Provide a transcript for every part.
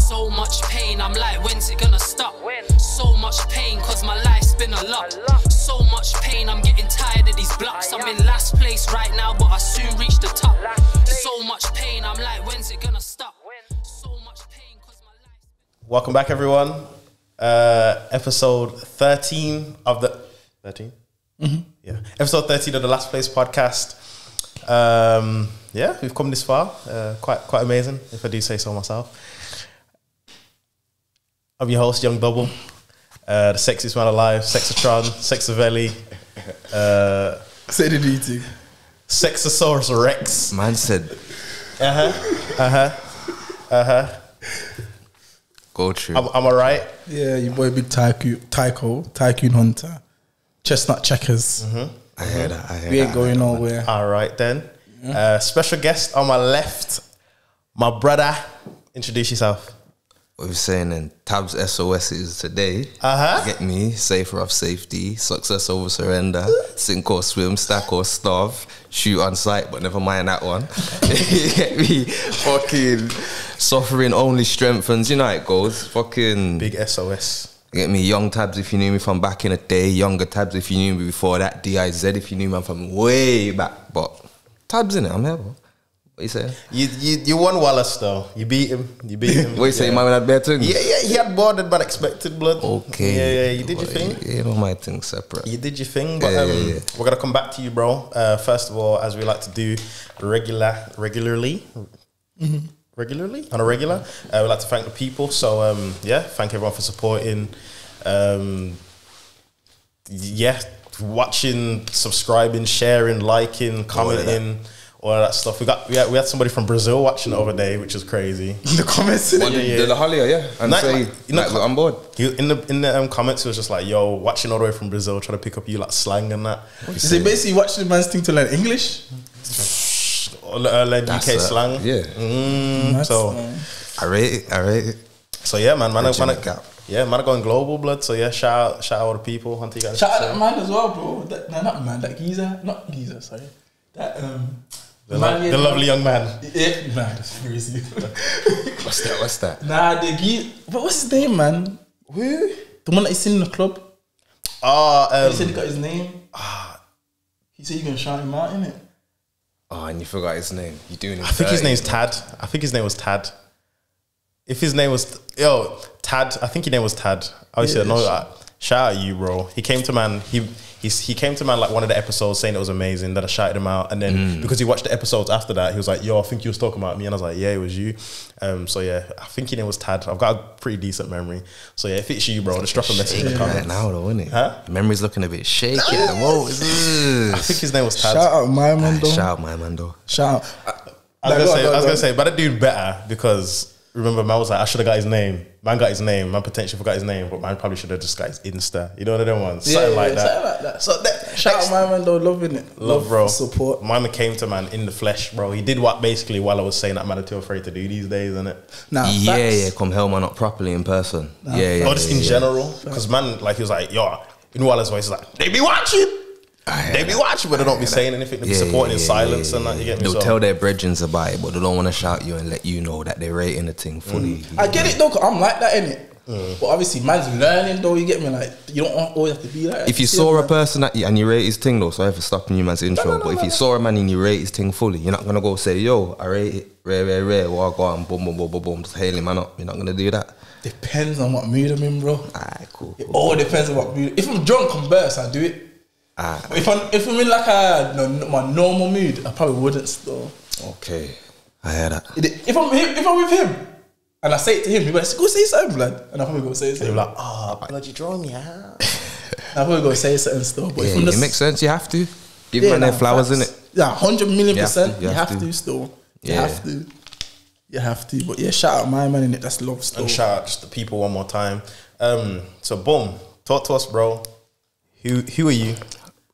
So much pain, I'm like, when's it gonna stop? So much pain, cause my life's been a lot. So much pain, I'm getting tired of these blocks. I'm in last place right now, but I soon reach the top. So much pain, I'm like, when's it gonna stop? So much pain, cause my life. Welcome back, everyone. Episode 13 of the 13. Yeah, episode 13 of the Last Place podcast. Yeah, we've come this far. Quite amazing, if I do say so myself. I'm your host, Young Double, the sexiest man alive, Sexatron, Sexavelli, Say the DT. Sexosaurus Rex. Man said, go true. I'm alright. Yeah, your boy Big Tycoon Hunter. Chestnut Checkers. I hear that. We ain't going nowhere. Alright then. Special guest on my left, my brother. Introduce yourself. What we're saying in TABZ SOS is today. Get me, safer off safety, success over surrender, sink or swim, stack or starve, shoot on sight, but never mind that one. You get me? Fucking suffering only strengthens, you know how it goes. Fucking Big SOS. Get me, young Tabs if you knew me from back in the day, younger Tabs if you knew me before that, DIZ if you knew me from way back, but Tabs in it, I'm here, bro. What you saying? You won Wallace though. You beat him. What you saying, man, had better things? Yeah, he had more than expected blood. Okay. Yeah, you did your thing. You know my thing separate. You did your thing, but Yeah. we're gonna come back to you, bro. First of all, as we like to do regularly, we like to thank the people. So thank everyone for supporting. Watching, subscribing, sharing, liking, commenting. All that stuff. We had somebody from Brazil watching the other day, which was crazy. In the comments, The Hollier, yeah, and say we're on board. In the comments, it was just like, "Yo, watching all the way from Brazil, trying to pick up you like slang and that." Is it basically watching the man's thing to learn English? Learn UK slang. Yeah. So I rate it. So yeah, man, man are going global, blood. So yeah, shout out all the people. Hunter, you guys. Shout out that man as well, bro. That geezer, not geezer, sorry. That the lovely young man. Yeah, nah, that's crazy. What's that? Nah, the geezer. But what's his name, man? Who? The one that he's seen in the club. He said he got his name. He said you're gonna shout him out, innit? Oh, and you forgot his name. You doing it? I think his name's Tad. I think his name was Tad. If his name was Tad, I think his name was Tad. Obviously, I know that. Shout out you, bro. He came to man. He came to man like one of the episodes saying it was amazing. That I shouted him out, and then because he watched the episodes after that, he was like, "Yo, I think you was talking about me," and I was like, "Yeah, it was you." So yeah, I think his name was Tad. I've got a pretty decent memory. So yeah, if it's you, bro, just drop a message in the comments. Now though, isn't it? Huh? Memory's looking a bit shaky at the moment. I think his name was Tad. Shout out my man though. Shout out my man though. Shout out. I was gonna say, but I do better because. Remember, man was like, I should have got his name. Man got his name. Man potentially forgot his name, but man probably should have just got his Insta. You know what I don't want? Something like that. So shout out my man though, loving it. Love, bro. Support. My man came to man in the flesh, bro. He did what basically while I was saying that man are too afraid to do these days, isn't it? Nah, yeah, come hell man up properly in person. Yeah. Or just in general. Because man, like he was like, yo, in Wallace's voice, he's like, they be watching. They be watching, but they don't be saying anything. They be supporting in silence and that. You get me? They'll tell their brethrens about it, but they don't want to shout you and let you know that they're rating the thing fully. I get it though, cause I'm like that, innit? But obviously, man's learning though. You get me? Like you don't always have to be like that. If you saw a person and you rate his thing though, sorry for stopping you man's intro, but if you saw a man and you rate his thing fully, you're not gonna go say, "Yo, I rate it, rare, walk on, boom, just hail him man up." You're not gonna do that. Depends on what mood I'm in, bro. Alright, cool. It all depends on what mood. If I'm drunk and burst, I do it. If I'm in like my normal mood, I probably wouldn't still. Okay, I hear that. If I'm with him and I say it to him, he'll be like, "Go say something, blood," and I probably go say something. He'll be like, "Oh, blood, you drawing me out." I probably go say something still. But yeah, it makes sense. You have to give man their flowers, innit? Yeah, 100,000,000%. You have to still. You Yeah. have to. But yeah, shout out my man, innit? That's love still. And shout out just the people one more time. So boom, talk to us, bro. Who are you?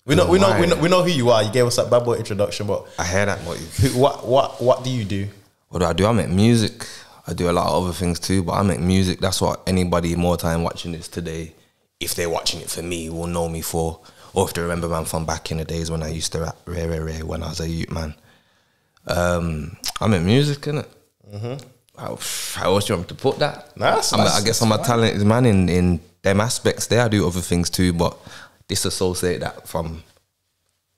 We know who you are. You gave us that bad boy introduction, but I hear that. What do you do? What do I do? I make music. I do a lot of other things too, but I make music. That's what anybody more time watching this today, if they're watching it for me, will know me for. Or if they remember man from back in the days when I used to rap rare when I was a youth man. I make music, innit? How else do you want me to put that? I guess I'm a talented man in them aspects there. I do other things too, but disassociate that from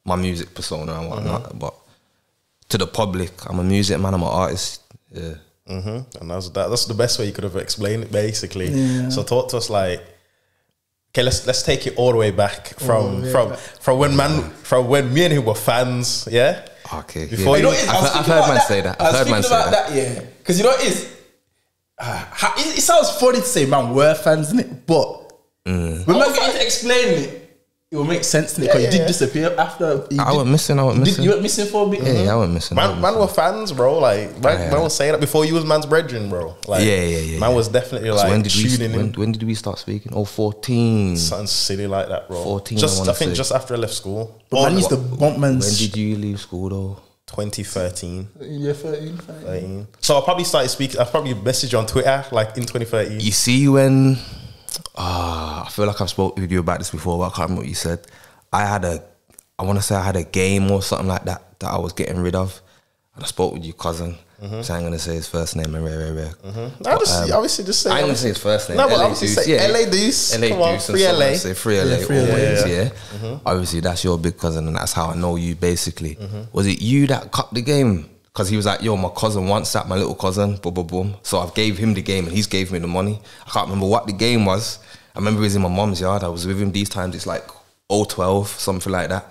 my music persona and whatnot. But to the public, I'm a music man, I'm an artist. Yeah. And that's the best way you could have explained it, basically. Yeah. So talk to us like, okay, let's take it all the way back from when me and him were fans, yeah? Okay. Before I've heard man say that. I was thinking about that, yeah. Because you know what it is? It sounds funny to say, man, we're fans, innit? But when man get into explaining it will make sense, innit? Because you did disappear after. I went missing. You went missing for a bit? Yeah, I went missing. Man were fans, bro. Like, man was saying that before you was man's brethren, bro. Like, man was definitely like tuning in. When did we start speaking? 14. Something silly like that, bro. 14, I think just after I left school. But man used to bump man's... When did you leave school, though? 2013. Yeah, 13. So I probably messaged you on Twitter like in 2013. You see when I feel like I've spoken with you about this before, but I can't remember what you said. I had a game or something like that I was getting rid of, and I spoke with your cousin. So I'm gonna say his first name and rare. Obviously just say. I ain't gonna say his first name. No, but obviously say LA Deuce. LA Come on, Deuce. free LA. Say free LA. Yeah. Obviously that's your big cousin, and that's how I know you. Basically, was it you that cut the game? Because he was like, yo, my cousin wants that, my little cousin, boom, boom, boom. So I've gave him the game and he's gave me the money. I can't remember what the game was. I remember it was in my mum's yard. I was with him these times. It's like 012, something like that.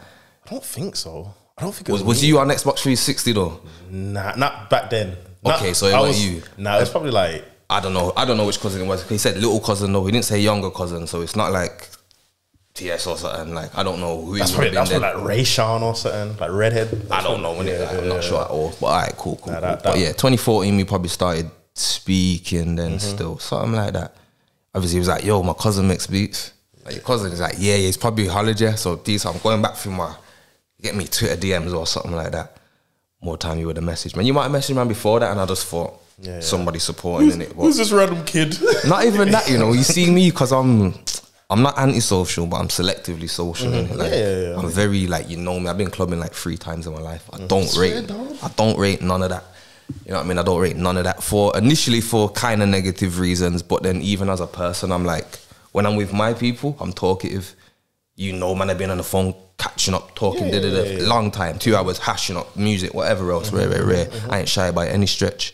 I don't think so. I don't think it was you on Xbox 360 though? Nah, not back then. Okay, so it was you. Nah, it's probably like... I don't know which cousin it was. He said little cousin though. He didn't say younger cousin. So it's not like TS or something. Like, I don't know who that's he would have been. That's like Ray Sean or something. Like Redhead. I don't know. I'm not sure at all. But alright, cool. But yeah, 2014 we probably started speaking then still. Something like that. Obviously he was like, yo, my cousin makes beats. Like your cousin is like, yeah, he's probably holiday. So these I'm going back through my, get me Twitter DMs or something like that. More time you would have messaged man. You might have messaged man before that, and I just thought somebody supporting in it. Who's this random kid? Not even that, you know. You see me because I'm not antisocial, but I'm selectively social. Like, I'm very like, you know me. I've been clubbing like 3 times in my life. I don't rate none of that. You know what I mean? I don't rate none of that initially for kind of negative reasons, but then even as a person, I'm like, when I'm with my people, I'm talkative. You know, man, I've been on the phone catching up, talking, long time, 2 hours, hashing up music, whatever else, rare. I ain't shy by any stretch.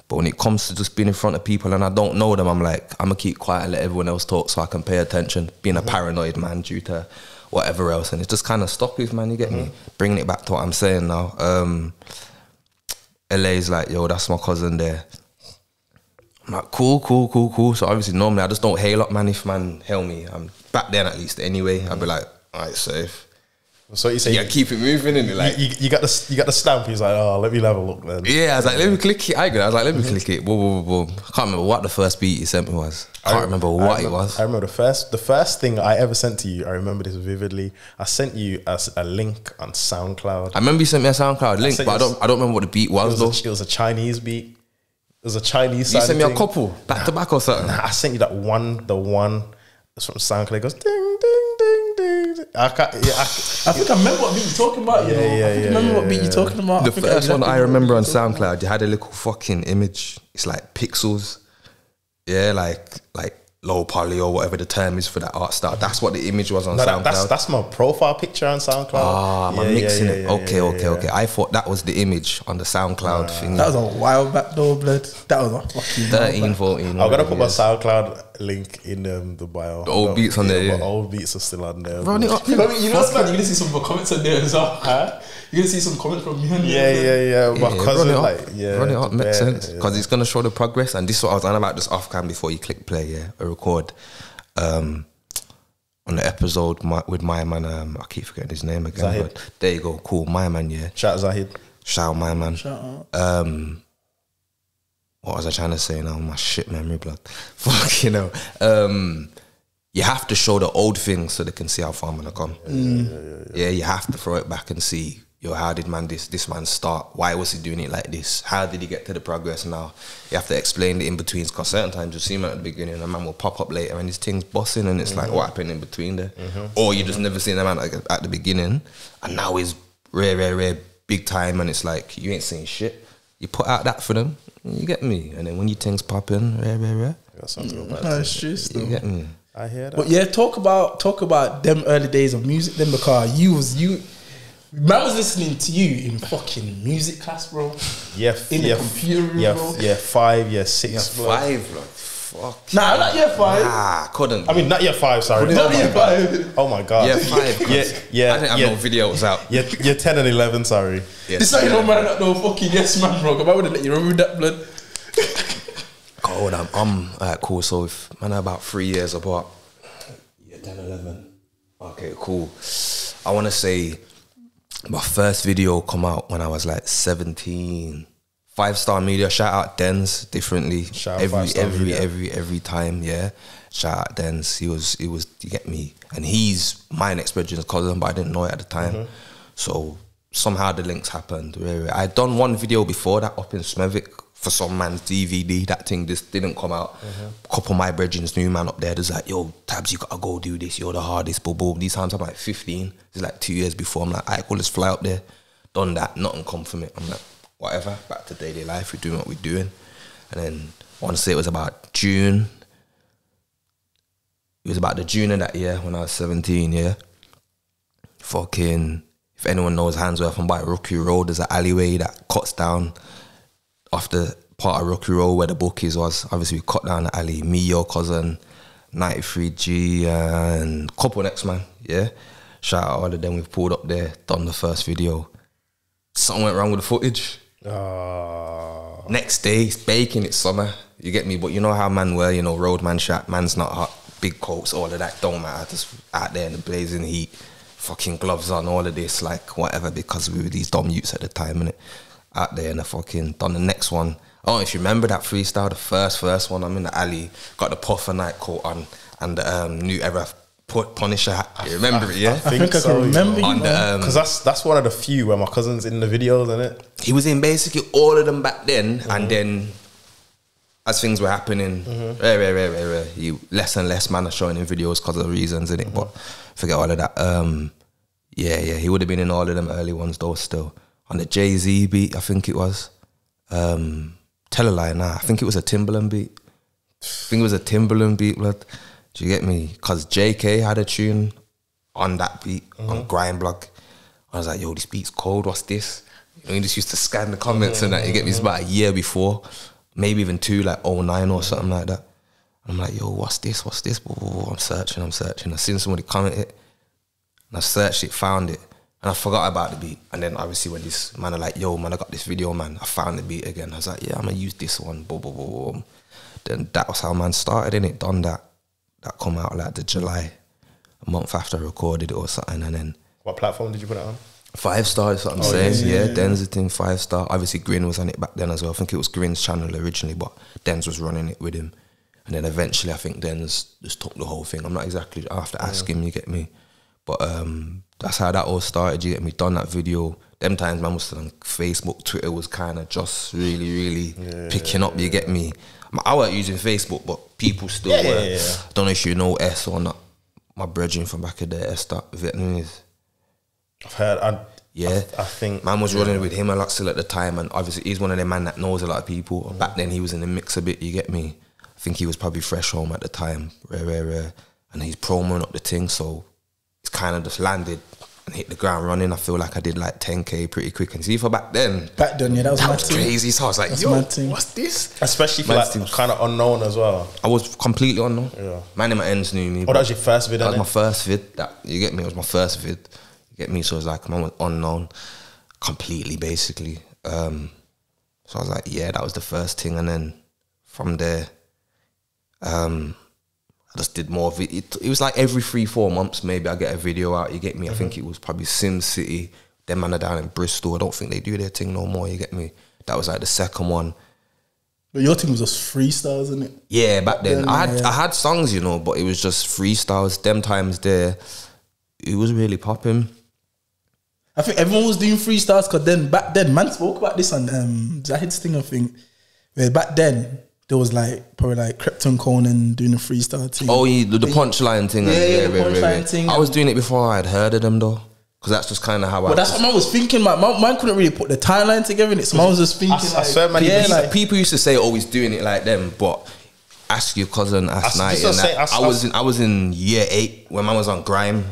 But when it comes to just being in front of people and I don't know them, I'm like, I'm gonna keep quiet and let everyone else talk so I can pay attention. Being a paranoid man due to whatever else, and it's just kind of stuck with, man. You get me? Bringing it back to what I'm saying now. LA's like, yo, that's my cousin there. I'm like, cool. So obviously normally I just don't hail up, man. If man hail me, I'm back then at least anyway. I'd be like, all right, safe. So you say, yeah, keep it moving, innit? Like you got the stamp. He's like, oh, let me have a look, then. Yeah, I was like, let me click it. I was like, let me click it. Boom. I can't remember what the first beat he sent me was. I can't remember what it was. I remember the first thing I ever sent to you. I remember this vividly. I sent you a link on SoundCloud. I remember you sent me a SoundCloud link, but I don't remember what the beat was though. It was a Chinese beat. It was a Chinese. You sent me a couple back to back or something. Nah, I sent you that one. The one that's from SoundCloud. It goes ding ding ding ding. I think I remember what beat you're talking about. I remember what beat you're talking about. The first one I remember on SoundCloud, you had a little fucking image. It's like pixels. Yeah, like low poly or whatever the term is for that art style. That's what the image was on SoundCloud. That's my profile picture on SoundCloud. I'm mixing it. Okay. I thought that was the image on the SoundCloud thing. That was a while back though, blood. That was a fucking 13, 14. I'm gonna put my SoundCloud link in the bio. The old beats on there. The old beats are still on there. Run it up. You know what's funny? You're gonna see some comments on there as well. Huh? You're gonna see some comments from me. Yeah. My cousin, run it up. Makes sense because it's gonna show the progress. And this is what I was on about just off cam before you click play. Or record. On the episode with my man, I keep forgetting his name again. Zahid. But there you go. Cool, my man. Yeah. Shout out Zahid. Shout out my man. Shout out. What was I trying to say now? My shit memory, blood. Fuck, you know. You have to show the old things so they can see how far I'm gonna come. Yeah, you have to throw it back and see, yo, how did this man start? Why was he doing it like this? How did he get to the progress now? You have to explain the in-betweens, because certain times you see him at the beginning and a man will pop up later and his thing's bossing and it's like, what happened in between there? Or you just never seen a man at the beginning and now he's rare, big time, and it's like, you ain't saying shit. you put out that for them. You get me? And then when your things popping, Got something to go back That's to. true. you get me? I hear that. But yeah, talk about them early days of music then, because man was listening to you in fucking music class, bro. Yeah, In the computer room, bro. yeah, 5, year 6, bro. 5, like, fuck. Nah, not year 5. Nah, couldn't. I mean, not year 5, sorry. Not my year God. 5. Oh my God. Yeah, 5. Yeah, I didn't have no videos out. You're 10 and 11, sorry. Yeah, This is how you know man not no fucking yes man, bro. I wouldn't let you remove that blood. God, I'm alright, cool. So if man are about 3 years apart. Yeah, 10, 11. Okay, cool. I want to say my first video come out when I was like 17. 5-star Media, shout out Denz differently. Shout out 5-star Media. every time, yeah. Shout out Denz. He was you get me. And he's my next brethren's cousin, but I didn't know it at the time. So somehow the links happened. I'd done one video before that up in Smethwick for some man's DVD. That thing just didn't come out. A couple of my brethren's knew man up there. There's like, yo, Tabs, you gotta go do this. You're the hardest. Boom, boom. These times I'm like 15. It's like 2 years before. I'm like, alright, cool, let's fly up there. Done that. Nothing come from it. I'm like, whatever. Back to daily life. We're doing what we're doing. And then I want to say it was about June. It was about the June of that year when I was 17, yeah. Fucking, if anyone knows Handsworth, I'm by Rookie Road. There's an alleyway that cuts down off the part of Rookie Road where the bookies was. Obviously, we cut down the alley. Me, your cousin, 93G, and couple next man, yeah. Shout out all of them. We've pulled up there, done the first video. Something went wrong with the footage. Next day, it's baking, it's summer. You get me? But you know how man were, you know, roadman shot, man's not hot, big coats, all of that, don't matter. Just out there in the blazing heat, fucking gloves on, all of this, like whatever, because we were these dumb youths at the time, innit? Out there and I fucking done the next one. I don't know if you remember that freestyle, the first one. I'm in the alley, got the puffer night coat on, and the new era Punisher hat. You remember it, yeah? I think I can remember you, because that's one of the few where my cousin's in the videos, isn't it? He was in basically all of them back then, and then as things were happening, less and less man are showing in videos because of the reasons, innit? But forget all of that. Yeah, he would have been in all of them early ones though still. On the Jay-Z beat, I think it was. Tell a lie, nah. I think it was a Timbaland beat. Blood. Do you get me? Because JK had a tune on that beat, on Grind Block. I was like, yo, this beat's cold, what's this? You know, you just used to scan the comments and that. You get me? It's about a year before, maybe even 2, like 09 or something like that. I'm like, yo, what's this? I'm searching. I seen somebody comment it, and I searched it, found it. And I forgot about the beat. And then obviously when this man are like, yo, man, I got this video, man. I found the beat again. I was like, yeah, I'm going to use this one. Boom, boom, boom, boom. Then that was how man started, innit? Done that. That come out like the July, a month after I recorded it or something. And then... What platform did you put it on? 5-star is what I'm saying. Yeah, Den's the thing, 5-star. Obviously Grin was on it back then as well. I think it was Grin's channel originally, but Denz was running it with him. And then eventually I think Denz just took the whole thing. I'm not exactly, I have to ask him, you get me? But that's how that all started, you get me? Done that video. Them times man was on Facebook, Twitter was kind of just really picking up, you get me? I wasn't using Facebook, but people still were. I don't know if you know S or not. My brethren from back in the S that Vietnamese. I've heard. I think man was running with him a lot still at the time, and obviously he's one of them man that knows a lot of people. Back then he was in the mix a bit, you get me? I think he was probably fresh home at the time, and he's promoing up the thing, so it's kind of just landed and hit the ground running. I feel like I did like 10K pretty quick. And see, for back then, yeah, that was crazy. So I was like, that's yo, what's this? Especially for like kind of unknown as well. I was completely unknown. Yeah. Man in my ends knew me. Oh, that was your first vid? That was my first vid. You get me? It was my first vid. You get me? So it was like, man was unknown completely, basically. So I was like, yeah, that was the first thing. And then from there, I just did more of it. It was like every 3-4 months, maybe I get a video out, you get me? I think it was probably Sim City. Them man are down in Bristol. I don't think they do their thing no more, you get me? That was like the second one. But your thing was just freestyles, isn't it? Yeah, back then. I had songs, you know, but it was just freestyles. Them times there, it was really popping. I think everyone was doing freestyles because then, back then, man spoke about this on Zahid's thing, I think. Where back then, there was like probably like Krypton Conan doing a freestyle thing. Oh, yeah, the punchline thing. Yeah, the punchline thing. I was doing it before I'd heard of them though. Because that's just kind of how But that's what man was thinking. Man couldn't really put the timeline together in it. So man was just thinking. I swear, man. Yeah, like, people used to say, "Oh, he's doing it like them," but ask your cousin, ask Night. I was in year 8 when man was on grime,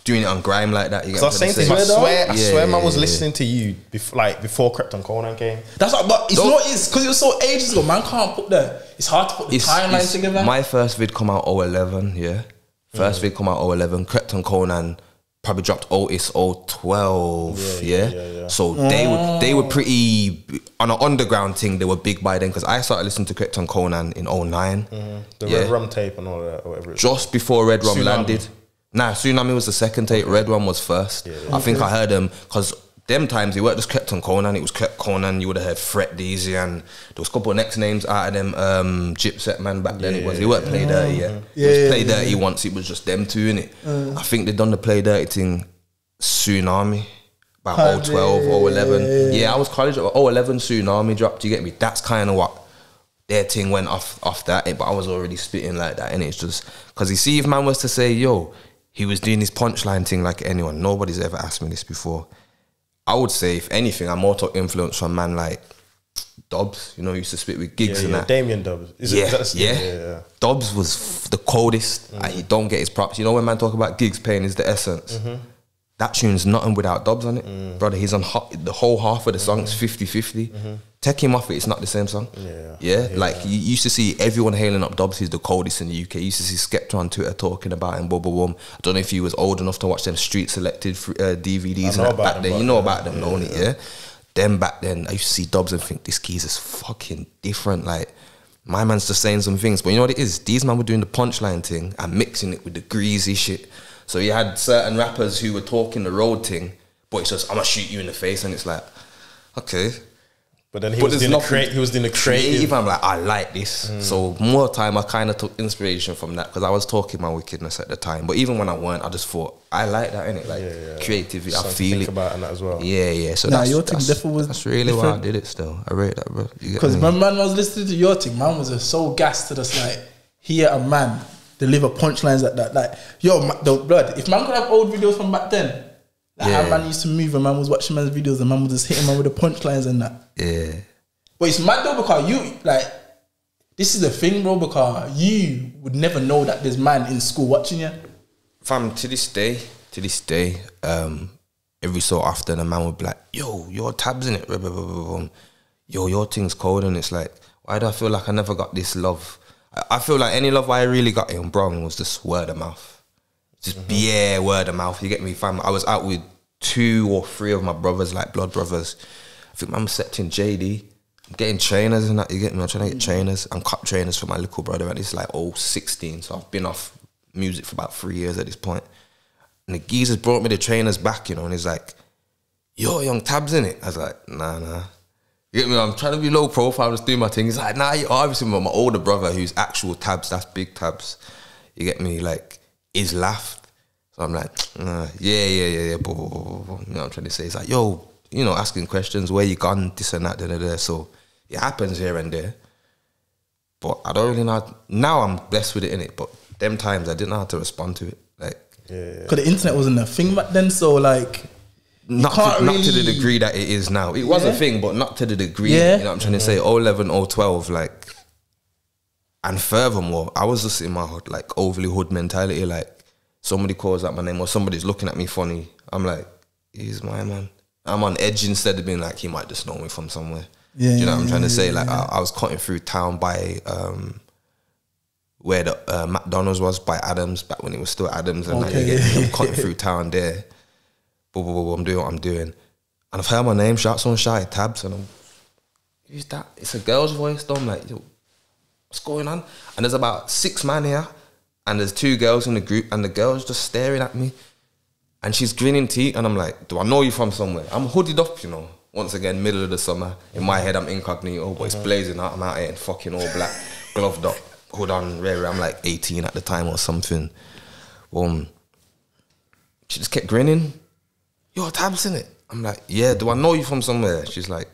doing it on grime like that. You get what I'm saying? I swear, man was listening to you before Krypton Conan came. That's what, but it's not. It's because it was so ages ago. Man can't put it's hard to put the timeline together. My first vid come out 2011. Yeah, first vid come out 2011. Krypton Conan probably dropped Otis 012. Yeah. So they were pretty on an underground thing. They were big by then because I started listening to Krypton Conan in 09. The Red Rum tape and all that, or whatever. Just before Red Rum landed. Nah, Tsunami was the second tape. Red Rum was first. I think I heard them because them times it weren't just Krypton Conan. It was Krypton Conan. You would have heard Fret Deezy and there was a couple of next names out of them. Gypset man back then. It weren't Play Dirty. It was Play Dirty once. It was just them two in it. I think they done the Play Dirty thing. Tsunami about 012 or 011. Yeah, I was college. 011 Tsunami dropped. You get me? That's kind of what their thing went off that. But I was already spitting like that, and it's just because you see, if man was to say, "Yo, he was doing his punchline thing like anyone," nobody's ever asked me this before. I would say, if anything, I'm more to influence from man like Dubs. You know, he used to spit with gigs and that. Damien Dubs. Yeah. Dubs was the coldest. He don't get his props. You know when man talk about gigs, pain is the essence. That tune's nothing without Dubs on it. Brother, he's on the whole half of the song. It's 50-50. Take him off it, it's not the same song. Like you used to see everyone hailing up Dubs. He's the coldest in the UK. You used to see Skepta on Twitter talking about him. I don't know if he was old enough to watch them Street Selected DVDs and that back then. You know about them, don't you? Yeah. Them back then, I used to see Dubs and think this geezer's is fucking different. Like my man's just saying some things, but you know what it is? These men were doing the punchline thing and mixing it with the greasy shit. So you had certain rappers who were talking the road thing, but it's just, I'm gonna shoot you in the face, and it's like, okay. But then he was doing the creative. I'm like, I like this. So more time, I kind of took inspiration from that because I was talking my wickedness at the time. But even when I weren't, I just thought, I like that, innit? Like creativity, I feel think it. about and that as well. Yeah. So that's really why I did it still. I rate that, bro. Because when man was listening to your thing, man was so gassed to just like, hear a man deliver punchlines like that. Like, yo, the blood, if man could have old videos from back then, like how man used to move and man was watching man's videos and man was just hitting man with the punchlines and that. Yeah. But it's mad though because you, like, this is the thing, bro, because you would never know that there's man in school watching you. Fam, to this day, every so often a man would be like, yo, your tabs in it. Yo, your thing's cold. And it's like, why do I feel like I never got this love? I feel like any love I really got in Brum was just word of mouth. Just word of mouth. You get me, fam? I was out with 2 or 3 of my brothers, like blood brothers. I think I'm accepting JD. I'm getting trainers and that, you get me? I'm trying to get trainers. I'm cut trainers for my little brother and it's like 16. So I've been off music for about 3 years at this point. And the geezers brought me the trainers back, you know, and he's like, yo, young Tabs in it. I was like, nah. You get me? I'm trying to be low profile, just doing my thing. He's like, nah, you're obviously my older brother who's actual Tabs, that's big Tabs. You get me? Like, he's laughed. So I'm like, yeah. You know what I'm trying to say? He's like, yo, you know, asking questions, where you gone, this and that, da. So it happens here and there. But I don't really know. Now I'm blessed with it, innit? But them times I didn't know how to respond to it. Like, because the internet wasn't a thing back then, so like, not to the degree that it is now. It was a thing, but not to the degree. You know what I'm trying to say? 011, 012, like, and furthermore, I was just in my hood, like overly hood mentality. Like, somebody calls out my name or somebody's looking at me funny. I'm like, he's my man. I'm on edge instead of being like, he might just know me from somewhere. Do you know what I'm trying to say? Like, I was cutting through town by where the McDonald's was, by Adams, back when it was still Adams, and I'm cutting through town there. I'm doing what I'm doing. And I've heard my name, shout someone shout Tabs, and I'm, who's that? It's a girl's voice, though. I'm like, yo, what's going on? And there's about 6 men here, and there's 2 girls in the group, and the girl's just staring at me, and she's grinning teeth, and I'm like, do I know you from somewhere? I'm hooded up, you know. Once again, middle of the summer. In my head, I'm incognito, but it's blazing out. I'm out here in fucking all black, gloved up, hood on, rare. I'm like 18 at the time or something. She just kept grinning. Yo, Tabs in it. I'm like, yeah, do I know you from somewhere? She's like,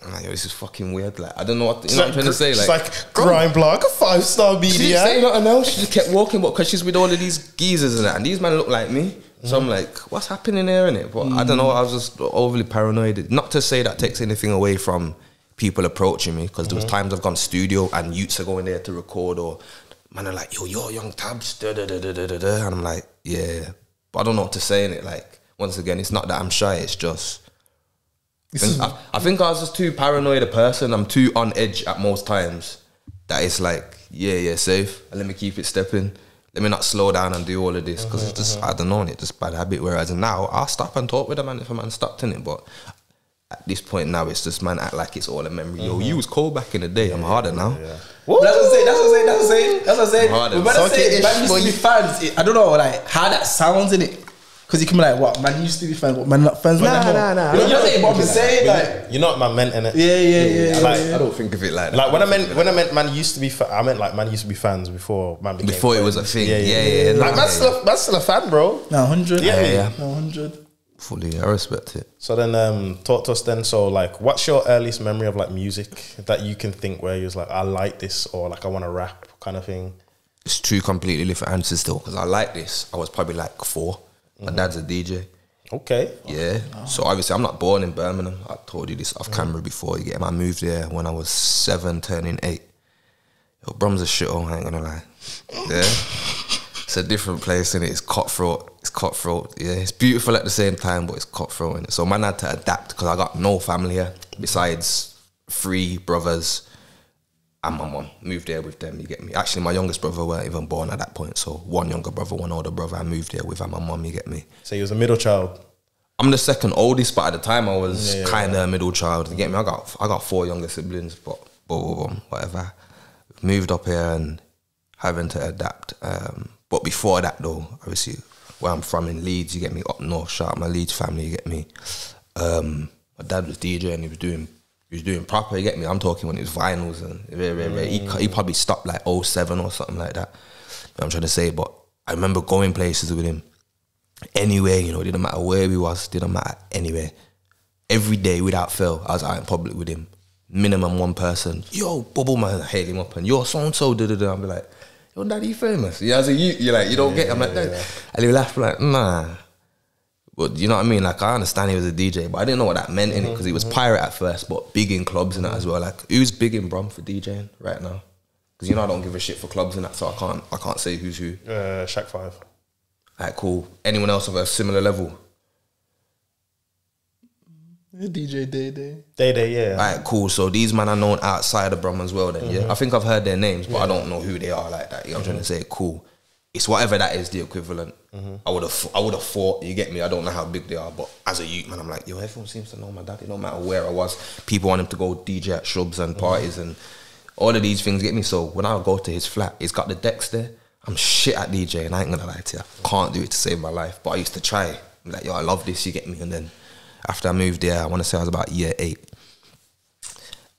yo, this is fucking weird. Like, I don't know what, you know what I'm trying to say. Like, it's like Grime Block, a 5-star media. She didn't say nothing else. She just kept walking, but because she's with all of these geezers and that, and these men look like me. So I'm like, what's happening here, innit? But I don't know, I was just overly paranoid. Not to say that takes anything away from people approaching me, because there was times I've gone studio and youths are going there to record, or man are like, yo, young Tabs, and I'm like, yeah. But I don't know what to say in it. Like, once again, it's not that I'm shy, it's just, I think I was just too paranoid a person. I'm too on edge at most times that it's like, yeah, safe, and let me keep it stepping. Let me not slow down and do all of this, because it's just, I don't know, it's just bad habit. Whereas now, I'll stop and talk with a man if a man stopped in it. But at this point now, it's just, man, act like it's all a memory. Yo, you was cold back in the day. I'm harder now. That's what I'm saying. We're about to say, man used to be fans. I don't know, like, how that sounds in it. Because you can be like, what, man used to be fans, what, man not fans? Nah. You know what I'm saying? Like, you know what man meant in it. Yeah. Like, I don't think of it like that. Like when I meant man used to be, I meant like man used to be fans before man became before fans. it was a thing. Yeah. Like man's still a fan, bro. No, 100. Yeah. No, 100. Fully, I respect it. So then, talk to us then. So like, what's your earliest memory of like music that you can think where you was like, I like this, or like I want to rap kind of thing? It's two completely different answers still, because I like this. I was probably like 4. My dad's a DJ. Okay. Yeah. So obviously I'm not born in Birmingham. I told you this off camera before. You get him. I moved there when I was 7, turning 8. Yo, Brum's a shithole, I ain't gonna lie. Yeah. It's a different place, innit? It's cutthroat. Yeah. It's beautiful at the same time, but it's cutthroat, innit? So man had to adapt, because I got no family here besides 3 brothers and my mum. Moved there with them, you get me? Actually, my youngest brother weren't even born at that point, so 1 younger brother, 1 older brother. I moved there with my mum, you get me? So you was a middle child? I'm the second oldest, but at the time I was kind of a middle child, you get me? I got 4 younger siblings, but whatever. Moved up here and having to adapt. But before that though, obviously, where I'm from in Leeds, you get me? Up north, shout out my Leeds family, you get me? My dad was DJing, he was doing proper, you get me? I'm talking when it was vinyls, and he probably stopped like 07 or something like that. You know what I'm trying to say? But I remember going places with him. Anywhere, you know, it didn't matter where we was, didn't matter anywhere. Every day without fail, I was out in public with him. Minimum 1 person. Yo, Bubble Man, hail him up, and yo, so-and-so, I'll be like, yo, daddy, you famous? Yeah, as a youth, you're like, you don't get it. I'm like, Dad. And he laughed like, nah. But you know what I mean? Like, I understand he was a DJ, but I didn't know what that meant in it, because he was pirate at first, but big in clubs and that as well. Like, who's big in Brum for DJing right now? Because you know I don't give a shit for clubs and that, so I can't say who's who. Shaq 5. Alright, cool. Anyone else of a similar level? DJ Day. Yeah. Alright, cool. So these men are known outside of Brum as well then, yeah? I think I've heard their names, but I don't know who they are like that. You know what I'm trying to say? Cool. It's whatever that is, the equivalent. I would have thought, you get me? I don't know how big they are, but as a youth, man, I'm like, yo, everyone seems to know my dad. It don't matter where I was. People want him to go DJ at shrubs and parties and all of these things, get me? So when I go to his flat, he's got the decks there. I'm shit at DJ, and I ain't gonna lie to you. I can't do it to save my life, but I used to try. I'm like, yo, I love this, you get me? And then after I moved there, I want to say I was about year 8.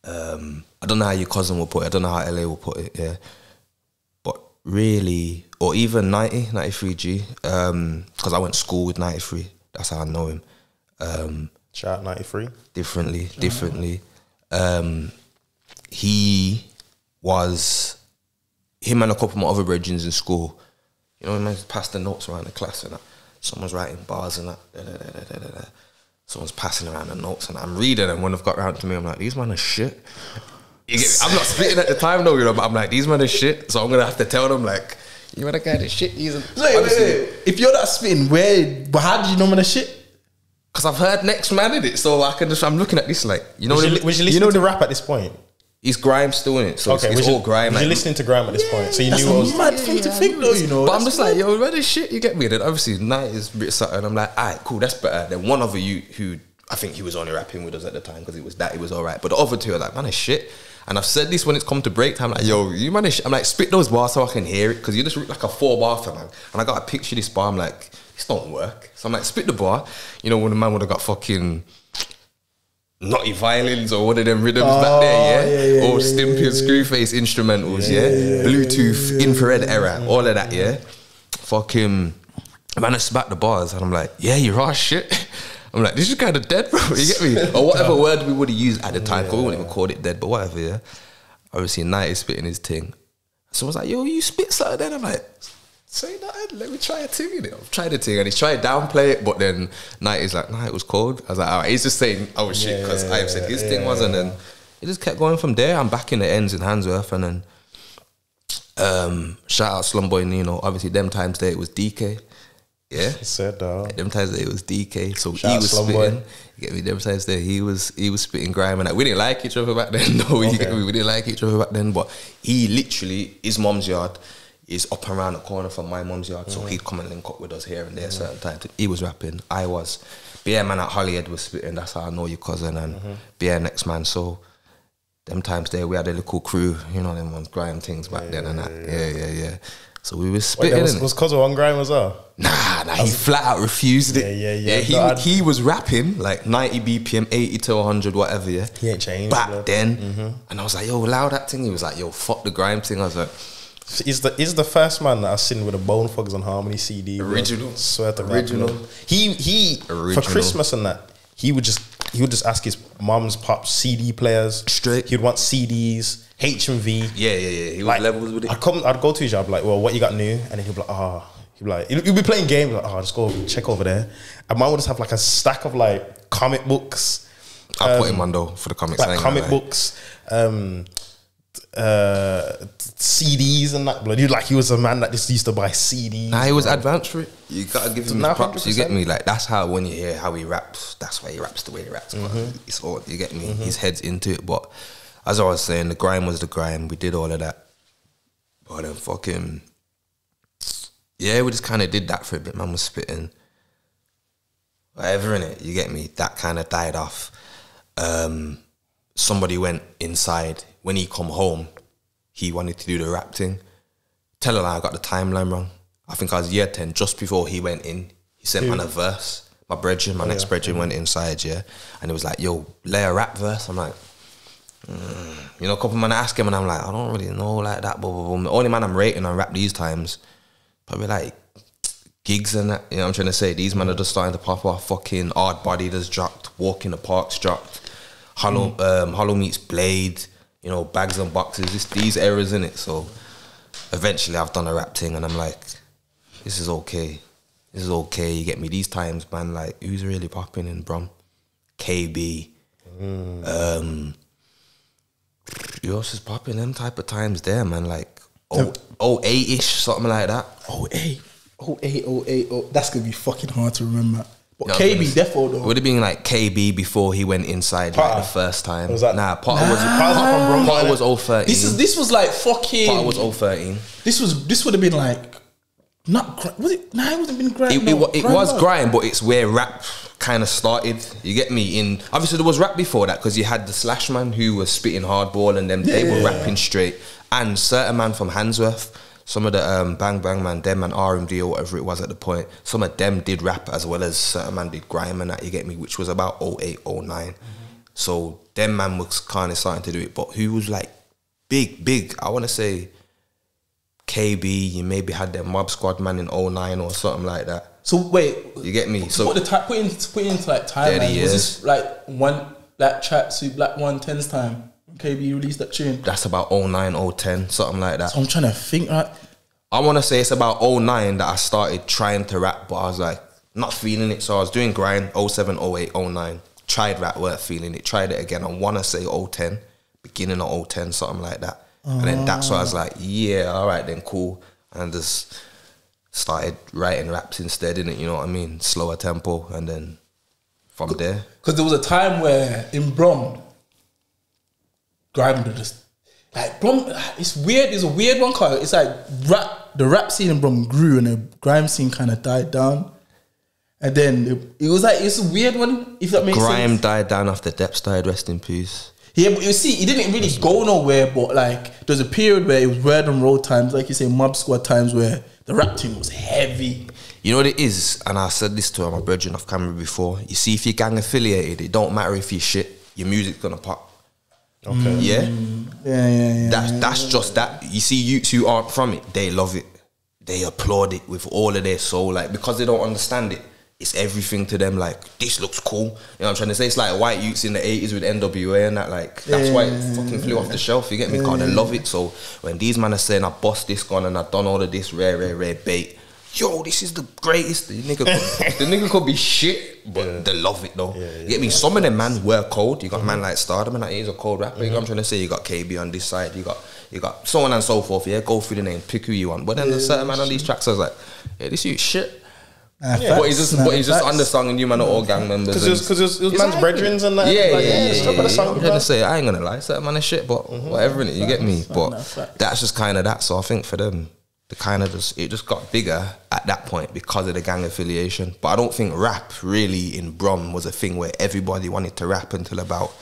I don't know how your cousin will put it. I don't know how LA will put it, yeah. But really, or even 93G, because I went to school with 93. That's how I know him. Shout out 93. Differently. Him and a couple of my other brethren in school, you know, man, passed the notes around the class and that. Someone's writing bars and that. Someone's passing around the notes and I'm reading, and when they've got around to me, I'm like, these men are shit. I'm not spitting at the time though, you know, but I'm like, these men are shit. So I'm gonna have to tell them like, you want a guy that shit? Wait. If you're not spitting, how did you know man is shit? Because I've heard next man in it, so I'm looking at this like, you know, was you listening to rap at this point? He's grime still in it, so okay, it's all grime. You're listening to grime at this point, so you that's knew it was a mad thing to think though, you know. But I'm just like, yo, where this shit, you get me? Then obviously night is a bit something. I'm like, alright, cool, that's better. Then one other you who I think he was only rapping with us at the time because it was alright. But the other two are like, man, it's shit. And I've said this when it's come to break time, like, yo, you man, I'm like, spit those bars so I can hear it, because you just like a 4-bar for man. And I got to picture this bar, I'm like, this don't work. So I'm like, spit the bar. You know, when the man would have got fucking Naughty Violins or one of them rhythms back there, yeah? Or Stimpy and Screwface instrumentals, Bluetooth, infrared era, all of that, yeah? Fucking, man, I spat the bars and I'm like, yeah, you're all shit. I'm like, this is kind of dead, bro, you get me? Or whatever word we would have used at the time, because we wouldn't even call it dead, but whatever, yeah? Obviously, Night is spitting his thing. So I was like, yo, you spit something then? I'm like, say that, let me try a thing in it. I've tried a thing and he's tried to downplay it, but then Nighty's like, nah, it was cold. I was like, all right, he's just saying, oh shit, because I've said his thing was, and then it just kept going from there. I'm back in the ends in Handsworth, and then shout out Slumboy Nino. Obviously, them times there it was DK. Yeah, He said, them times there it was DK. So Shout he out was Slumboy. spitting. You get me? Them times there he was spitting grime, and we didn't like each other back then. No, you get me? We didn't like each other back then. But he literally, his mum's yard is up and around the corner from my mum's yard, so he'd come and link up with us here and there certain times. He was rapping, I was. BA man at Holyhead was spitting. That's how I know your cousin, and BA next man. So them times there we had a little crew, you know, them ones grime things back then and that. Yeah. So we was spitting. Wait, was Cozzo on grime as well? Nah, he flat out refused it. Yeah. He was rapping like 90 BPM, 80 to 100, whatever, yeah. He ain't changed. Back then. And I was like, yo, allow that thing. He was like, yo, fuck the grime thing. I was like, He's the first man that I've seen with a Bone Thugs on Harmony CD. Original. Bro. Swear to Original. God. He Original. for Christmas and that, he would just ask his mum's pops CD players. Straight. He'd want CDs, HMV. Yeah. He was levels with it. I'd go to his job, like, well, what you got new? And then he'd be like, he'd be playing games, like, just go check over there. And mine would just have like a stack of like comic books. I put him on though for the comics. Like comic books, CDs and that. Blood. He was a man that just used to buy CDs. Nah, he was advanced for it. You gotta give him his props. 100%. You get me? Like that's how when you hear how he raps, that's why he raps the way he raps. It's all, you get me? His head's into it. But as I was saying, the grime was the grime. We did all of that. But then fucking yeah, we just kind of did that for a bit. Man was spitting whatever in it. You get me? That kind of died off. Somebody went inside. When he come home, he wanted to do the rap thing. Tell her I got the timeline wrong. I think I was year 10, just before he went in. He sent man a verse. My brethren, my next brethren went inside, yeah. And it was like, yo, lay a rap verse. I'm like, you know, a couple man ask him and I'm like, I don't really know like that. Blah, blah, blah. The only man I'm rating on rap these times, probably like gigs and that. You know what I'm trying to say? These men are just starting to pop off. Fucking Hard Body that's dropped. Walk in the Park's dropped. Hollow Meets Blade. You know, Bags and Boxes. It's these eras in it. So eventually I've done a rap thing and I'm like, this is okay. This is okay. You get me? These times, man, like, who's really popping in Brum? KB. Who else is popping? Them type of times there, man. Like, 08-ish, something like that. 08. That's going to be fucking hard to remember. But No, KB, defo though. Would have been like KB before he went inside like the first time. Was that? Nah, Potter was 013. This was like fucking. Potter was 013. This would have been like, not was it? Nah, it wouldn't have been grime. It was grime, but it's where rap kind of started. You get me? In obviously there was rap before that because you had the Slash man who was spitting hardball and them they were rapping straight, and certain man from Handsworth. Some of the Bang Bang man, them and R&D or whatever it was at the point, some of them did rap as well as certain man did grime and that, you get me, which was about 08, 09. So them man was kind of starting to do it. But who was like big, I want to say KB, you maybe had their Mob Squad man in 09 or something like that. So wait, you get me? So put into like timeline. 30 years. Was this like that tracksuit Black 110's time? KB released that tune. That's about 09, 010, something like that. So I'm trying to think, right? I want to say it's about 09 that I started trying to rap, but I was like, not feeling it. So I was doing grind, 07, 08, 09. Tried rap, weren't feeling it. Tried it again. I want to say 010, beginning of 010, something like that. And then that's why I was like, yeah, all right then, cool. And just started writing raps instead, innit? You know what I mean? Slower tempo, and then from there. Because there was a time where in Brum, grime just like Brum. It's weird. It's a weird one, cause it's like the rap scene in Brum grew and the grime scene kind of died down, and then it was like it's a weird one. If that makes sense. Grime died down after Deps died. Rest in peace. Yeah, but you see, it didn't really go nowhere. But like, there was a period where it was Word on Road times, like you say, Mob Squad times, where the rap team was heavy. You know what it is, and I said this to my brethren off camera before. You see, if you're gang affiliated, it don't matter if you shit. Your music's gonna pop. Okay. Yeah. That's just that. You see, youths who aren't from it, they love it. They applaud it with all of their soul, like because they don't understand it. it's everything to them. Like, this looks cool. You know what I'm trying to say? It's like white youths in the 80s with NWA and that. Like, that's why it fucking flew off the shelf. You get me? Because I love it. So when these man are saying I bust this gun and I've done all of this rare bait, yo, this is the greatest. The nigga could be shit, but they love it though. You get me? Some of them man were cold. You got a man like Stardom, and that he's a cold rapper. You know what I'm trying to say? You got KB on this side. You got so on and so forth. Yeah, go through the name, pick who you want. But then the certain man on these tracks, I was like, yeah, this you shit. But he's just undersung and you man are all gang members. Because it was man's brethren and that. I'm trying to say, I ain't gonna lie, certain man is shit, but whatever, innit, you get me. But that's just kind of that. So I think for them, it just got bigger at that point because of the gang affiliation. But I don't think rap really in Brum was a thing where everybody wanted to rap until about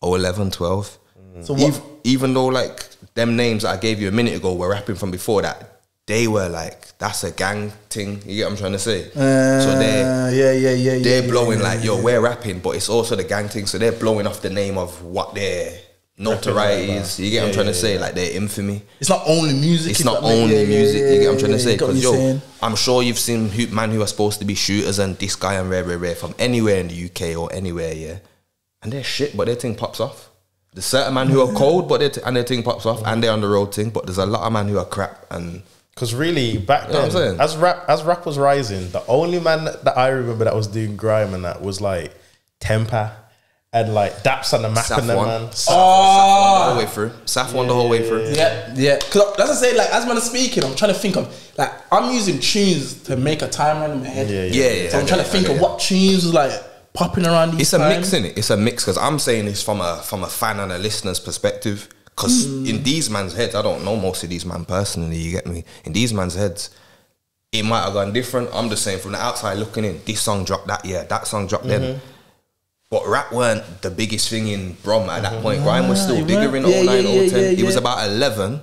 11, 12. So even though like them names that I gave you a minute ago were rapping from before that, they were like, that's a gang thing. You get what I'm trying to say? So they're blowing like, yo, we're rapping, but it's also the gang thing. So they're blowing off the name of what their notoriety is. You get what I'm trying to say? Like their infamy. It's not only music. It's not only music. You get what I'm trying to say? Because yo, I'm sure you've seen man who are supposed to be shooters and this guy and rare from anywhere in the UK or anywhere, yeah. And they're shit, but their thing pops off. There's certain man who are cold, but their thing pops off, and they're on the road thing. But there's a lot of man who are crap and. Because really, back then, as rap was rising, the only man that I remember that was doing grime and that was like Temper and like Daps on the map and them, man. Saf won the whole way through. Saf won the whole way through. Yeah. Because as I say, like as man is speaking, I'm trying to think of like I'm using tunes to make a timeline in my head. So I'm trying to think of what tunes was like popping around these. It's a mix, innit? It's a mix because I'm saying this from a fan and a listener's perspective. Because in these man's heads, I don't know most of these man personally, you get me? In these man's heads, it might have gone different. I'm just saying from the outside looking in, this song dropped that year, that song dropped then. But rap weren't the biggest thing in Brum at that point. Grime was still bigger in 09, 010. It was about 11,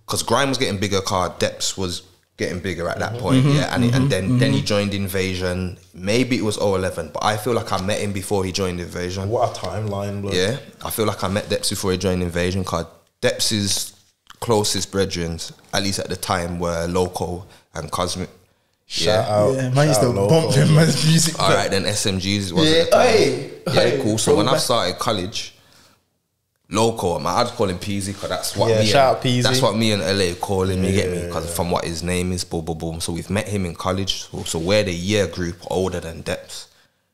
because Grime was getting bigger, Depths was getting bigger at that point, and then he joined Invasion. Maybe it was 011, but I feel like I met him before he joined Invasion. What a timeline, bro. Yeah, I feel like I met Depths before he joined Invasion, because Depths' closest brethren, at least at the time, were Loco and Cosmic. Shout out. Yeah, man used to bump them man's music. Alright, then SMGs was at the time. Cool. So when I started college, Loco, man, I just call him Peasy because that's what that's what me and LA call him. You get me? Because from what his name is, boom, boom, boom. So we've met him in college. So we're the year group older than Depths.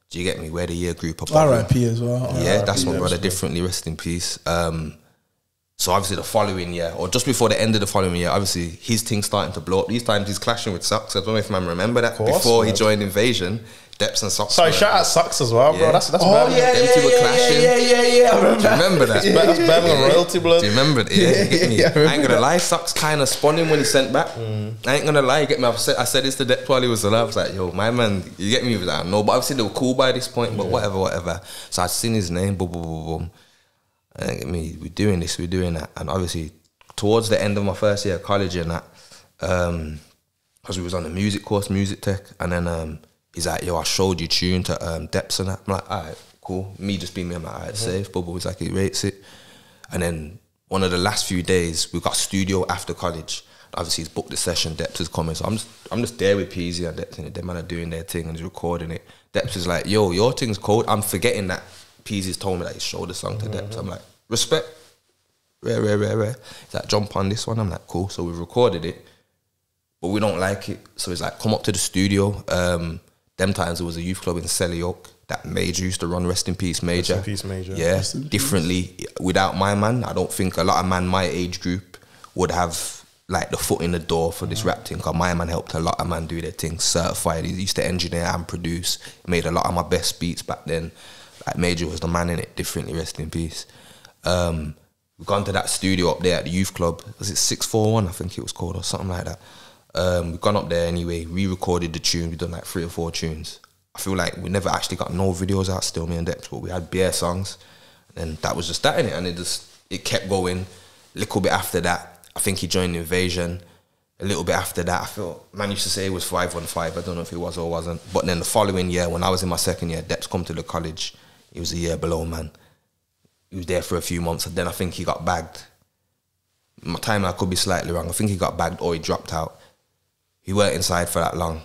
Do you get me? We're the year group above. R.I.P. as well. Yeah, that's my brother. Differently, rest in peace. So obviously the following year, or just before the end of the following year, obviously his thing's starting to blow up. These times he's clashing with Sucks. I don't know if man remember that. Before he joined Invasion, Depths and Sucks. Sorry, shout out Sucks as well, bro. That's them two were clashing. Do you remember that? That's Birmingham royalty, blood. Do you remember that? Yeah, get me. I ain't gonna lie, Sucks kind of spun him when he sent back. I ain't gonna lie, get me. I said this to Depths while he was alive. I was like, yo, my man, you get me? He was like, no, but obviously they were cool by this point. But whatever. So I'd seen his name, boom, boom, boom, boom. And get me, we're doing this, we're doing that. And obviously, towards the end of my first year of college and that, because we was on the music course, music tech, and then he's like, yo, I showed you tune to Depths and that. I'm like, all right, cool. Me just being me, I'm like, all right, safe. Bubba was like, he rates it. And then one of the last few days, we got studio after college. Obviously, he's booked the session, Depths is coming. So I'm just there with Peasy and Depths, and them man are doing their thing and he's recording it. Depths is like, yo, your thing's cold. I'm forgetting that Peasy's told me that he showed the song to Depths. I'm like, respect. Rare. He's like, jump on this one. I'm like, cool. So we recorded it, but we don't like it. So he's like, come up to the studio. Them times it was a youth club in Selly Oak that Major used to run. Rest in peace, Major. Rest in peace, Major. Yeah, differently. Without my man, I don't think a lot of man my age group would have like the foot in the door for this rap thing. Because my man helped a lot of man do their thing. Certified. He used to engineer and produce. Made a lot of my best beats back then. Like Major was the man in it. Differently, rest in peace. We've gone to that studio up there at the youth club. Was it 641? I think it was called, or something like that. We've gone up there anyway, re-recorded the tune. We've done like 3 or 4 tunes. I feel like we never actually got no videos out still, me and Depths, but we had bare songs. And that was just that, innit? And it kept going. A little bit after that, I think he joined Invasion. A little bit after that, I feel, man used to say it was 515. I don't know if it was or wasn't. But then the following year, when I was in my second year, Depths come to the college. He was a year below, man. He was there for a few months, and then I think he got bagged. My time I could be slightly wrong. I think he got bagged or he dropped out. He weren't inside for that long.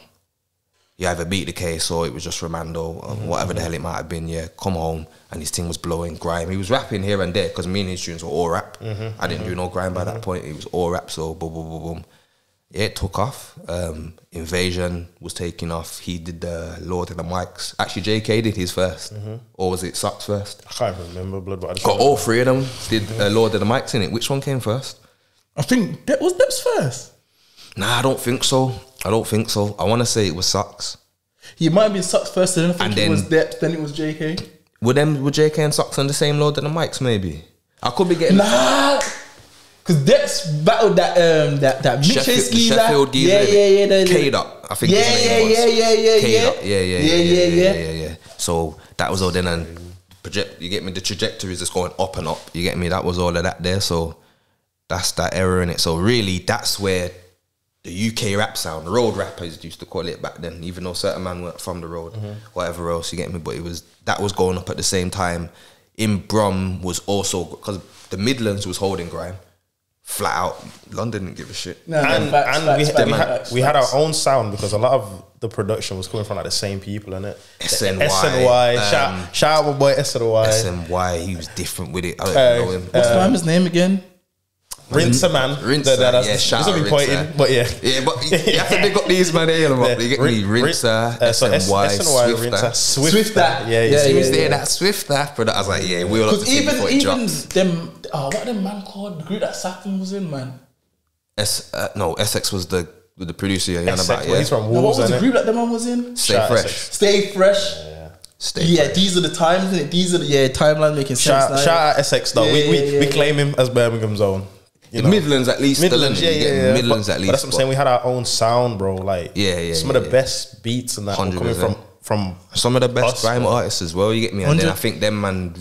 he either beat the case or it was just Romando, or whatever the hell it might have been. Yeah, come home and his thing was blowing grime. He was rapping here and there because me and his tunes were all rap. I didn't do no grime by that point. It was all rap, so boom, boom, boom, boom. Yeah, it took off. Invasion was taking off. He did the Lord of the Mics. Actually, JK did his first. Or was it Sucks first? I can't remember, blood, but I just got all three of them. Did Lord of the Mics in it. Which one came first? I think that was Deps first. Nah, I don't think so. I want to say it was Sucks. He might have been Sucks first, and then it was Deps, then it was JK. Were JK and Sucks on the same Lord of the Mics, maybe? I could be getting... Nah! Because Deps battled that Sheffield geezer. Yeah. K-Dot, I think. Yeah. So that was all then, and you get me, the trajectory is just going up and up. You get me? That was all of that there. So that's that era in it. So really, that's where the UK rap sound, the road rappers used to call it back then, even though certain man weren't from the road, whatever else, you get me? But that was going up at the same time. In Brum was also, because the Midlands was holding grime. Flat out, London didn't give a shit. We had our own sound because a lot of the production was coming from like the same people, innit? SNY. Shout out my boy SNY. SNY, he was different with it. I don't know him. What's the man's name again? Rinser, man. Shout out pointing, but yeah. Yeah, but you have to pick up these man here. You get me? Rinser, SNY, Swifter. Yeah. He was there, that Swifter. But I was like, yeah, we all have to see before it drops. Them, what them man called? The group that Saturn was in, man. SX was the producer. He's from Wolves. What was the group that the man was in? Stay Fresh. These are the times, isn't it? These are the timeline making sense. Shout out SX though. We claim him as Birmingham's own. The Midlands at least. Midlands at least. But that's what I'm saying. We had our own sound, bro. Like some of the best beats and that were coming from some of the best grime artists as well. You get me? And then I think them man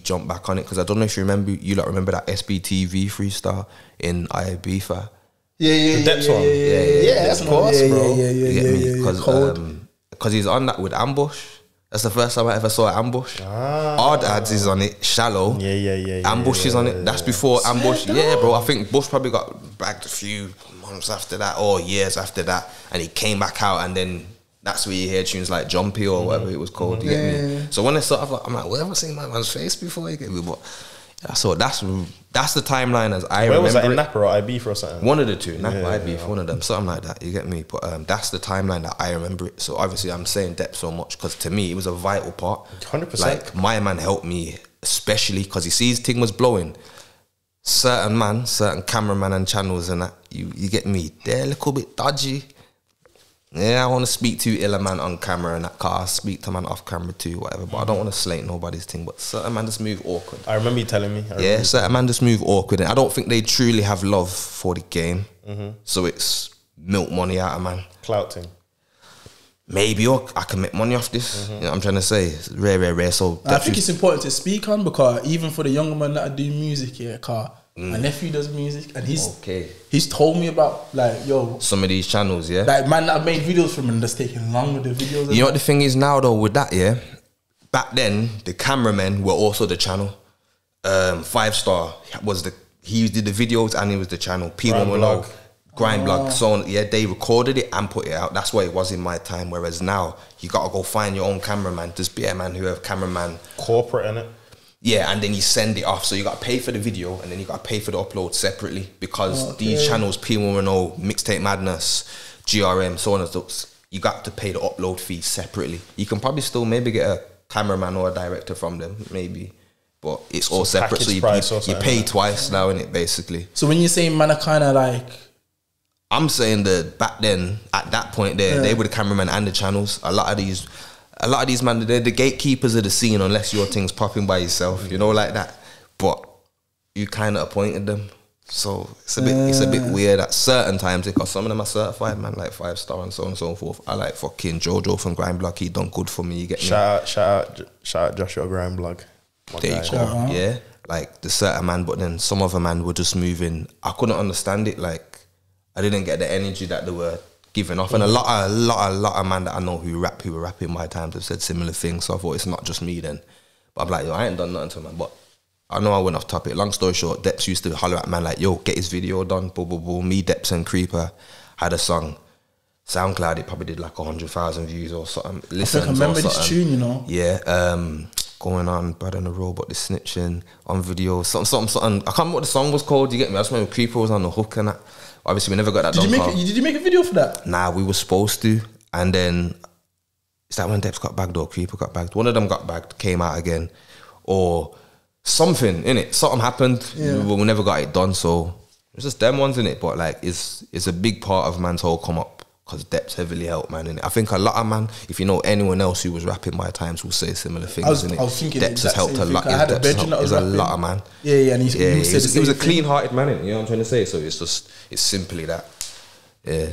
jumped back on it because I don't know if you remember that SBTV freestyle in Ibiza. The Deps one. Yeah, of course, bro. Yeah. Because he's on that with Ambush. That's the first time I ever saw Ambush. Hard Ads is on it. Shallow. Yeah. Ambush is on it. That's before Ambush. Yeah, bro. I think Bush probably got bagged a few months after that or years after that, and he came back out, and then that's where you hear tunes like Jumpy or whatever it was called. You get me? So when I sort of like, I'm like, well, I've never seen my man's face before. You get me? But so that's the timeline as I remember. Where was that, in Napa or Ibiza or something? One of the two, Napa, Ibiza, one of them, something like that. You get me? But that's the timeline that I remember it. So obviously I'm saying Depp so much because to me it was a vital part. 100%. Like my man helped me, especially because he sees thing was blowing. Certain cameraman and channels and that, you get me? They're a little bit dodgy. Yeah, I want to speak to Illa man on camera and that car. I speak to man off camera too, whatever. But I don't want to slate nobody's thing. But certain man just move awkward. I remember you telling me. Certain man just move awkward. And I don't think they truly have love for the game. So it's milk money out of man. Clout thing. maybe I can make money off this. You know what I'm trying to say? It's rare. So I think it's important to speak on, because even for the younger man that do music, my nephew does music, and he's told me about, like, yo, some of these channels, like, man that I've made videos from and that's taking long with the videos. You know what the thing is now though with that, back then the cameramen were also the channel. 5 Star was he did the videos and he was the channel. People will know. Grind blog, so on, they recorded it and put it out. That's what it was in my time. Whereas now, you gotta go find your own cameraman. Just be a man who have cameraman corporate in it. Yeah, and then you send it off. So you gotta pay for the video and then you gotta pay for the upload separately, because these channels, people will know, Mixtape Madness, GRM, so on and so forth. You got to pay the upload fee separately. You can probably still maybe get a cameraman or a director from them, maybe. But it's all separate. So you pay twice now, innit, basically. So when you're saying man are kind of like, I'm saying that back then, at that point there, they were the cameraman and the channels. A lot of these man, they're the gatekeepers of the scene, unless your thing's popping by yourself, you know, like that. But you kind of appointed them. So it's a bit weird at certain times, because some of them are certified, man, like 5 Star and so on and so forth. I like fucking Jojo from Grind Block. He done good for me, you get me? Shout out Joshua Grind Block. There you go. Yeah. Like the certain man, but then some other man were just moving. I couldn't understand it, like, I didn't get the energy that they were giving off. And a lot of man that I know who were rapping my times have said similar things. So I thought it's not just me then. But I'm like, yo, I ain't done nothing to man. But I know I went off topic. Long story short, Deps used to holler at man like, yo, get his video done. Boom, boom, boom. Me, Deps and Creeper had a song. SoundCloud, it probably did like 100,000 views or something. I remember this tune, you know. Yeah, going on Bad on the Robot, the snitching on video, something. I can't remember what the song was called. You get me? I just remember Creeper was on the hook and that. Obviously, we never got that done. Did you make a video for that? Nah, we were supposed to, and then is that when Debs got bagged or Creeper got bagged? One of them got bagged, came out again, or something in it. Something happened, but we never got it done. So it's just them ones in it. But like, it's a big part of man's whole come up. Because Deps heavily helped, man. And I think a lot of man, if you know anyone else who was rapping by times, will say similar things. I was thinking Deps has helped a lot. I had a bedroom that was a lot of man. Yeah, and he was a clean-hearted man. You know what I'm trying to say? So it's simply that. Yeah.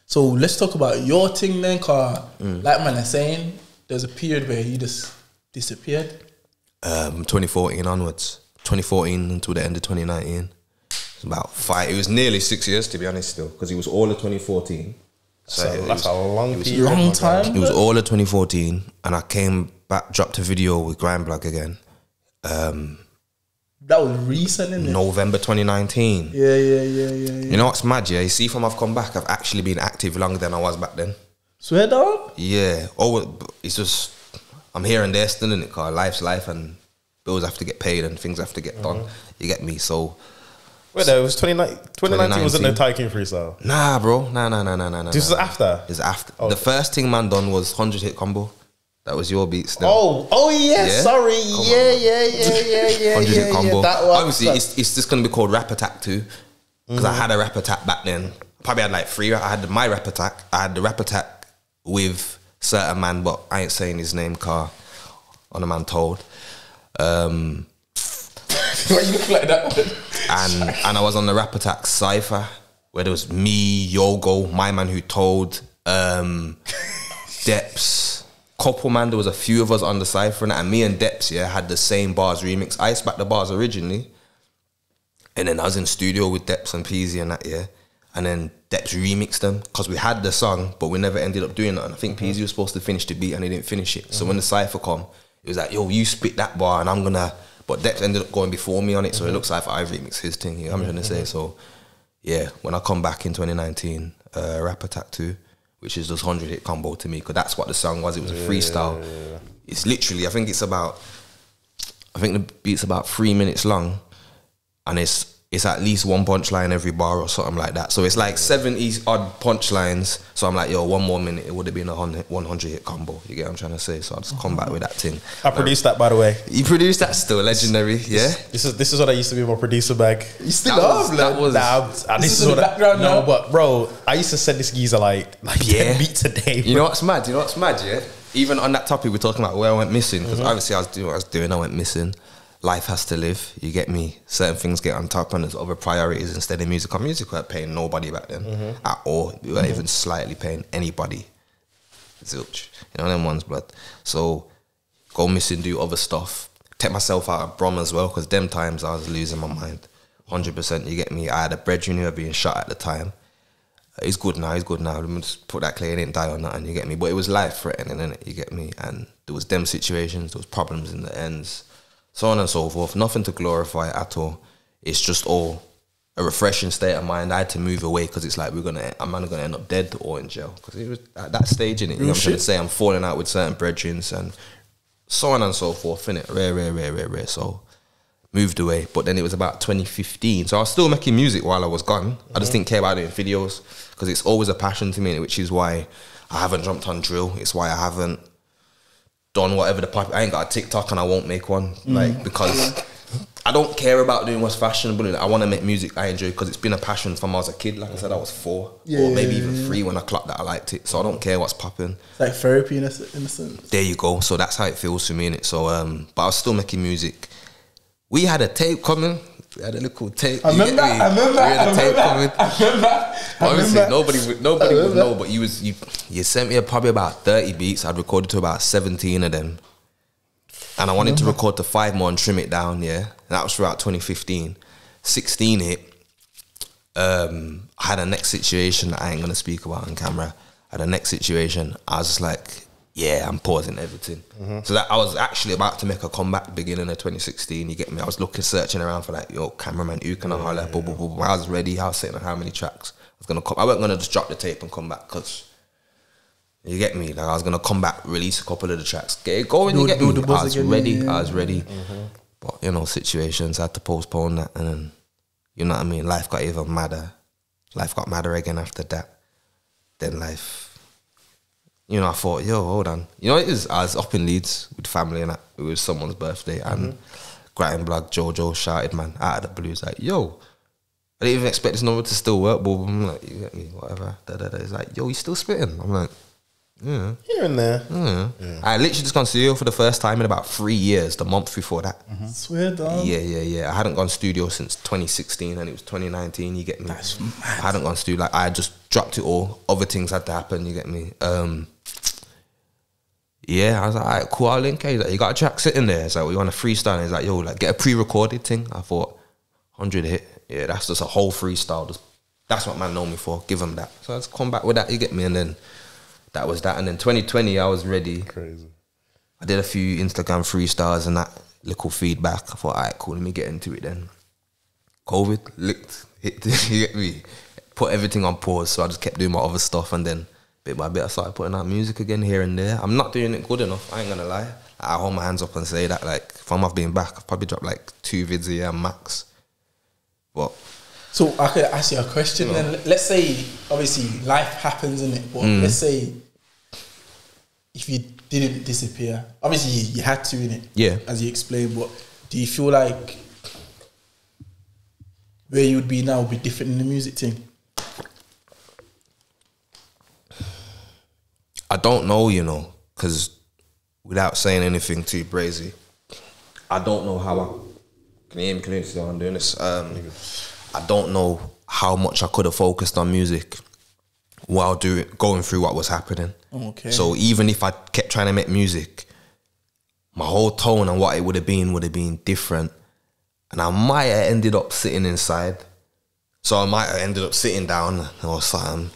So let's talk about your thing then, cause like man is saying, there's a period where you just disappeared. 2014 onwards. 2014 until the end of 2019. It's about 5. It was nearly 6 years to be honest, still, because it was all of 2014. So that's a long period. Long time. It was all of 2014, and I came back, dropped a video with Grindblog again. That was recent, isn't it? November 2019. Yeah. You know what's mad, yeah? You see, from I've come back, I've actually been active longer than I was back then. Swear down? Yeah. Oh, it's just, I'm here and there still in it, because life's life, and bills have to get paid, and things have to get done. You get me? So... Wait, though, it was 2019 wasn't no Tycoon freestyle? Nah, bro. Nah. This was after? It's after. Oh. The first thing man done was 100 hit combo. That was your beat still. Oh yeah, sorry. Yeah. 100 hit combo. That was obviously, it's just going to be called Rap Attack 2. Because I had a Rap Attack back then. Probably had like 3. I had my Rap Attack. I had the Rap Attack with certain man, but I ain't saying his name, car on a man told. Why you look like that one? And I was on the Rap Attack Cypher, where there was me, Yogo, my man who told, Deps, couple man, there was a few of us on the Cypher, and me and Deps, had the same bars remix. I spat the bars originally, and then I was in studio with Deps and Peasy and that, and then Deps remixed them, because we had the song, but we never ended up doing it, and I think Peasy was supposed to finish the beat, and he didn't finish it. So when the Cypher come, it was like, yo, you spit that bar, and I'm gonna... But Deps ended up going before me on it, so it looks like I remixed his thing, you know what I'm trying to say? So, yeah, when I come back in 2019, Rap Attack 2, which is just 100 hit combo to me, because that's what the song was. It was a freestyle. Yeah. It's literally, I think the beat's about 3 minutes long, and it's at least one punchline every bar or something like that. So it's like 70 odd punchlines. So I'm like, yo, 1 more minute, it would have been a 100 hit combo. You get what I'm trying to say? So I just come back with that thing. I produced that, by the way. You produced that still, legendary, yeah? This is what I used to be in my producer bag. You still are, this is what background now. But bro, I used to send this geezer like 10 beats a day. Bro. You know what's mad, yeah? Even on that topic, we're talking about where I went missing, because obviously I was doing what I was doing, I went missing. Life has to live, you get me? Certain things get on top and there's other priorities instead of music. Music weren't paying nobody back then at all. We weren't even slightly paying anybody. Zilch. You know them ones, blood. So go missing, do other stuff. Take myself out of Brum as well, because them times I was losing my mind. 100%, you get me? I had a brethren who were being shot at the time. He's good now. Let me just put that clear, he didn't die or nothing, you get me? But it was life-threatening, innit? You get me? And there was them situations, there was problems in the ends. So on and so forth. Nothing to glorify at all. It's just all a refreshing state of mind. I had to move away because it's like I'm gonna end up dead or in jail, because it was at that stage in it. You know what I'm trying to say? I'm falling out with certain brethren and so on and so forth. In it, rare. So moved away. But then it was about 2015. So I was still making music while I was gone. I just didn't care about doing videos, because it's always a passion to me, which is why I haven't jumped on drill. It's why I haven't done whatever I ain't got a TikTok and I won't make one, like, because I don't care about doing what's fashionable. I want to make music I enjoy, because it's been a passion from when I was a kid. Like I said, I was 4 or maybe even 3 when I clocked that I liked it. So I don't care what's popping. It's like therapy in a sense. There you go. So that's how it feels for me, innit? So but I was still making music. We had a tape coming. We had a little tape. I remember. Obviously, nobody would know, but you sent me probably about 30 beats. I'd recorded to about 17 of them, and I wanted to record to 5 more and trim it down. Yeah, and that was throughout 2015. 16 hit. I had a next situation that I ain't gonna speak about on camera. I had a next situation. I was just like, yeah, I'm pausing everything. So that I was actually about to make a comeback beginning of 2016, you get me? I was searching around for like, yo, cameraman, who can I holler? I was ready, I was sitting on how many tracks. I wasn't gonna just drop the tape and come back, because you get me. Like, I was gonna come back, release a couple of the tracks, get it going. You get me. I was ready. I was ready. But you know, situations, I had to postpone that, and then, you know what I mean. Life got even madder. Life got madder again after that. Then life, you know, I thought, yo, hold on. You know what it is? I was up in Leeds with family, and it was someone's birthday, and Grattan Blog Jojo shouted, man, out of the blue, he's like, yo, I didn't even expect this number to still work, but I'm like, you get me, whatever. He's like, yo, he's still spitting. I'm like, yeah. Here and there. Yeah. I literally just gone studio for the first time in about 3 years, the month before that. Swear down. Yeah. I hadn't gone studio since 2016, and it was 2019, you get me? That's mad. I hadn't gone studio, like, I had just dropped it all. Other things had to happen, you get me? Yeah, I was like, all right, cool, I'll link it. He's like, you got a track sitting there? It's like, we want a freestyle. And he's like, yo, like, get a pre-recorded thing. I thought, 100 hit. Yeah, that's just a whole freestyle. That's what man know me for. Give him that. So I just come back with that, you get me? And then that was that. And then 2020, I was ready. Crazy. I did a few Instagram freestyles and that, little feedback. I thought, all right, cool, let me get into it then. COVID, hit, you get me? Put everything on pause, so I just kept doing my other stuff, and then bit by bit I started putting out music again here and there. I'm not doing it good enough, I ain't gonna lie. I hold my hands up and say that, like, from I've been back, I've probably dropped like 2 vids a year max. But so I could ask you a question then. Let's say, obviously, life happens, innit? But let's say if you didn't disappear, obviously you had to, innit? Yeah. As you explained, but do you feel like where you would be now would be different in the music thing? I don't know, you know, because without saying anything too brazy, I don't know how can you hear me clearly still? I'm doing this. I don't know how much I could have focused on music while going through what was happening. Okay. So even if I kept trying to make music, my whole tone and what it would have been different, and I might have ended up sitting inside. So I might have ended up sitting down or something,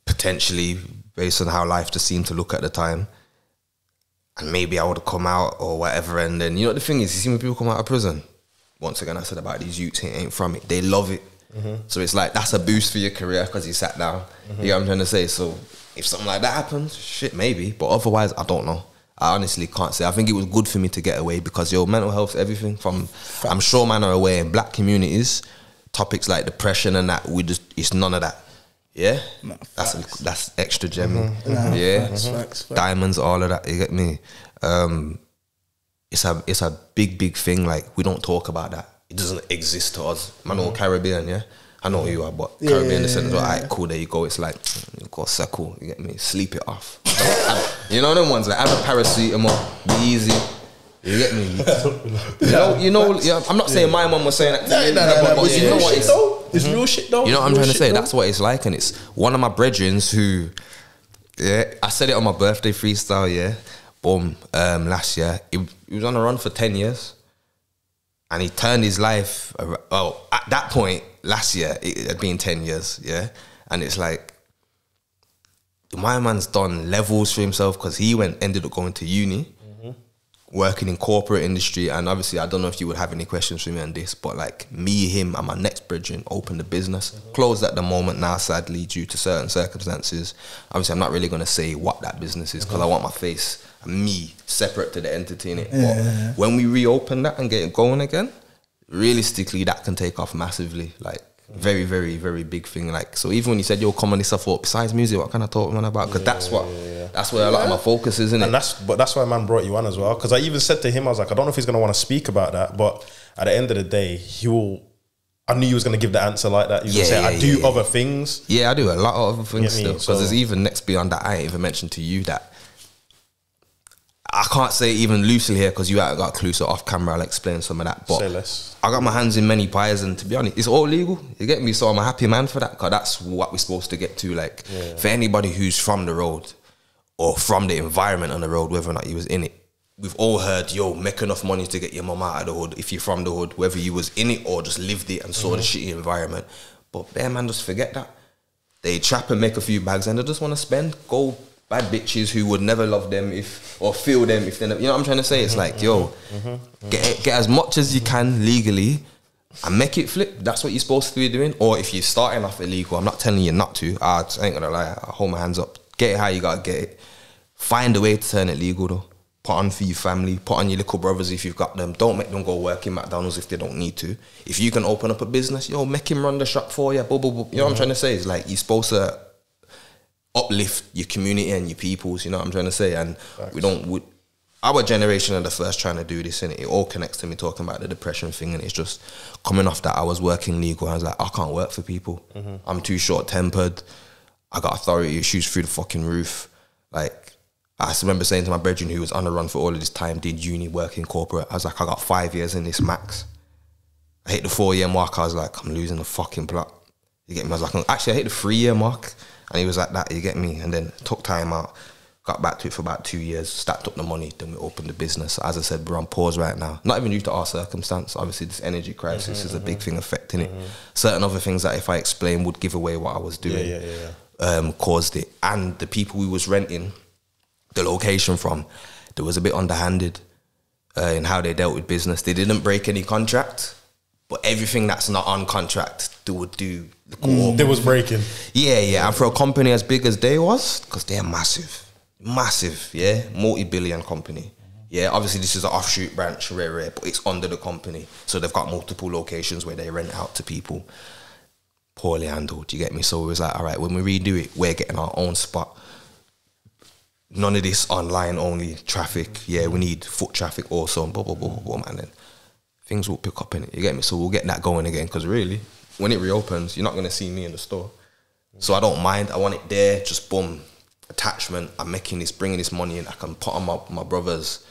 potentially, based on how life just seemed to look at the time. And maybe I would have come out or whatever. And then, you know, the thing is, you see when people come out of prison, once again, I said about these youths ain't from it. They love it. So it's like, that's a boost for your career because you sat down. You know what I'm trying to say? So if something like that happens, shit, maybe. But otherwise, I don't know. I honestly can't say. I think it was good for me to get away because, yo, mental health's everything. I'm sure man are aware in black communities, topics like depression and that, it's none of that. Yeah, no, that's extra gem. Facts. Diamonds, all of that. You get me? It's a big thing. Like, we don't talk about that. It doesn't exist to us. Man, all Caribbean. Yeah, I know who you are, but Caribbean in the sense, all right, cool. There you go. It's like, you go circle. You get me? Sleep it off. You know them ones like, have a paracetamol, be easy. You get me? you know. Yeah, I'm not saying my mum was saying that. But you know what it's real shit though. You know what I'm trying to say? That's what it's like, and it's one of my brethrens who, I said it on my birthday freestyle, boom, last year. He was on a run for 10 years, and he turned his life around. Well, at that point, last year, it had been 10 years, and it's like, my man's done levels for himself because he ended up going to uni, working in corporate industry, and obviously I don't know if you would have any questions for me on this, but like me, him, and my next brethren opened a business, closed at the moment now, sadly, due to certain circumstances. Obviously, I'm not really going to say what that business is because I want my face and me separate to the entity in it. But when we reopen that and get it going again, realistically, that can take off massively. Like, very, very, very big thing. Like, so even when you said, yo, come on this, I thought, besides music, what can I talk man about? Because that's where a lot of my focus is, isn't it? But that's why man brought you on as well. Because I even said to him, I was like, I don't know if he's going to want to speak about that, but at the end of the day, I knew he was going to give the answer like that. He was going to say, I do other things. Yeah, I do a lot of other things still. Because there's even next beyond that, I ain't even mentioned to you that I can't say even loosely here because you got clues, so off camera I'll explain some of that. But say less. I got my hands in many pies, and to be honest, it's all legal. You get me? So I'm a happy man for that because that's what we're supposed to get to. Like, for anybody who's from the road or from the environment on the road, whether or not you was in it, we've all heard, yo, make enough money to get your mum out of the hood if you're from the hood, whether you was in it or just lived it and saw the shitty environment. But bare man just forget that. They trap and make a few bags and they just want to spend, go bad bitches who would never love them or feel them if they never, you know what I'm trying to say? It's like, yo, get as much as you can legally and make it flip. That's what you're supposed to be doing. Or if you're starting off illegal, I'm not telling you not to. I ain't gonna lie, I hold my hands up. Get it how you gotta get it. Find a way to turn it legal though. Put on for your family, put on your little brothers if you've got them. Don't make them go work in McDonald's if they don't need to. If you can open up a business, yo, make him run the shop for you. Blah, blah, blah. You know what I'm trying to say? It's like you're supposed to uplift your community and your peoples, you know what I'm trying to say? And our generation are the first trying to do this, and it all connects to me talking about the depression thing, and it's just coming off that I was working legal. I was like, I can't work for people. I'm too short-tempered. I got authority issues through the fucking roof. Like, I remember saying to my brethren who was on the run for all of this time, did uni, work in corporate, I was like, I got 5 years in this max. I hit the 4-year mark, I was like, I'm losing the fucking plot. You get me? I was like, actually, I hit the 3-year mark. And he was like that, you get me? And then took time out, got back to it for about 2 years, stacked up the money, then we opened the business. So as I said, we're on pause right now. Not even due to our circumstance. Obviously, this energy crisis is a big thing affecting it. Certain other things that if I explain would give away what I was doing, caused it. And the people we was renting the location from, there was a bit underhanded in how they dealt with business. They didn't break any contract, but everything that's not on contract, they would do. They was breaking. Yeah. And for a company as big as they was, because they're massive, yeah, multi-billion company. Yeah, obviously this is an offshoot branch, rare, but it's under the company. So they've got multiple locations where they rent out to people. Poorly handled, you get me? So it was like, all right, when we redo it, we're getting our own spot. None of this online only traffic. Yeah, we need foot traffic also, and blah, blah, blah, blah, and then things will pick up in it, you get me? So we'll get that going again, because really, when it reopens, you're not going to see me in the store. So I don't mind. I want it there, just boom, attachment. I'm making this, bringing this money in. I can put on my brothers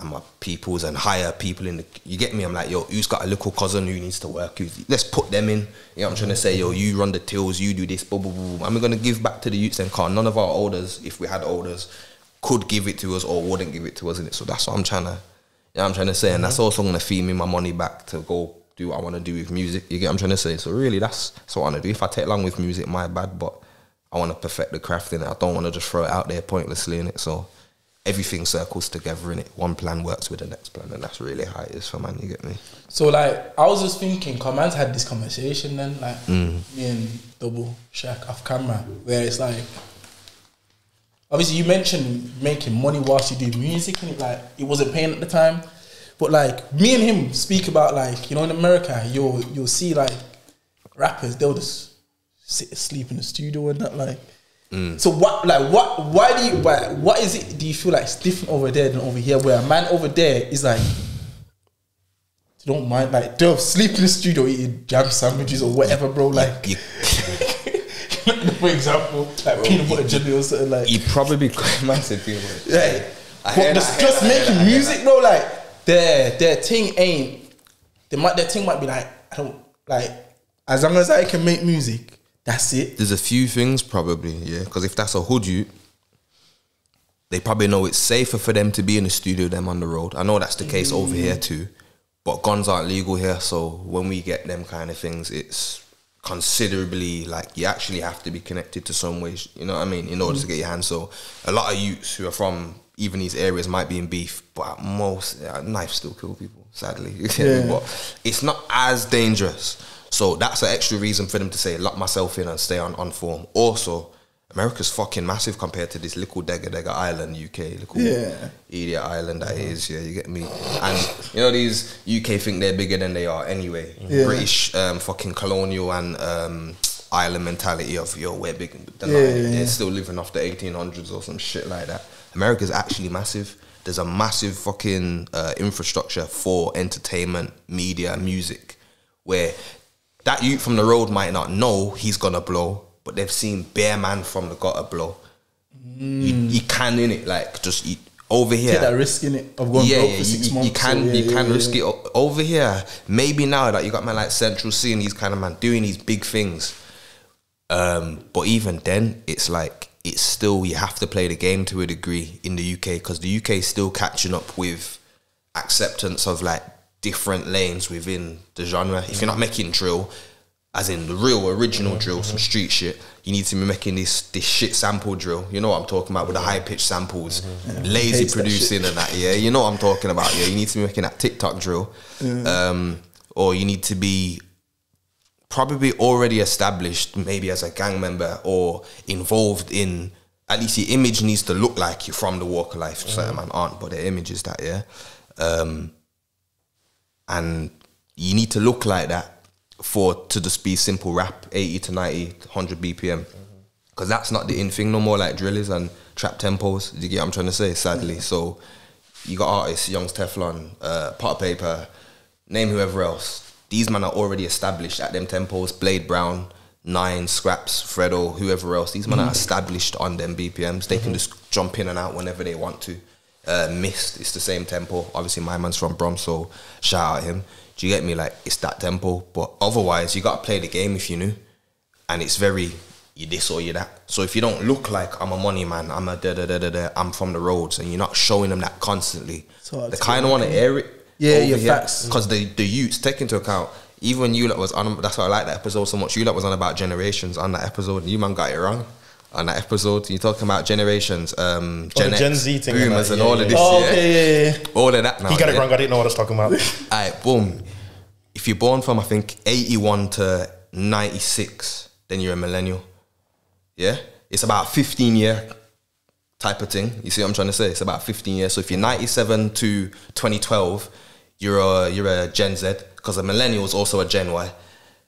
and my peoples and hire people in the, you get me? I'm like, yo, who's got a little cousin who needs to work? Let's put them in. You know what I'm trying to say? Yo, you run the tills, you do this, blah, blah, blah. And we're going to give back to the youths and car. None of our elders, if we had elders, could give it to us or wouldn't give it to us, innit? So that's what I'm trying to, you know what I'm trying to say? And that's also going to feed me my money back to go do what I want to do with music. You get what I'm trying to say? So really, that's what I want to do. If I take long with music, my bad, but I want to perfect the craft in it. I don't want to just throw it out there pointlessly in it. So everything circles together in it. One plan works with the next plan, and that's really how it is for man. You get me? So like, I was just thinking, man's had this conversation then, like me and Double Shack off camera, where it's like, obviously you mentioned making money whilst you do music, and it wasn't paying at the time. But like, me and him speak about, like, you know, in America, you'll see like rappers, they'll just sit asleep in the studio and that, like. So what is it, do you feel like it's different over there than over here, where a man over there is like, they don't mind, like, they'll sleep in the studio eating jam sandwiches or whatever, bro, like. For example, like peanut butter jelly or something, like. You probably quite massive peanut butter. Yeah. But just making music, bro, like, their thing ain't, their thing might be like, I don't, like, as long as I can make music, that's it. There's a few things probably, yeah. Because if that's a hood youth, they probably know it's safer for them to be in the studio than on the road. I know that's the case over here too. But guns aren't legal here, so when we get them kind of things, it's considerably, like, you actually have to be connected to some ways, you know what I mean, in order to get your hands. So a lot of youths who are from even these areas might be in beef, but at most, knives still kill people, sadly. But it's not as dangerous. So that's an extra reason for them to say, lock myself in and stay on form. Also, America's fucking massive compared to this little Dega island, UK, little idiot island that is, yeah, you get me? And, you know, these UK think they're bigger than they are anyway. British fucking colonial and island mentality of, yo, we're big. They're still living off the 1800s or some shit like that. America's actually massive. There's a massive fucking infrastructure for entertainment, media, music, where that youth from the road might not know he's gonna blow, but they've seen Bear Man from the gutter blow. You can, innit, like, just over here. Take that risk, innit, of going broke for 6 months. You can risk it over here. Maybe now that you got man like Central C and these kind of man doing these big things. But even then, it's like, it's still, you have to play the game to a degree in the UK, because the UK is still catching up with acceptance of like different lanes within the genre. If you're not making drill, as in the real original drill, some street shit, you need to be making this shit sample drill. You know what I'm talking about, with the high pitched samples, lazy producing and that. Yeah, you know what I'm talking about. Yeah, you need to be making that TikTok drill. or you need to be probably already established, maybe as a gang member or involved in, at least your image needs to look like you're from the walk of life. Certain man aren't, but their image is that, yeah. And you need to look like that to just be simple rap, 80 to 90, 100 BPM. Because that's not the in thing no more, like drillers and trap tempos. Do you get what I'm trying to say? Sadly. So you got artists, Young's Teflon, Pot of Paper, name whoever else. These men are already established at them tempos. Blade Brown, Nine, Scraps, Fredo, whoever else. These men are established on them BPMs. They can just jump in and out whenever they want to. Mist, it's the same tempo. Obviously, my man's from Brum, so shout out him. Do you get me? Like, it's that tempo. But otherwise, you got to play the game if you knew. And it's very, you this or you that. So if you don't look like I'm a money man, I'm a da-da-da-da-da, I'm from the roads, and you're not showing them that constantly, they kind of want to air it. Yeah, facts. Because the youths, take into account, even when you lot was on, that's why I like that episode so much, you lot was on about generations on that episode, and you man got it wrong on that episode. You're talking about generations, Gen Z thing, boomers and all of this. Oh, okay, yeah. All of that now. He got it wrong, I didn't know what I was talking about. Alright, boom. If you're born from, I think, 81 to 96, then you're a millennial. Yeah? It's about 15 year type of thing. You see what I'm trying to say? It's about 15 years. So if you're 97 to 2012, you're a Gen Z, because a millennial is also a Gen Y.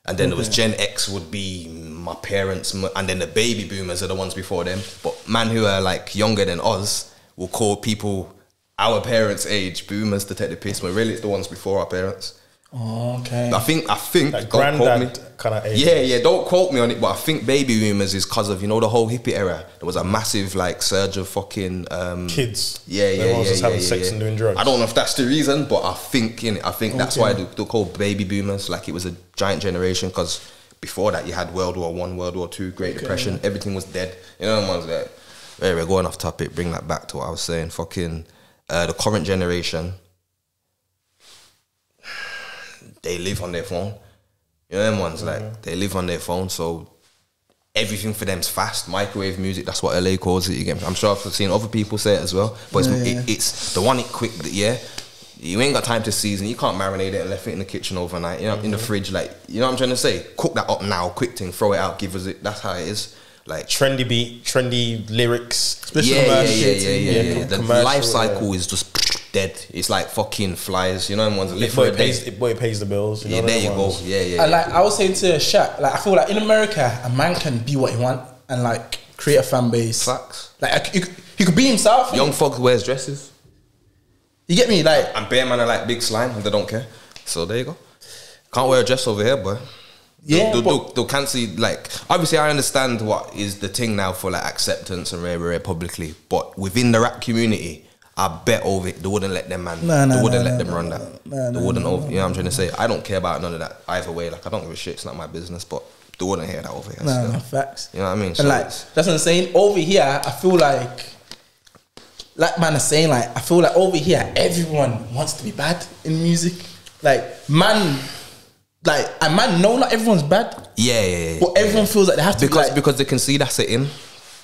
And then there was Gen X would be my parents, and then the baby boomers are the ones before them. But man who are like younger than us will call people our parents' age boomers to take the piss, but really it's the ones before our parents. Oh, okay. I think like granddad kind of age. Yeah, don't quote me on it, but I think baby boomers is because of, you know, the whole hippie era. There was a massive like surge of fucking kids. Everyone's just having sex and doing drugs. I don't know if that's the reason, but I think that's why they're called baby boomers. Like, it was a giant generation, because before that you had World War I, World War II, Great Depression, everything was dead. You know, ones that. Anyway, going off topic, bring that back to what I was saying. Fucking the current generation, they live on their phone. You know them ones, like, they live on their phone, so everything for them's fast. Microwave music, that's what LA calls it. You get me? I'm sure I've seen other people say it as well, but it's the one it quick, yeah. You ain't got time to season. You can't marinate it and left it in the kitchen overnight. You know, in the fridge, like, you know what I'm trying to say? Cook that up now, quick thing, throw it out, give us it. That's how it is. Like, trendy beat, trendy lyrics. Yeah. The life cycle is just dead. It's like fucking flies. You know, ones live for a day. It pays the bills. You know, there you go. Yeah. And like I was saying to Shaq, like, I feel like in America, a man can be what he want and like create a fan base. Facts. Like he could be himself. Young folk wears dresses. You get me? Like, and bare man are like big slime and they don't care. So there you go. Can't wear a dress over here, boy. They'll cancel, like, obviously I understand what is the thing now for like acceptance and rare publicly, but within the rap community, I bet over it, they wouldn't let them, man. They wouldn't let them run that. They wouldn't, you know what I'm trying to say? I don't care about none of that either way. Like, I don't give a shit, it's not my business, but they wouldn't hear that over here. No, facts. You know what I mean? And so like, that's what I'm saying. Over here, I feel like man is saying, like, I feel like over here, everyone wants to be bad in music. Like, man, like, and man, no, not everyone's bad. Yeah. But everyone feels like they have to be like, because they can see that's it in.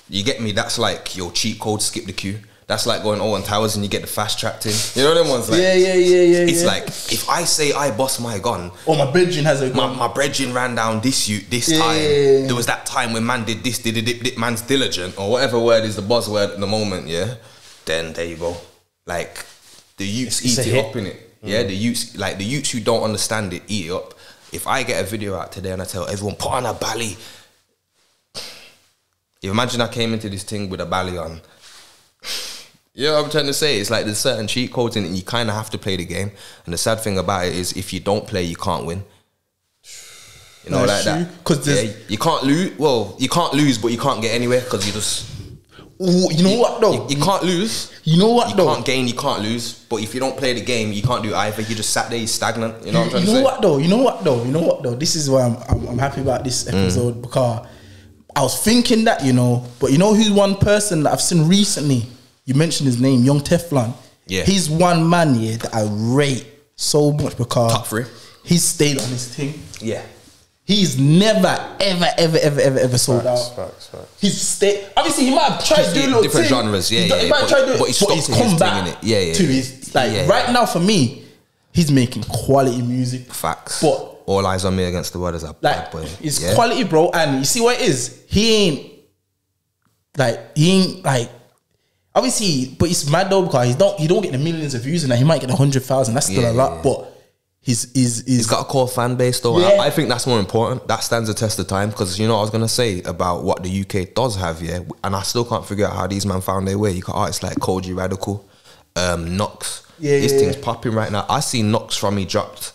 You get me? That's like your cheat code, skip the queue. That's like going Owen Towers and you get the fast track thing. You know them ones? Like, yeah. It's like, if I say I bust my gun, my brethren has a gun. My brethren ran down this time. There was that time when man did this, did man's diligent, or whatever word is the buzzword at the moment, yeah? Then there you go. Like, the youths eat it up, innit? Yeah, the youths who don't understand it, eat it up. If I get a video out today and I tell everyone, put on a bally. You imagine I came into this thing with a bally on. You know what I'm trying to say? It's like there's certain cheat codes in it and you kind of have to play the game. And the sad thing about it is if you don't play, you can't win. You know, like that. Because you can't lose. Well, you can't lose, but you can't get anywhere because you just... Ooh, you know what though? You can't lose. You know what though? You can't gain, you can't lose. But if you don't play the game, you can't do either. You just sat there, you're stagnant. You know what I'm trying to say? You know what though? This is why I'm happy about this episode because I was thinking that, you know, but you know who's one person that I've seen recently? You mentioned his name, Young Teflon. Yeah. He's one man, yeah, that I rate so much because top three. He's stayed on his thing. Yeah. He's never, ever sold out. Facts. He's stayed. Obviously, he might have tried to do a little different thing. genres, yeah. He might try to do it, but he's come back to his, like, right now for me, he's making quality music. Facts. But all eyes on me against the world is a bad boy. It's quality, bro. And you see what it is? He ain't like obviously, but it's mad though because he don't get the millions of views and that. He might get 100,000. That's still a lot, but he's got a core fan base though. Yeah. I think that's more important. That stands the test of time because you know what I was gonna say about what the UK does have, and I still can't figure out how these men found their way. You got artists like Koji Radical, Nox. This thing's popping right now. I seen Nox from he dropped.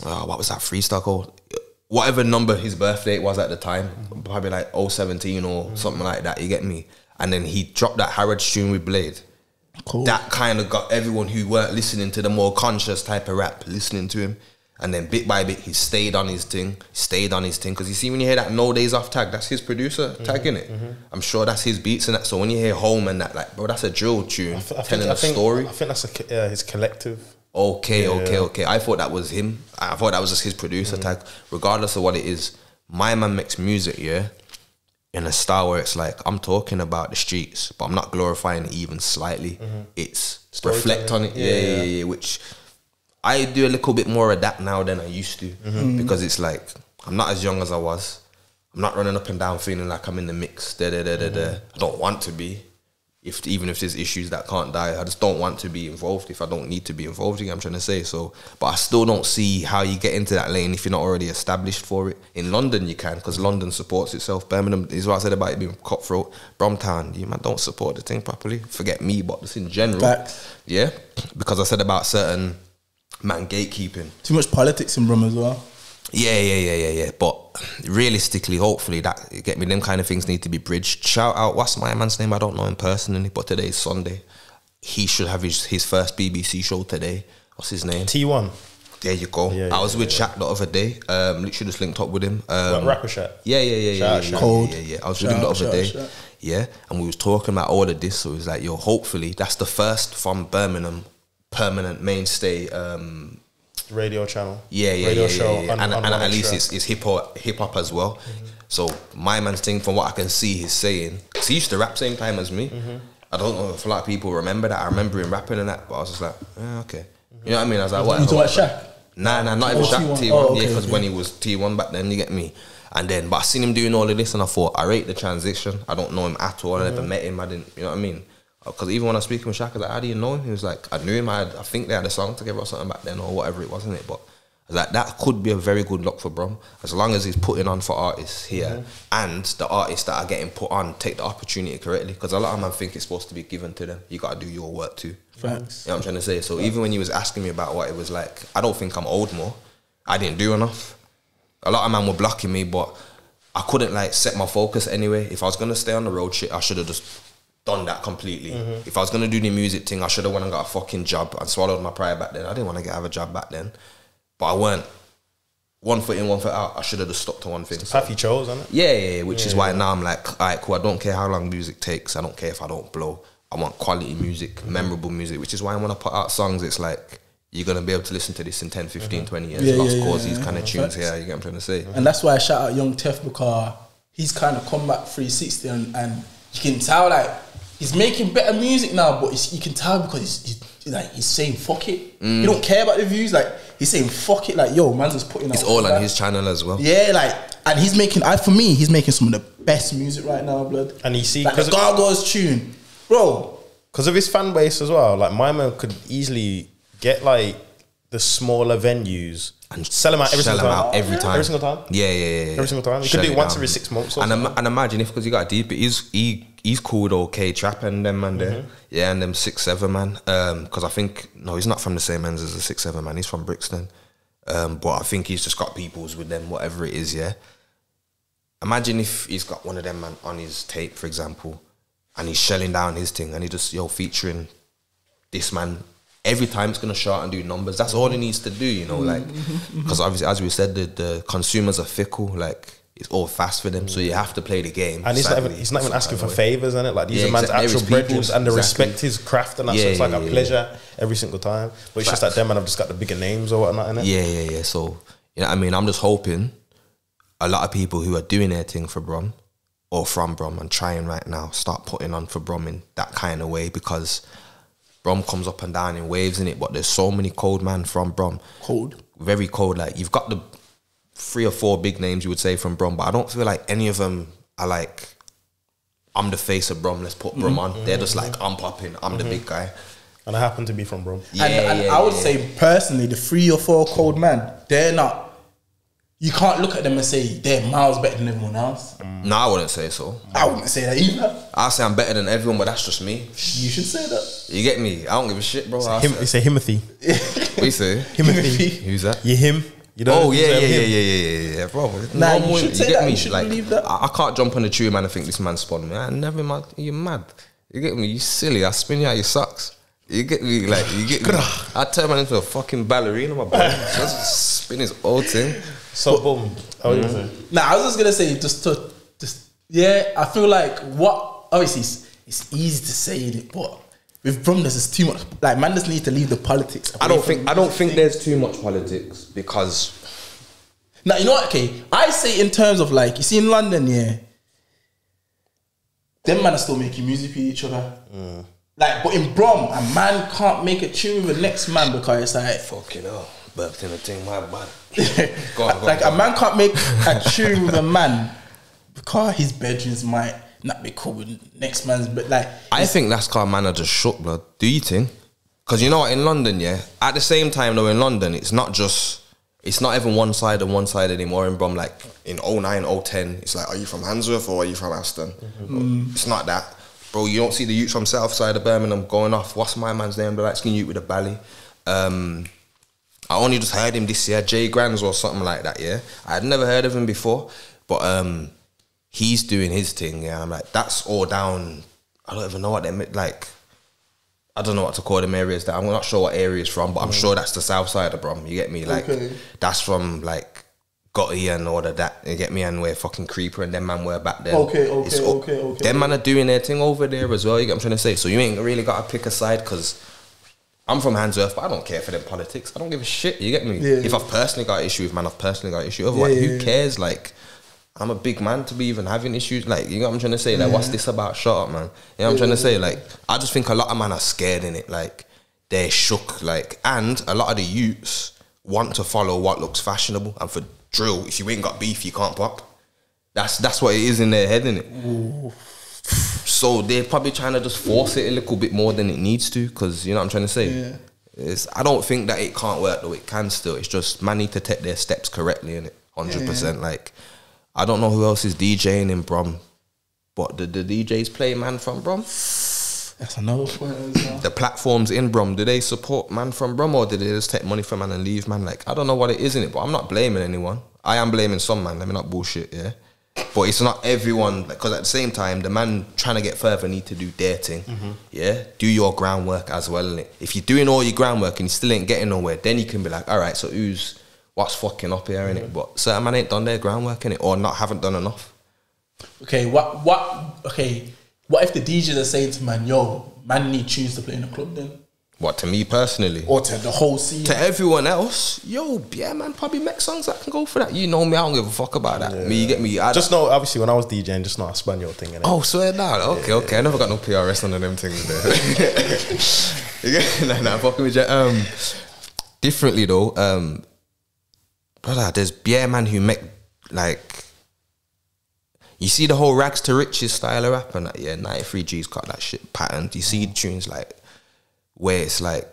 What was that freestyle called? Whatever number his birthday was at the time, probably like 017 or something like that. You get me? And then he dropped that Harrods tune with Blade. cool. That kind of got everyone who weren't listening to the more conscious type of rap listening to him. And then bit by bit, he stayed on his thing. Because you see, when you hear that No Days Off tag, that's his producer tagging it. I'm sure that's his beats and that. So when you hear Home and that, like, bro, that's a drill tune telling a story. I think that's his collective. Okay. I thought that was him. I thought that was just his producer tag. Regardless of what it is, my man makes music, in a style where it's like, I'm talking about the streets, but I'm not glorifying it even slightly. It's reflect on it, which I do a little bit more of that now than I used to, because it's like, I'm not as young as I was. I'm not running up and down feeling like I'm in the mix. I don't want to be. Even if there's issues that can't die, I just don't want to be involved if I don't need to be involved. I'm trying to say so, but I still don't see how you get into that lane if you're not already established for it. In London, you can, because London supports itself. Birmingham is what I said about it being cutthroat. Bromtown, you man don't support the thing properly. Forget me, but just in general, because I said about certain man gatekeeping. Too much politics in Brum as well. Yeah. But realistically, hopefully, that get me. Them kind of things need to be bridged. Shout out, what's my man's name? I don't know him personally, but today's Sunday. He should have his first BBC show today. What's his name? T1. There you go. I was with Shaq the other day. Literally just linked up with him. Rapper Shaq. Yeah. Cold. Yeah. I was with him the other day. Yeah, and we was talking about all of this. So it was like, yo, hopefully that's the first from Birmingham permanent mainstay. Radio channel. Radio show. And at least it's hip hop as well. So my man's thing, from what I can see, he's saying, because he used to rap same time as me. I don't know if a lot of people remember that. I remember him rapping and that, but I was just like, okay. You know what I mean? I was like, what? You talking about Shaq? Nah, not even Shaq. T1. Because when he was T1 back then, you get me. And then, but I seen him doing all of this, and I thought, I rate the transition. I don't know him at all. I never met him. I didn't. You know what I mean? Because even when I was speaking with Shaq, I was like, how do you know him? He was like, I knew him. I think they had a song together or something back then, or whatever it was, wasn't it? But I was like, that could be a very good look for Brum, as long as he's putting on for artists here, and the artists that are getting put on take the opportunity correctly. Because a lot of men think it's supposed to be given to them. You got to do your work too. Thanks. You know what I'm trying to say? So even when he was asking me about what it was like, I don't think I'm old more. I didn't do enough. A lot of men were blocking me, but I couldn't like set my focus anyway. If I was gonna stay on the road shit, I should have just done that completely. If I was gonna do the music thing, I should have went and got a fucking job and swallowed my pride back then. I didn't want to have a job back then, but I weren't. One foot in, one foot out. I should have just stuck to one thing. It's the path you chose, isn't it? Yeah. Which is why now I'm like, all right, cool. I don't care how long music takes. I don't care if I don't blow. I want quality music, memorable music. Which is why when I put out songs, it's like, you're going to be able to listen to this in 10, 15, 20 years. Lost Cause, these kind of tunes here, you get what I'm trying to say? And that's why I shout out Young Tef, because he's kind of come back 360 and you can tell like he's making better music now, but you can tell because he's saying fuck it. He don't care about the views, like he's saying fuck it, like yo, man's just putting it's out all on that. his channel as well. Yeah, like, and he's making, for me, he's making some of the best music right now, blood. And you see, like the Gargoyles tune, bro. Because of his fan base as well, like my man could easily get like the smaller venues and sell them out every single time. Every single time? Yeah. Every single time. You could do it once every 6 months or something. And imagine if, because you got deep, he's called OK Trap and them man there. Yeah, and them 6'7" man. Because I think, no, he's not from the same ends as the 6'7" man. He's from Brixton. But I think he's just got peoples with them, whatever it is, yeah. Imagine if he's got one of them man on his tape, for example, and he's shelling down his thing and he just, featuring this man. Every time it's going to show out and do numbers. That's all he needs to do, you know, like, because obviously, as we said, the consumers are fickle, like, it's all fast for them, so you have to play the game. And he's not even asking for favours, isn't it? Like, these are man's actual brethren, and they respect his craft and that, so it's like a pleasure every single time. But it's just that them man have just got the bigger names or whatnot, innit? Yeah. So, you know what I mean? I'm just hoping a lot of people who are doing their thing for Brum, or from Brum, and trying right now, start putting on for Brum in that kind of way, because Brum comes up and down in waves in it, but there's so many cold man from Brum. Cold. Very cold. Like you've got the 3 or 4 big names you would say from Brum, but I don't feel like any of them are like, I'm the face of Brum, let's put Brum on. They're just like, I'm popping, I'm the big guy. And I happen to be from Brum. And I would say personally, the 3 or 4 cold man, they're not. You can't look at them and say they're miles better than everyone else. No, I wouldn't say so. I wouldn't say that either. I'll say I'm better than everyone, but that's just me. You should say that. You get me? I don't give a shit, bro. It's a Himothy. What you say? Himothy. Who's that? You him. You know. Oh yeah, bro. Nah, you should say that. You should like, believe that. I can't jump on the tree, man, and think this man spun me. I never, man. You mad? You get me? You silly. I spin you out your socks. You get me? Like, you get me? I turn man into a fucking ballerina, my boy. Just spin his old thing. So boom. How you say? Nah, I was just gonna say yeah. I feel like obviously it's easy to say it, but with Brum there's too much. Like man just need to leave the politics. I don't think there's too much politics because. Now you know what? Okay, I say in terms of like you see in London, yeah, them man are still making music with each other. Like, but in Brum, a man can't make a tune with the next man because it's like fucking hell. Burped in a thing, my bad. Go on. A man can't make a tune with a man because his bedrooms might not be cool with next man's. But like, I think that's because man are just shook, blood. Do you think? Because you know what, in London, yeah. At the same time, though, in London, it's not even one side and one side anymore. In Brum, like in 09, 010, it's like, are you from Handsworth or are you from Aston? It's not that, bro. You don't see the youths from South Side of Birmingham going off. What's my man's name? The light skin youth with a belly. I only just heard him this year, Jay Grands or something like that, yeah. I had never heard of him before, but he's doing his thing, yeah. I'm like, that's all down, I don't even know what they like, I don't know what to call them areas that, I'm not sure what area it's from, but I'm sure that's the south side of Brum, you get me? Like, that's from like Gotti and all of that, you get me? And where fucking Creeper and them man were back then. Okay. Them man are doing their thing over there as well, you get what I'm trying to say? So you ain't really got to pick a side, because I'm from Handsworth, but I don't care for them politics. I don't give a shit, you get me? Yeah, if I've personally got an issue with man, I've personally got an issue. Otherwise, who cares? Like, I'm a big man to be even having issues. Like, you know what I'm trying to say? Like, what's this about? Shut up, man. You know what I'm trying to say? Like, I just think a lot of men are scared in it. Like, they're shook. Like, and a lot of the youths want to follow what looks fashionable. And for drill, if you ain't got beef, you can't pop. That's what it is in their head, innit? So they're probably trying to just force it a little bit more than it needs to, because you know what I'm trying to say? I don't think that it can't work, though. It can still. It's just man need to take their steps correctly in it, 100%. Like, I don't know who else is DJing in Brum, but the DJs play man from Brum? that's another point as well. The platforms in Brum, do they support man from Brum, or do they just take money from man and leave man? Like, I don't know what it is in it, but I'm not blaming anyone. I am blaming some man. Let me not bullshit, yeah? But it's not everyone, because at the same time, the man trying to get further need to do their thing. Yeah, do your groundwork as well, innit? If you're doing all your groundwork and you still ain't getting nowhere, then you can be like, all right, so what's fucking up here, innit? But certain man ain't done their groundwork, innit, or haven't done enough. Okay, what if the DJs are saying to man, yo, man need tunes to play in the club then? What, to me personally? Or to the whole scene? To everyone else, yo, yeah, man, probably make songs that can go for that. You know me, I don't give a fuck about that. Me, you get me? Just know, obviously, when I was DJing, just know I spun your thing, innit? Oh, swear down. Okay. I never got no PRS on them things there. Nah, fucking with you. Differently though, brother, there's man who make, like, you see the whole rags to riches style of rap and that, yeah, 93 G's got that shit patterned. You see the tunes like, where it's like,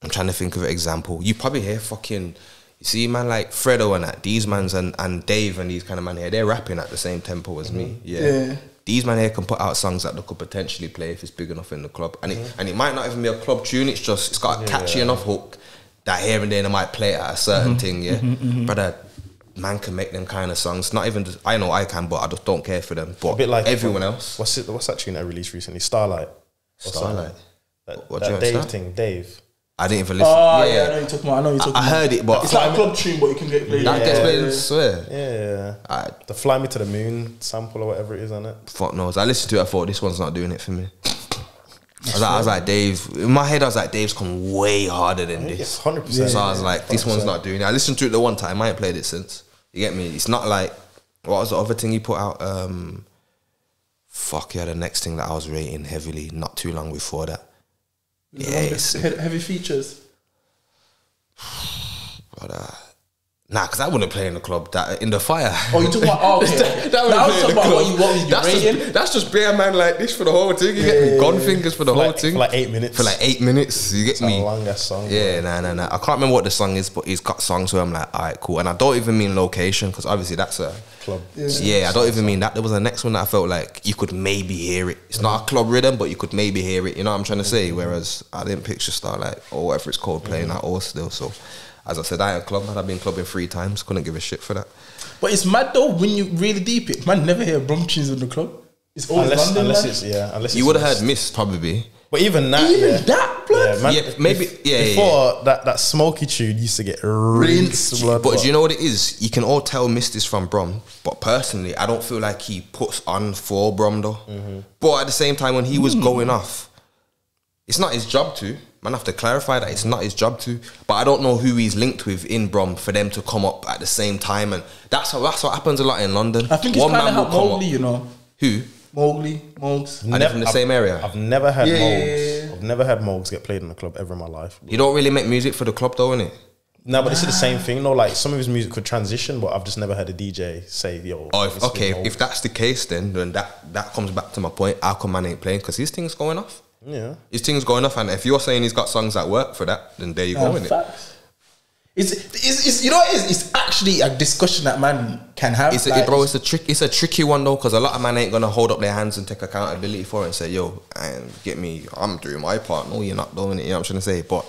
I'm trying to think of an example. You probably hear fucking, you see man like Fredo and that, these mans and Dave and these kind of man here, they're rapping at the same tempo as me. Yeah. These man here can put out songs that they could potentially play if it's big enough in the club. And it might not even be a club tune, it's got a catchy enough hook that here and there they might play it at a certain thing, yeah. Brother, man can make them kind of songs. Not even just, I know I can, but I just don't care for them. But a bit like everyone else. What's that tune I released recently? Starlight. That Dave thing, Dave. I didn't even listen. Oh yeah, I know you're talking about. I heard it, but it's like a club tune, but it can get played. That gets played, I swear. Yeah. The Fly Me to the Moon sample or whatever it is on it. Fuck knows. I listened to it, I thought this one's not doing it for me. I was like, Dave. In my head, I was like, Dave's come way harder than this. 100%. So I was like, this one's not doing it. I listened to it the one time. I ain't played it since. You get me? It's not like, what was the other thing he put out? The next thing that I was rating heavily not too long before that. Heavy features. But nah, because I wouldn't play in the club. That in the fire. Oh, you talking about? Oh, okay. that I was talking about what you that's just bare man like this for the whole thing. You get me? Gun fingers for the whole thing. For like 8 minutes. For like 8 minutes. You get me? A long ass song. Yeah, nah. I can't remember what the song is, but he's got songs where I'm like, alright, cool. And I don't even mean location, because obviously that's a club. Yeah, I don't even mean that. There was the next one that I felt like you could maybe hear it. It's not a club rhythm, but you could maybe hear it. You know what I'm trying to say? Whereas I didn't picture Starlight or whatever it's called playing that or still. So as I said, I ain't a club man. I've been clubbing 3 times. Couldn't give a shit for that. But it's mad though when you really deep it. Man, never hear brum tunes in the club. It's always London, unless you would have heard Mist probably. But even that, blood. Yeah, man, before that smoky tune used to get rinsed. Blood. But do you know what it is? You can all tell Mist is from Brum, but personally, I don't feel like he puts on for Brum though. But at the same time, when he was going off, it's not his job to. Man, I have to clarify that it's not his job to. But I don't know who he's linked with in Brum for them to come up at the same time, and that's what happens a lot in London. I think it's kind of how Mowgli, you know. Who? Mogs. Are they from the same area? I've never had Mogs. I've never had Mogs get played in the club ever in my life. You don't really make music for the club though, innit? No, but it's the same thing. No, like some of his music could transition, but I've just never had a DJ say, "Yo." Oh, if that's the case, then that comes back to my point. How come man ain't playing? Because his thing's going off. Yeah, his thing's going off, and if you're saying he's got songs that work for that, then there you go, innit? It's you know what it is? It's actually a discussion that man can have. It's a tricky one though, because a lot of man ain't gonna hold up their hands and take accountability for it and say, "Yo, and get me, I'm doing my part." No, you're not doing it. You know what I'm trying to say? But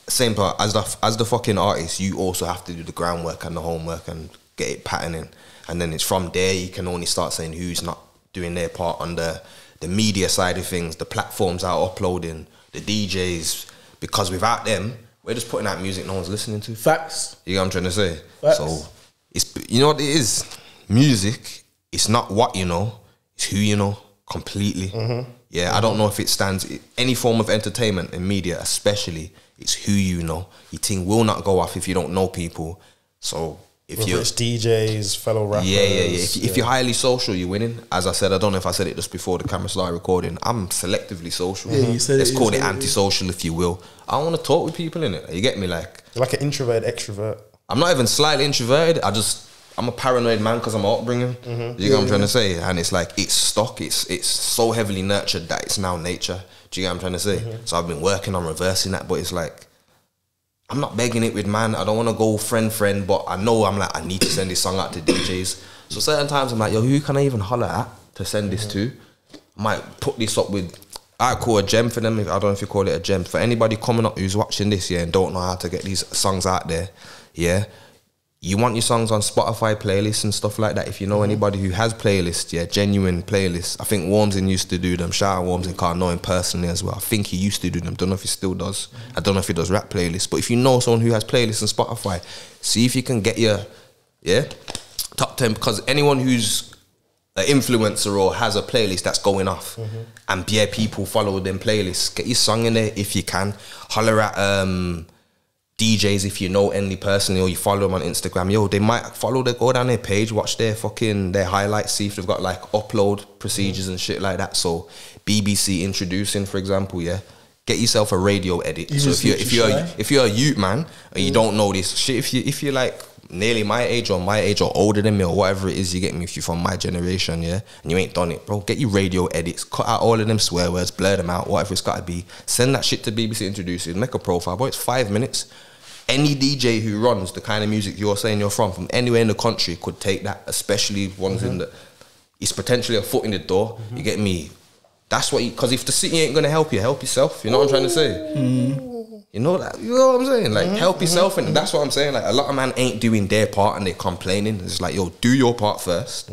same part as the fucking artist, you also have to do the groundwork and the homework and get it patterning, and then it's from there you can only start saying who's not doing their part on the media side of things, the platforms are uploading, the DJs, because without them, we're just putting out music no one's listening to. Facts. You know what I'm trying to say? Facts. So it's, you know what it is? Music, it's not what you know, it's who you know completely. Yeah, I don't know if it stands any form of entertainment and media, especially, it's who you know. Your thing will not go off if you don't know people. So if whether it's DJs, fellow rappers. If you're highly social, you're winning. As I said, I don't know if I said it just before the camera started recording. I'm selectively social. Yeah, you said Let's call it antisocial, if you will. I want to talk with people in it. You get me? Like, you're like an introvert, extrovert. I'm not even slightly introverted. I'm a paranoid man because of my upbringing. You know what I'm trying to say? And it's like, it's stock. It's so heavily nurtured that it's now nature. Do you get what I'm trying to say? So I've been working on reversing that, but it's like, I'm not begging it with man. I don't want to go friend, but I know I'm like, I need to send this song out to DJs. So certain times I'm like, yo, who can I even holler at to send this to? I might put this up with, I call a gem for them. I don't know if you call it a gem. For anybody coming up who's watching this, and don't know how to get these songs out there, you want your songs on Spotify playlists and stuff like that. If you know anybody who has playlists, genuine playlists. I think Warmsin used to do them. Shout out Warmsin, can't know him personally as well. I think he used to do them. Don't know if he still does. I don't know if he does rap playlists. But if you know someone who has playlists on Spotify, see if you can get your top 10. Because anyone who's an influencer or has a playlist that's going off, and people follow them playlists, get your song in there if you can. Holler at DJs if you know any personally, or you follow them on Instagram. Yo, they might go down their page, watch their highlights, see if they've got like upload procedures and shit like that. So BBC introducing, for example, get yourself a radio edit. So if you're a youth man and you don't know this shit, if you're like nearly my age or older than me or whatever it is, you get me, if you're from my generation, and you ain't done it, bro, get your radio edits, cut out all of them swear words, blur them out, whatever it's got to be, send that shit to BBC Introduces, make a profile, boy, it's 5 minutes. Any DJ who runs the kind of music you're saying you're from anywhere in the country could take that, especially ones in the, it's potentially a foot in the door, you get me? That's what because if the city ain't gonna help you, help yourself, you know what I'm trying to say? You know that, you know what I'm saying? Like, help yourself, and that's what I'm saying. Like, a lot of man ain't doing their part and they're complaining. It's like, yo, do your part first.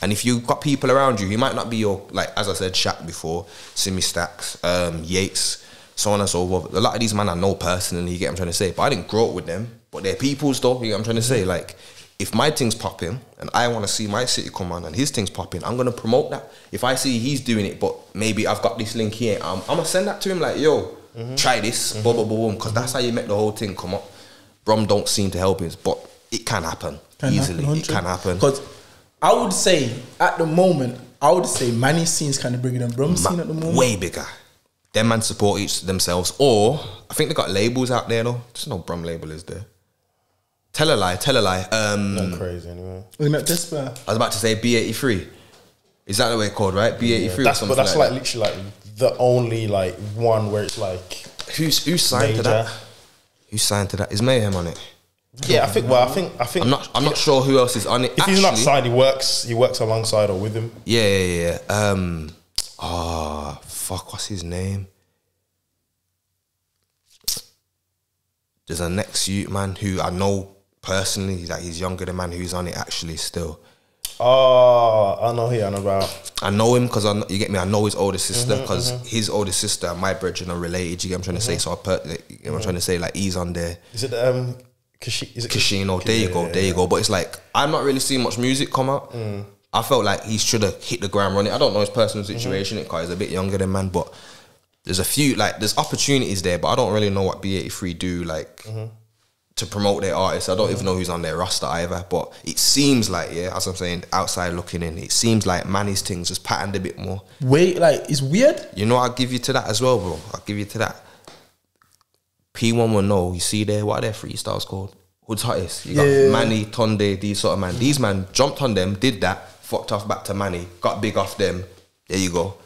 And if you've got people around you, he might not be your, like, as I said, Shaq before, Simi Stacks, Yates, so on and so forth. A lot of these men I know personally, you get what I'm trying to say, but I didn't grow up with them, but they're people's though, you get what I'm trying to say? Like, if my thing's popping and I want to see my city come on and his thing's popping, I'm going to promote that. If I see he's doing it, but maybe I've got this link here, I'm going to send that to him like, yo, try this, boom, boom, boom, because that's how you make the whole thing come up. Brum don't seem to help us, but it can happen easily. It can happen. Because I would say, at the moment, Manny's scene's kind of bigger than Brum's scene at the moment. Way bigger. them man support each themselves, or I think they got labels out there though. There's no Brum label, is there? Tell a lie. Not crazy anyway. We're not desperate. I was about to say B83. Is that the way it's called, right? B83 Yeah, or something but that's like like literally like the only like one where it's like who's signed to that? Who's signed to that? Is Mayhem on it? Yeah, I think. Well, I think. I'm not sure who else is on it. If he's not signed, he works alongside or with him. Yeah. Fuck, what's his name? There's a next youth man who I know personally, that he's younger than man who's on it actually still. Oh, I know who you're on about. I know him because you get me. I know his older sister because his older sister and my brethren are related. You get what I'm trying to say? So you know what I'm trying to say, like he's on there. Is it Kashino? There you go. But it's like I'm not really seeing much music come out. I felt like he should have hit the ground running. I don't know his personal situation because he's a bit younger than man, but there's a few there's opportunities there, but I don't really know what B83 do to promote their artists. I don't even know who's on their roster either, but it seems like, as I'm saying, outside looking in, it seems like Manny's things just patterned a bit more. Wait, like, it's weird? You know, I'll give you to that as well, bro. I'll give you to that. P1 will know, you see there, what are their freestyles called? Hood's Hottest. You got Manny, Tonde, these sort of man. These man jumped on them, did that, fucked off back to Manny, got big off them. There you go.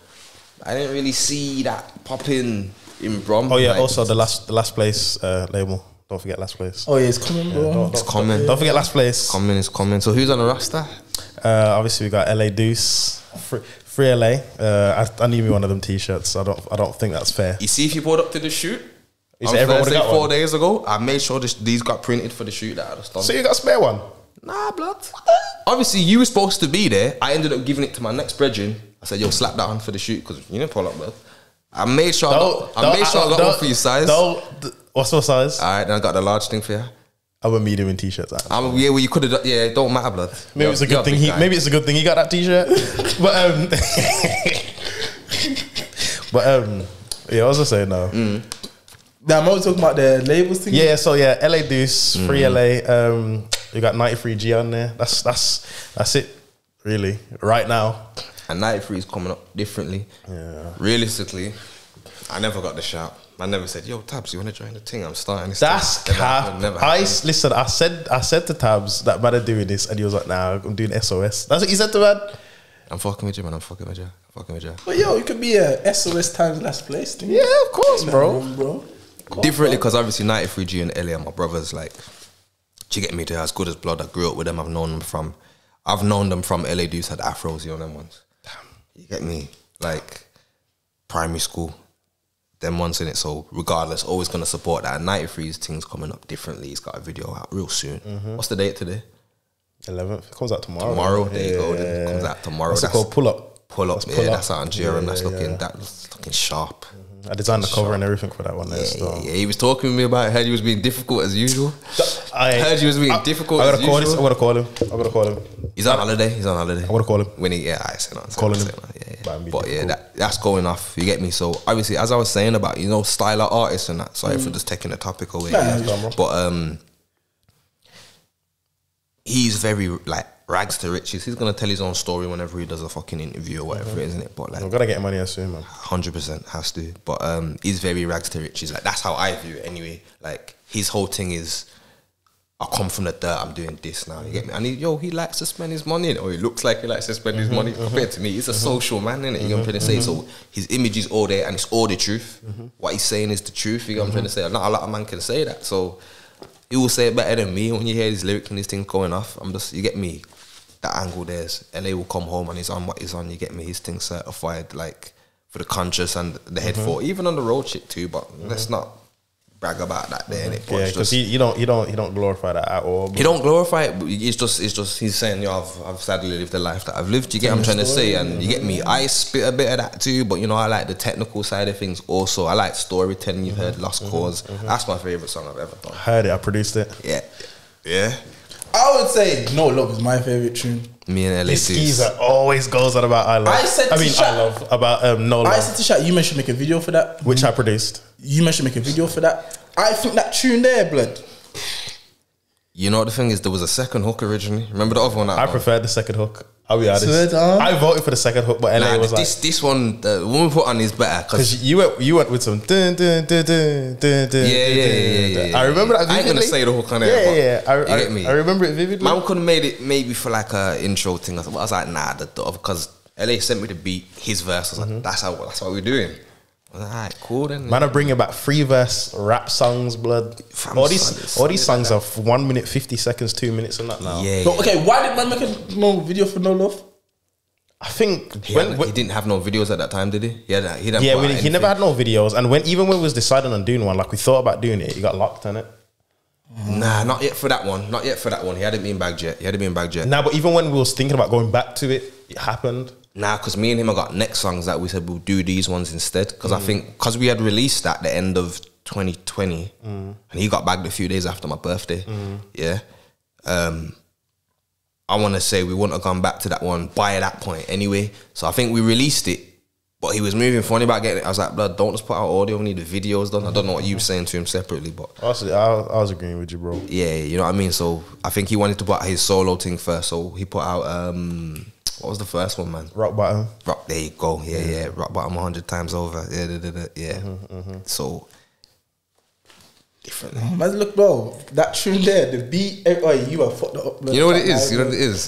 I didn't really see that popping in Brum. Oh yeah, like, also the last place label. Don't forget last place. Oh yeah, it's coming, bro. It's coming. Don't forget last place. It's coming. So who's on the roster? Obviously we got LA Deuce, Free LA. I need me one of them t-shirts. I don't think that's fair. You see, if you pulled up to the shoot, Is everyone got 4 one? days ago, I made sure these got printed for the shoot that I just done. So you got a spare one? Nah, blood. Obviously, you were supposed to be there. I ended up giving it to my next brethren. I said, yo, slap that on for the shoot because you didn't pull up, blood. I made sure I got one for your size. What's your size? All right, then I got the large thing for you. I'm a medium in t-shirts. Well, you could have. Yeah, it don't matter, blood. Maybe it's a good thing. Maybe it's a good thing he got that t-shirt. but yeah, I was just saying now. Now I'm always talking about the labels thing. Yeah, so yeah, LA Deuce, Free LA. You got 93G on there. That's it, really. Right now. And 93 is coming up differently. Yeah. Realistically, I never got the shout. I never said, "Yo, Tabs, you want to join the thing? I'm starting this." That's cap. Listen. I said to Tabs that man are doing this, and he was like, "Nah, I'm doing SOS." That's what he said to man. I'm fucking with you, man. I'm fucking with you. But yo, it could be a SOS times last place thing. Yeah, of course, bro. Differently, because obviously 93G and LA are my brothers. Like, do you get me? They're as good as blood. I grew up with them. I've known them from LA Deuce had afros, you know them ones. Damn. You get me? Like, primary school. Them ones in it. So regardless, always gonna support that. And 93's things coming up differently. He's got a video out real soon. What's the date today? 11th. It comes out tomorrow. There you go. It comes out tomorrow. What's it called? Pull up. That's out on GRM. That's looking sharp. I designed the cover and everything for that one. Yeah. He was talking to me about it. I heard he was being difficult as usual. I heard he was being difficult as usual. I'm gonna call him. He's on holiday. I'm gonna call him. When I said on. Calling him. Yeah. But yeah, that's going off. You get me? So obviously, as I was saying about, style of artists and that. Sorry for just taking the topic away. But he's very like rags to riches. He's gonna tell his own story whenever he does a fucking interview or whatever, isn't it? But like, I'm gonna get money as soon, man. 100% has to. But he's very rags to riches. Like, that's how I view it anyway. Like, his whole thing is, I come from the dirt, I'm doing this now. You get me? And he likes to spend his money, or he looks like he likes to spend his money. Compared to me, he's a social man, innit? You know what I'm trying to say? So his image is all there, and it's all the truth. What he's saying is the truth. You know what I'm trying to say? Not a lot of man can say that. So he will say it better than me. When you hear his lyrics and his thing going off, you get me? That angle there's LA will come home and he's on what he's on. You get me? His thing certified, like, for the conscious and the head for, even on the road shit too. But let's not brag about that there, innit? Yeah, because he don't glorify that at all. He don't glorify it. But it's just he's saying, I've sadly lived the life that I've lived. You get what I'm trying to say? And you get me? I spit a bit of that too, but I like the technical side of things also. I like storytelling. You've heard Lost Cause. That's my favorite song I've ever done. Heard it. I produced it. Yeah. I would say No Love is my favorite tune. Me and LA Skeezer always goes on about I Love. I Love about No Love. I said to Shaq, you mentioned make a video for that, which I produced. You mentioned make a video for that. I think that tune there, blood. You know what the thing is? There was a second hook originally. Remember the other one? I preferred the second hook. I'll be honest. I voted for the second hook, but LA was this one. The one we put on is better because you went with some dun dun dun dun dun dun. Yeah. I remember that vividly. I ain't gonna say the hook on it. Yeah. You get me? I remember it vividly. Man could have made it maybe for like a intro thing. I was like, nah, because LA sent me the beat, his verse. I was like, that's what we're doing. I was like, alright, cool then. Man, I'm bringing back 3 verse rap songs, blood. All these songs are 1 minute 50 seconds, 2 minutes, and that now. Yeah. But, okay, why did man make a no video for No Love? I think he didn't have no videos at that time, did he? He never had no videos. And even when we was deciding on doing one, like we thought about doing it, he got locked on it. Nah, not yet for that one. He hadn't been bagged yet. Nah, but even when we was thinking about going back to it, it happened. Nah, because me and him have got next songs that we said we'll do these ones instead. Because I think, because we had released at the end of 2020, and he got bagged a few days after my birthday. Yeah. I want to say we wouldn't have gone back to that one by that point anyway. So I think we released it, but he was moving funny about getting it. I was like, blood, don't just put out audio, we need the videos done. I don't know what you were saying to him separately, but I was agreeing with you, bro. Yeah, you know what I mean? So I think he wanted to put out his solo thing first. So he put out, what was the first one, man? Rock Bottom. There you go. Yeah. Rock Bottom 100 times over. Yeah. So different. Man, look, bro, that tune there, the beat, you are fucked up. You know what it is?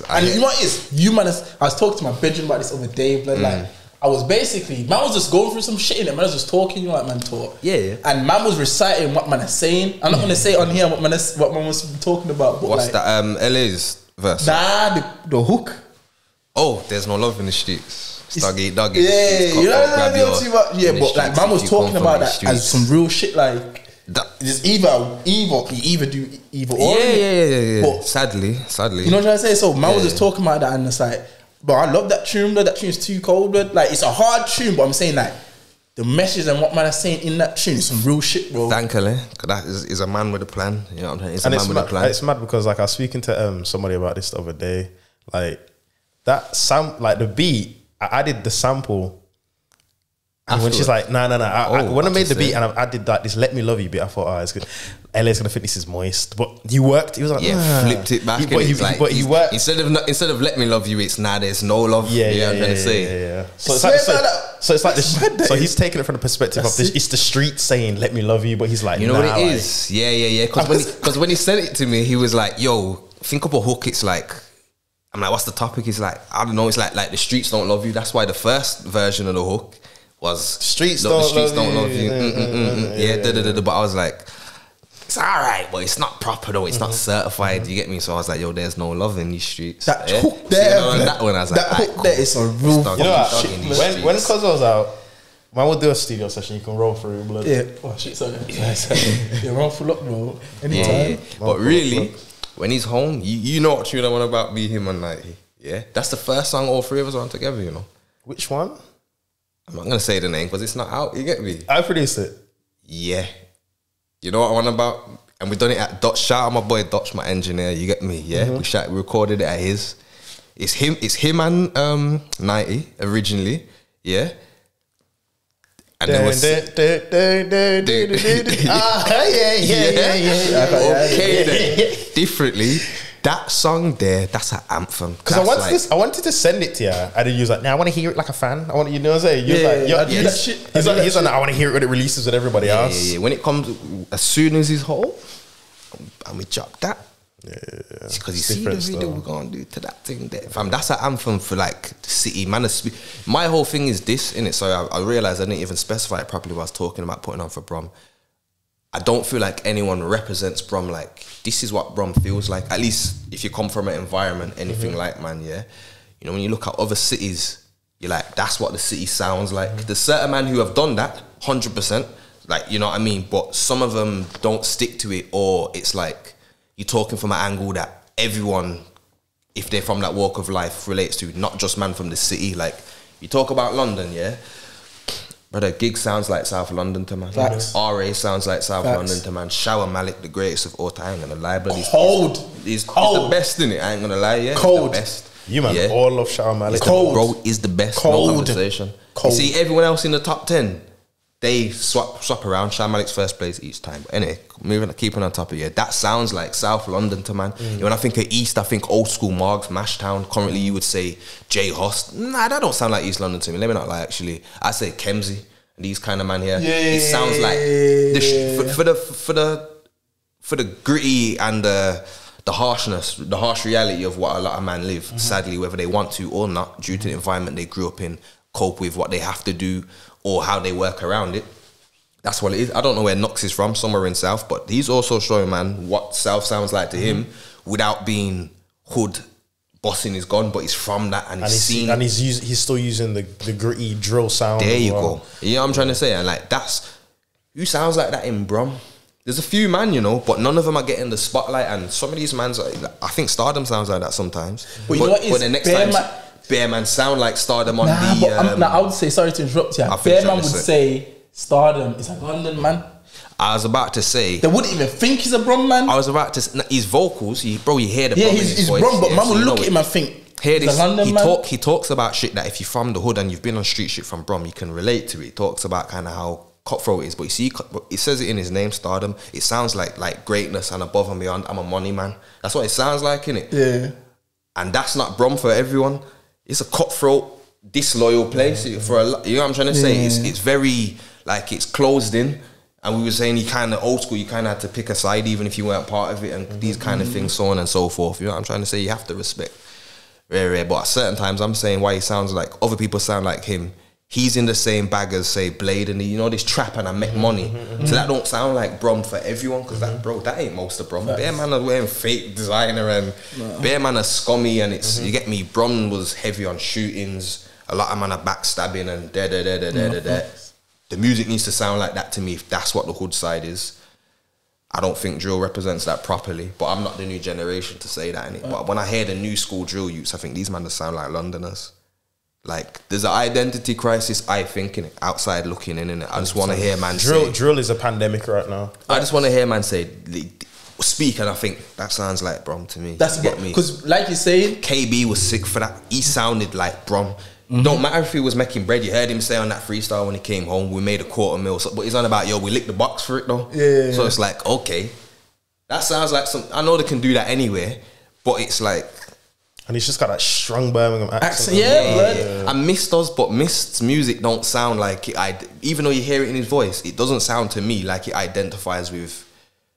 And you know what it is? I was talking to my bedroom about this other day, blood, like, I was basically, man was just going through some shit in it, man was just talking, you know, like man talk. Yeah. And man was reciting what man is saying. I'm not going to say on here what man was talking about. But what's like, that, LA's verse? Nah, the hook. Oh, there's no love in the streets. Doggy. Yeah, you know, yeah, but like man was talking about that as some real shit, like, it's either do either or. Yeah. But sadly. You know what I'm trying to say? So man was just talking about that, and it's like, but I love that tune, though. That tune's too cold, bro. Like, it's a hard tune, but I'm saying, like, the message and what man is saying in that tune is some real shit, bro. Thank you, because that is a man with a plan. You know what I'm saying? It's a man with a plan. It's mad because, like, I was speaking to somebody about this the other day. Like, that like the beat, I added the sample. And when she's like, nah. When I made the beat and I did like this "Let Me Love You" bit, I thought, it's good. LA's gonna think this is moist, but he worked. He was like, flipped it back. But he worked instead of "Let Me Love You," it's there's no love. Yeah. I'm trying to say. So it's like so he's taking it from the perspective of this. It's the street saying "Let me love you," but he's like, you know what it is? Yeah. Because when he said it to me, he was like, "Yo, think of a hook." It's like, I'm like, what's the topic? He's like, I don't know. It's like the streets don't love you. That's why the first version of the hook was streets don't love you. But I was like, it's alright, but it's not proper though. It's not certified. You get me? So I was like, yo, there's no love in these streets. That hook there, that one. I was like, that hook there is a real. You know what? When Cuz was out, man would do a studio session. You can roll through, blood. Yeah. Oh shit, sorry. Yeah, roll full up, bro. Anytime. But really, when he's home, you know what tune I want about me, him, and Nighty. Yeah, that's the first song all 3 of us on together. You know. Which one? I'm not gonna say the name because it's not out. You get me? I produced it. Yeah. You know what I want about? And we done it at Dutch. Shout out my boy Dutch, my engineer. You get me? Yeah. We recorded it at his. It's him and 90 originally. Yeah. And there was Okay then. Differently. That song there, that's an anthem. Because I wanted to send it to you, and then you was like, "Nah, I want to hear it like a fan. I want you know what I'm saying." You was like, do that shit. He's like, "I want to hear it when it releases with everybody else." Yeah. When it comes, as soon as he's home, and we drop that. Yeah. Because you see the video we're gonna do to that thing there. Fam, that's an anthem for like the city, man. My whole thing is this, innit? So I realised I didn't even specify it properly when I was talking about putting on for Brum. I don't feel like anyone represents Brum like this is what Brum feels like. At least if you come from an environment, anything like, man, yeah. You know, when you look at other cities, you're like, that's what the city sounds like. There's certain men who have done that, 100%. Like, you know what I mean? But some of them don't stick to it, or it's like you're talking from an angle that everyone, if they're from that walk of life, relates to, not just man from the city. Like, you talk about London, yeah? Brother, Gig sounds like South London to man. Facts. RA sounds like South London to man. Shower Malik, the greatest of all time. I ain't gonna lie, but he's the best, innit? I ain't gonna lie, yeah. Cold. He's the best. You man, all love Shower Malik. Cold. Bro is the best. Cold. No conversation. Cold. You see everyone else in the top 10. they swap around. Shy Malik's first place each time. But anyway, keeping on top of it, that sounds like South London to man. When I think of East, I think old school Margs, Mashtown. Currently, you would say J Host. Nah, that don't sound like East London to me. Let me not lie. Actually, I say Kemsey. These kind of man here. It sounds like for the gritty and the harshness, the harsh reality of what a lot of men live. Sadly, whether they want to or not, due to the environment they grew up in, cope with what they have to do or how they work around it. That's what it is. I don't know where Knox is from, somewhere in South, but he's also showing, man, what South sounds like to him without being hood, bossing his gun, but he's from that and he's seen it. And he's still using the gritty drill sound. There you go. You know what I'm trying to say? And like, that's, who sounds like that in Brum? There's a few man, you know, but none of them are getting the spotlight, and some of these mans, I think Stardom sounds like that sometimes. But you know what is, the next time, Bear Man sound like Stardom on the... I would say, sorry to interrupt you, Bear Man would say Stardom is a London man. I was about to say... They wouldn't even think he's a Brum man. I was about to say... His vocals, you hear the Brum in his voice. Brum, but man will look at him and think, he's a London man. He talks about shit that if you're from the hood and you've been on street shit from Brum, you can relate to it. He talks about kind of how cutthroat is, but you see, he says it in his name, Stardom. It sounds like greatness and above and beyond. I'm a money man. That's what it sounds like, innit? Yeah. And that's not Brum for everyone. It's a cutthroat, disloyal place for a lot. You know what I'm trying to say? It's very, like, it's closed in. And we were saying you kind of old school, you kind of had to pick a side even if you weren't part of it, and these kind of things, so on and so forth. You know what I'm trying to say? You have to respect. Rare. But at certain times, I'm saying why he sounds like other people sound like him. He's in the same bag as, say, Blade, and you know, this trap and I make money. So that don't sound like Brum for everyone, because that, bro, that ain't most of Brum. Bear Man are wearing fake designer, and Bear Man are scummy, and it's, you get me, Brum was heavy on shootings, a lot of man are backstabbing and da. The music needs to sound like that to me if that's what the hood side is. I don't think drill represents that properly, but I'm not the new generation to say that, innit? But when I hear the new school drill youths, I think these men sound like Londoners. Like, there's an identity crisis, I think, in it, outside looking in it. I just want to hear man say... Drill is a pandemic right now. I just want to hear man say, speak, and I think, that sounds like Brum to me. That's get me. Because, like you say... KB was sick for that. He sounded like Brum. Don't matter if he was making bread. You heard him say on that freestyle when he came home, we made a $250,000. So, but he's on about, yo, we licked the box for it, though. Yeah. So it's like, okay. That sounds like some... I know they can do that anywhere, but it's like... And he's just got that strong Birmingham accent. Yeah. I Mist does, but Mist's music don't sound like it. Even though you hear it in his voice, it doesn't sound to me like it identifies with.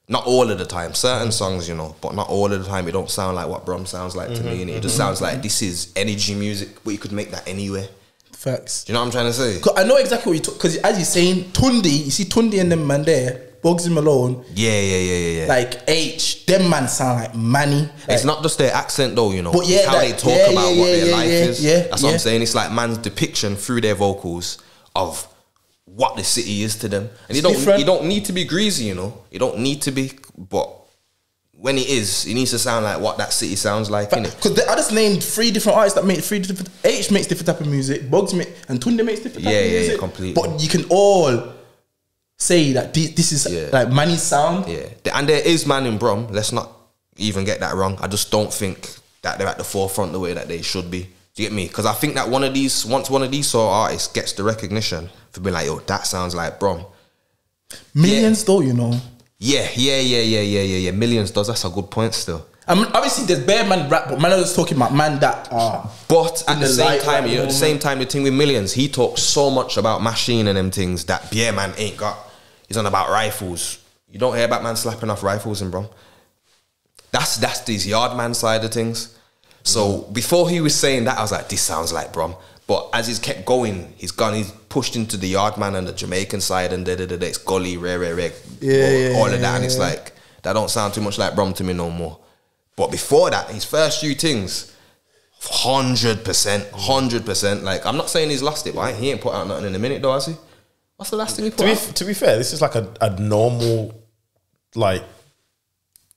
Not all of the time, certain songs, you know, but not all of the time. It don't sound like what Brum sounds like to me, and it just sounds like this is energy music, but you could make that anywhere. Facts. Do you know what I'm trying to say? I know exactly what you talk, because as you're saying, Tundi, you see Tundi and them man there. Bugsy Malone, like H, them man sound like Manny. Like, it's not just their accent though, you know. But it's how they talk about what their life is. That's what I'm saying. It's like man's depiction through their vocals of what the city is to them. And you don't need to be greasy, you know. You don't need to be, but when it is, it needs to sound like what that city sounds like, innit? Because I just named 3 different artists that make 3 different. H makes different type of music. Bugs and Tunde makes different type of music. Yeah, completely. But you can all say that this is like Manny's sound. Yeah, and there is man in Brum. Let's not even get that wrong. I just don't think that they're at the forefront the way that they should be. Do you get me? Because I think that once one of these sort of artists gets the recognition for being like, yo, that sounds like Brum. Millions though, you know. Yeah. Millions does. That's a good point still. I mean, obviously there's bare man rap, but man I was talking about man that but at the same time, you know, at the same time, the thing with Millions, he talks so much about machine and them things that Bear Man ain't got. He's on about rifles. You don't hear about man slapping off rifles in Brum. That's this yard man side of things. So before he was saying that, I was like, this sounds like Brum. But as he's kept going, he's pushed into the yard man and the Jamaican side, and it's gully, rare, all of that, and it's like, that don't sound too much like Brum to me no more. But before that, his first few things, 100%. Like, I'm not saying he's lost it, but he ain't put out nothing in a minute though, has he? What's the last thing he put out? To be fair, this is like a normal, like...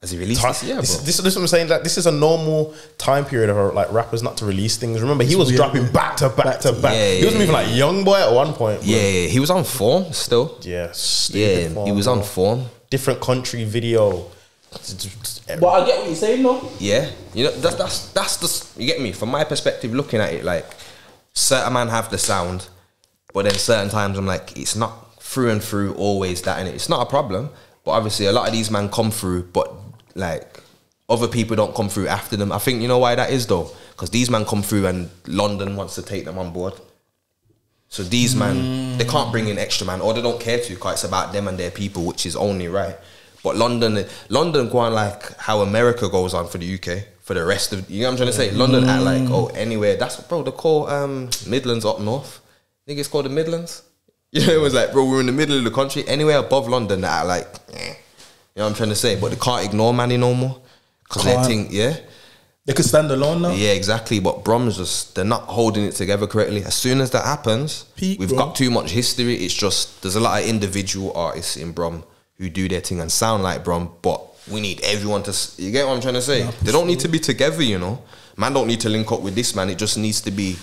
Has he released this year, bro? This is what I'm saying. Like, this is a normal time period of like rappers not to release things. Remember, he was dropping back to back. He was moving like young boy at one point. Bro. Yeah, he was on form still. Yeah, form, he was on form. Different country video. But I get what you're saying though. Yeah, you know, that's the, you get me? From my perspective, looking at it, like, certain man have the sound, but then certain times I'm like, it's not through and through, always that, and it's not a problem. But obviously, a lot of these men come through, but like other people don't come through after them. I think you know why that is though, because these men come through and London wants to take them on board. So these man, they can't bring in extra man, or they don't care to, because it's about them and their people, which is only right. But London go on like how America goes on for the UK, for the rest of, you know what I'm trying to say? London act like, oh, anywhere. That's, bro, they call Midlands up north. I think it's called the Midlands. You know, it was like, bro, we're in the middle of the country. Anywhere above London, they act like, eh. You know what I'm trying to say? But they can't ignore Manny no more. Because they think, yeah. They could stand alone now. Yeah, exactly. But Brum's just, they're not holding it together correctly. As soon as that happens, we've got too much history. It's just, there's a lot of individual artists in Brum who do their thing and sound like Brum, but we need everyone to, you get what I'm trying to say? Yeah, they don't need to be together, you know. Man don't need to link up with this man. It just needs to be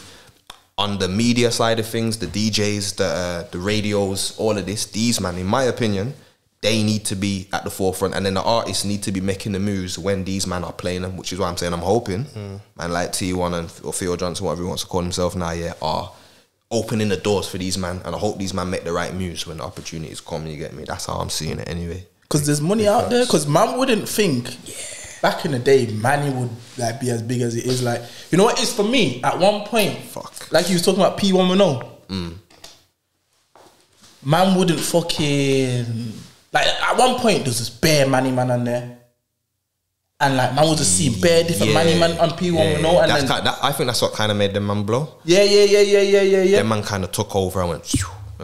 on the media side of things, the DJs, the radios, all of this. These man, in my opinion, they need to be at the forefront, and then the artists need to be making the moves when these men are playing them, which is why I'm saying I'm hoping man like T1 or Theo Johnson, whatever he wants to call himself now, yeah, are opening the doors for these man, and I hope these man make the right moves when the opportunities come, you get me? That's how I'm seeing it anyway. Because there's money out there, because man wouldn't think back in the day Manny would like be as big as it is. Like, you know what it is for me? At one point, like you was talking about P110, man wouldn't fucking, like at one point there was this bare Manny man on there, and like man was just seeing bare different Manny man on P110, and that's then I think that's what kind of made them man blow. Yeah. Them man kind of took over and went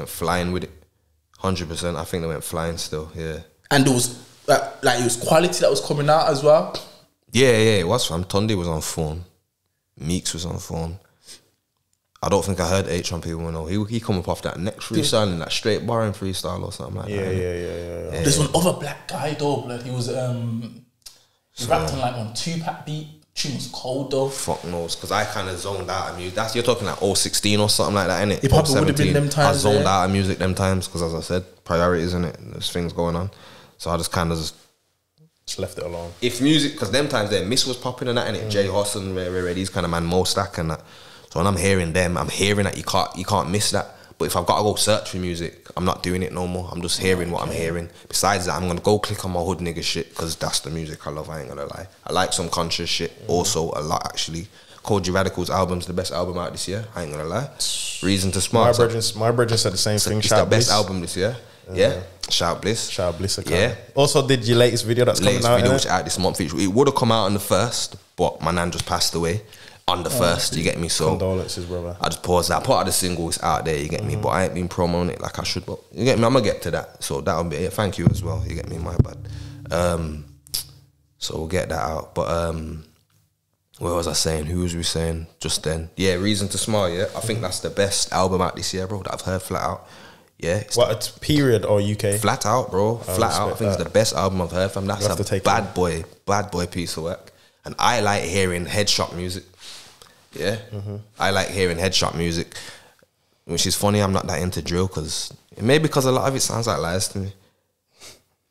flying with it. 100%. I think they went flying still. Yeah. And there was like it was quality that was coming out as well. Yeah, it was. Fam. Tunde was on phone. Meeks was on phone. I don't think I heard H on P110. He come up off that next freestyle and that straight barring freestyle or something like that. Yeah. There's one other black guy though, blood. He was he rapped on like on 2-pack beat. Tune was cold though. Fuck knows, because I kind of zoned out of music. That's, you're talking like 016 or something like that, innit? It probably would have been them times. I zoned out of music them times because, as I said, priorities, innit? There's things going on, so I just kind of just left it alone. If music, because them times there, Miss was popping and that, innit? Jay Hosson, these kind of man, Mo Stack and that. So when I'm hearing them, I'm hearing that you can't miss that. But if I've got to go search for music, I'm not doing it no more. I'm just hearing what I'm hearing. Besides that, I'm going to go click on my hood nigga shit, because that's the music I love, I ain't going to lie. I like some conscious shit also a lot, actually. Cold G Radical's album's the best album out this year, I ain't going to lie. Reason to Smart. My brethren said the same thing. It's the best album this year. Yeah. Shout Bliss. Yeah. Also did your latest video that's coming out. Which out this month. It would have come out on the 1st, but my nan just passed away on the 1st, you get me? So condolences, brother. I just paused that. I put out the single, it's out there, you get me? But I ain't been promoting it like I should, but you get me? I'm gonna get to that. So that'll be it. Thank you as well, you get me? My bad. So we'll get that out. But what was I saying? Who was we saying just then? Yeah, Reason to Smile, yeah. I think that's the best album out this year, bro, that I've heard flat out. Yeah. It's period or UK? Flat out, bro. Flat out. I think it's the best album I've heard from. That's a bad boy piece of work. And I like hearing headshot music. Yeah, I like hearing headshot music, which is funny. I'm not that into drill, because maybe because a lot of it sounds like lies to me.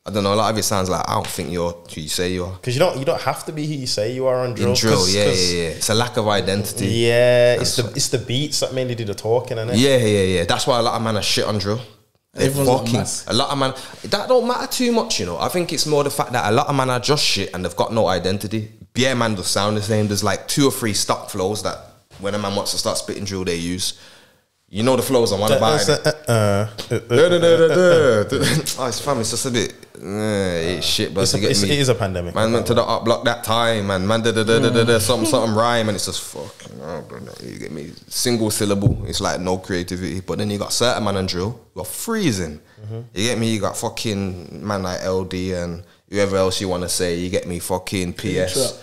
I don't know. A lot of it sounds like I don't think you're who you say you are. Because you don't have to be who you say you are on drill. In drill, yeah. It's a lack of identity. Yeah, it's the beats that mainly do the talking, innit? Yeah. That's why a lot of man are shit on drill. A lot of man, that don't matter too much, you know. I think it's more the fact that a lot of man are just shit and they've got no identity. Yeah, man, does sound the same. There's like 2 or 3 stock flows that when a man wants to start spitting drill, they use. You know the flows I want about it. Oh, it's fam, it's just a bit it's shit, but it is a pandemic. Man went to the art block that time, and man something rhyme, and it's just fucking you get me? Single syllable. It's like no creativity. But then you got certain man and drill, you're freezing. You get me? You got fucking man like LD and whoever else you want to say. You get me? Fucking PS,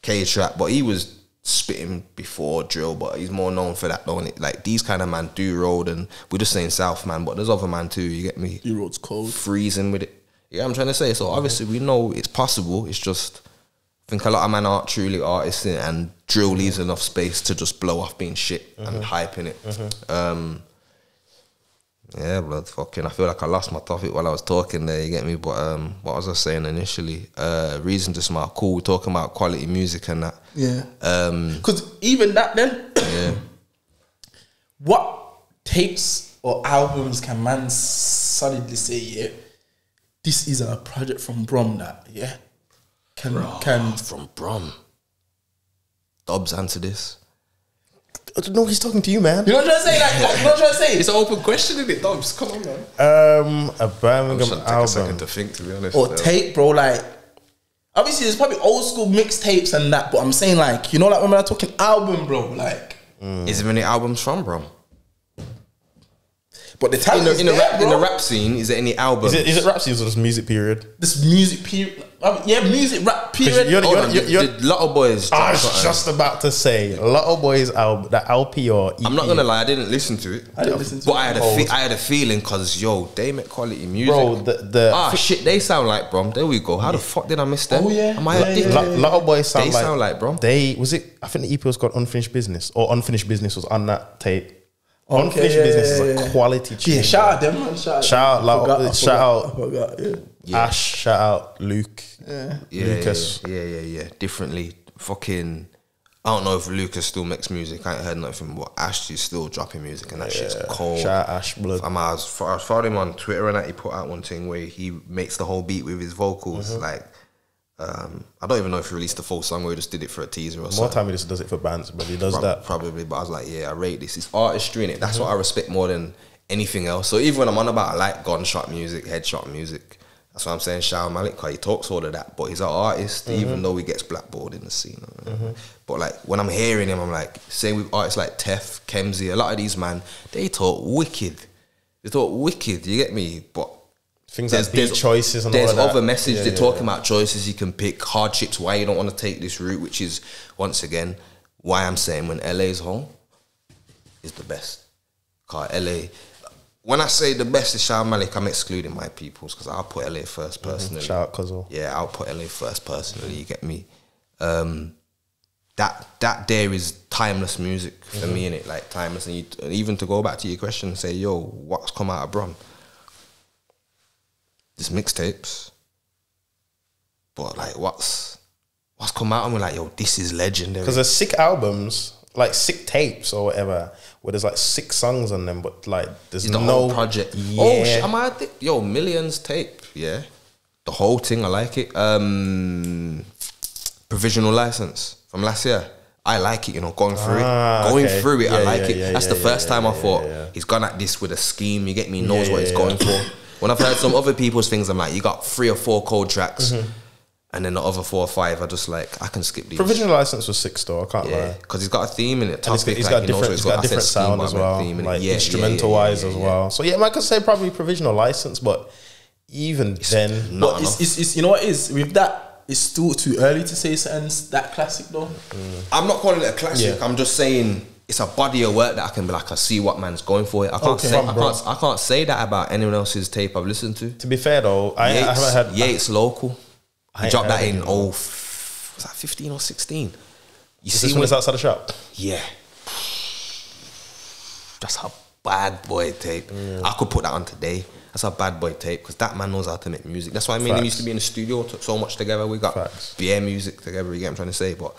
K-Trap. But he was spitting before drill, but he's more known for that, don't it? Like these kind of man do road, and we're just saying South man, but there's other man too, you get me? You road's cold. Freezing with it. Yeah, I'm trying to say. So obviously we know it's possible. It's just I think a lot of men aren't truly artists, and drill leaves enough space to just blow off being shit and hyping it. Yeah, blood fucking. I feel like I lost my topic while I was talking there, you get me? But what was I saying initially? Reason to Smile. Cool, we're talking about quality music and that. Yeah. Because even that then, what tapes or albums can man solidly say, yeah, this is a project from Brum that, yeah, can from Brum. Dobbs answer this. No, he's talking to you, man. You know what I'm trying to say? Like, you know what I'm trying to say? It's an open question, isn't it, Dobbs? Come on, man. A Birmingham Take a album. second to think, to be honest. Or tape, bro, like, obviously there's probably old school mixtapes and that, but I'm saying like, you know, like when I'm talking album, bro, like. Is there any albums from Brum? But the talent In the rap scene, is there any albums? Is it rap season or just music period? This music period, yeah, music rap period. The Lotto Boys. I was just about to say Lotto Boys album, the LP or EP. I'm not gonna lie, I didn't listen to it. I didn't listen to but it. I had a feeling because they make quality music. Bro, shit, they sound like Brum. There we go. How the fuck did I miss them? Oh, yeah. Am I addicted? Lotto Boys sound They sound like Brum. I think the EP was called Unfinished Business, or Unfinished Business was on that tape. Okay, Unfinished Business is a quality tune. Yeah, shout out them, man. Shout out, shout out Ash, shout out Luke. Lucas. Yeah. Differently. Fucking, I don't know if Lucas still makes music. I ain't heard nothing, but Ash is still dropping music, and that shit's cold. Shout out Ash Blood. I was following him on Twitter, and that he put out one thing where he makes the whole beat with his vocals. Like, I don't even know if he released the full song or he just did it for a teaser or something. More time he just does it for bands, but he does that. Probably, but I was like, yeah, I rate this. It's artistry in it. That's what I respect more than anything else. So even when I'm on about like gunshot music, headshot music, that's what I'm saying. Shao Malik, because he talks all of that, but he's an artist, even though he gets blackballed in the scene. But like when I'm hearing him, I'm like, same with artists like Tef, Kemsey, a lot of these man, they talk wicked. They talk wicked, you get me? But things like beat choices and all of that. There's other message. They're talking about choices you can pick, hardships, why you don't want to take this route, which is, once again, why I'm saying when LA's home is the best. Because LA, when I say the best is Shao Malik, I'm excluding my peoples because I'll put LA first personally. Shout out Cuzzo. Yeah, I'll put LA first personally, you get me? That there is timeless music for me, innit? Like timeless. And even to go back to your question and say, yo, what's come out of Brum? There's mixtapes, but like what's come out and we're like, yo, this is legendary. Because there's sick albums, like sick tapes or whatever, where there's like 6 songs on them, but like there's the no whole project. Yeah. Oh, am I addicted? Yo, Millions tape, yeah, the whole thing. I like it. Provisional License from last year. I like it, you know, going through it. I like it. That's the first time I thought he's gone at this with a scheme. You get me? He knows what he's going for. When I've heard some other people's things, I'm like, you got 3 or 4 cold tracks, and then the other 4 or 5 are just like, I can skip these. Provisional License was 6 though, I can't lie. Because he's got a theme in it. And he's got different sound as well, like instrumental wise as well. So yeah, I could say probably Provisional License, but even then, but it's you know what it is with that. It's still too early to say something's that classic though. I'm not calling it a classic. I'm just saying it's a body of work that I can be like, I see what man's going for it. I can't say that about anyone else's tape I've listened to. To be fair though, I haven't heard. Yeah, it's local. He dropped that in was that 15 or 16? You see when it's outside the shop? Yeah. That's a bad boy tape. I could put that on today. That's a bad boy tape because that man knows how to make music. That's why me and him used to be in the studio so much together. We got beer music together, you get what I'm trying to say. But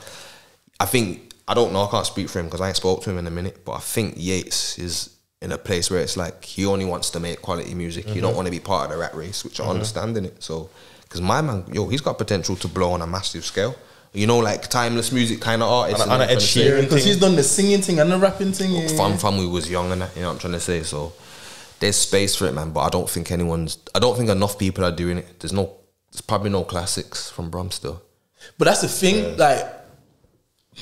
I think, I don't know, I can't speak for him because I ain't spoke to him in a minute, but I think Yates is in a place where it's like he only wants to make quality music. He don't want to be part of the rat race, which I understand in it. So, because my man, yo, he's got potential to blow on a massive scale. You know, like timeless music kind of artist. On an Ed Sheeran because he's done the singing thing and the rapping thing. Fun we was young and that, you know what I'm trying to say. So there's space for it, man. But I don't think enough people are doing it. There's probably no classics from Brum still. But that's the thing, like,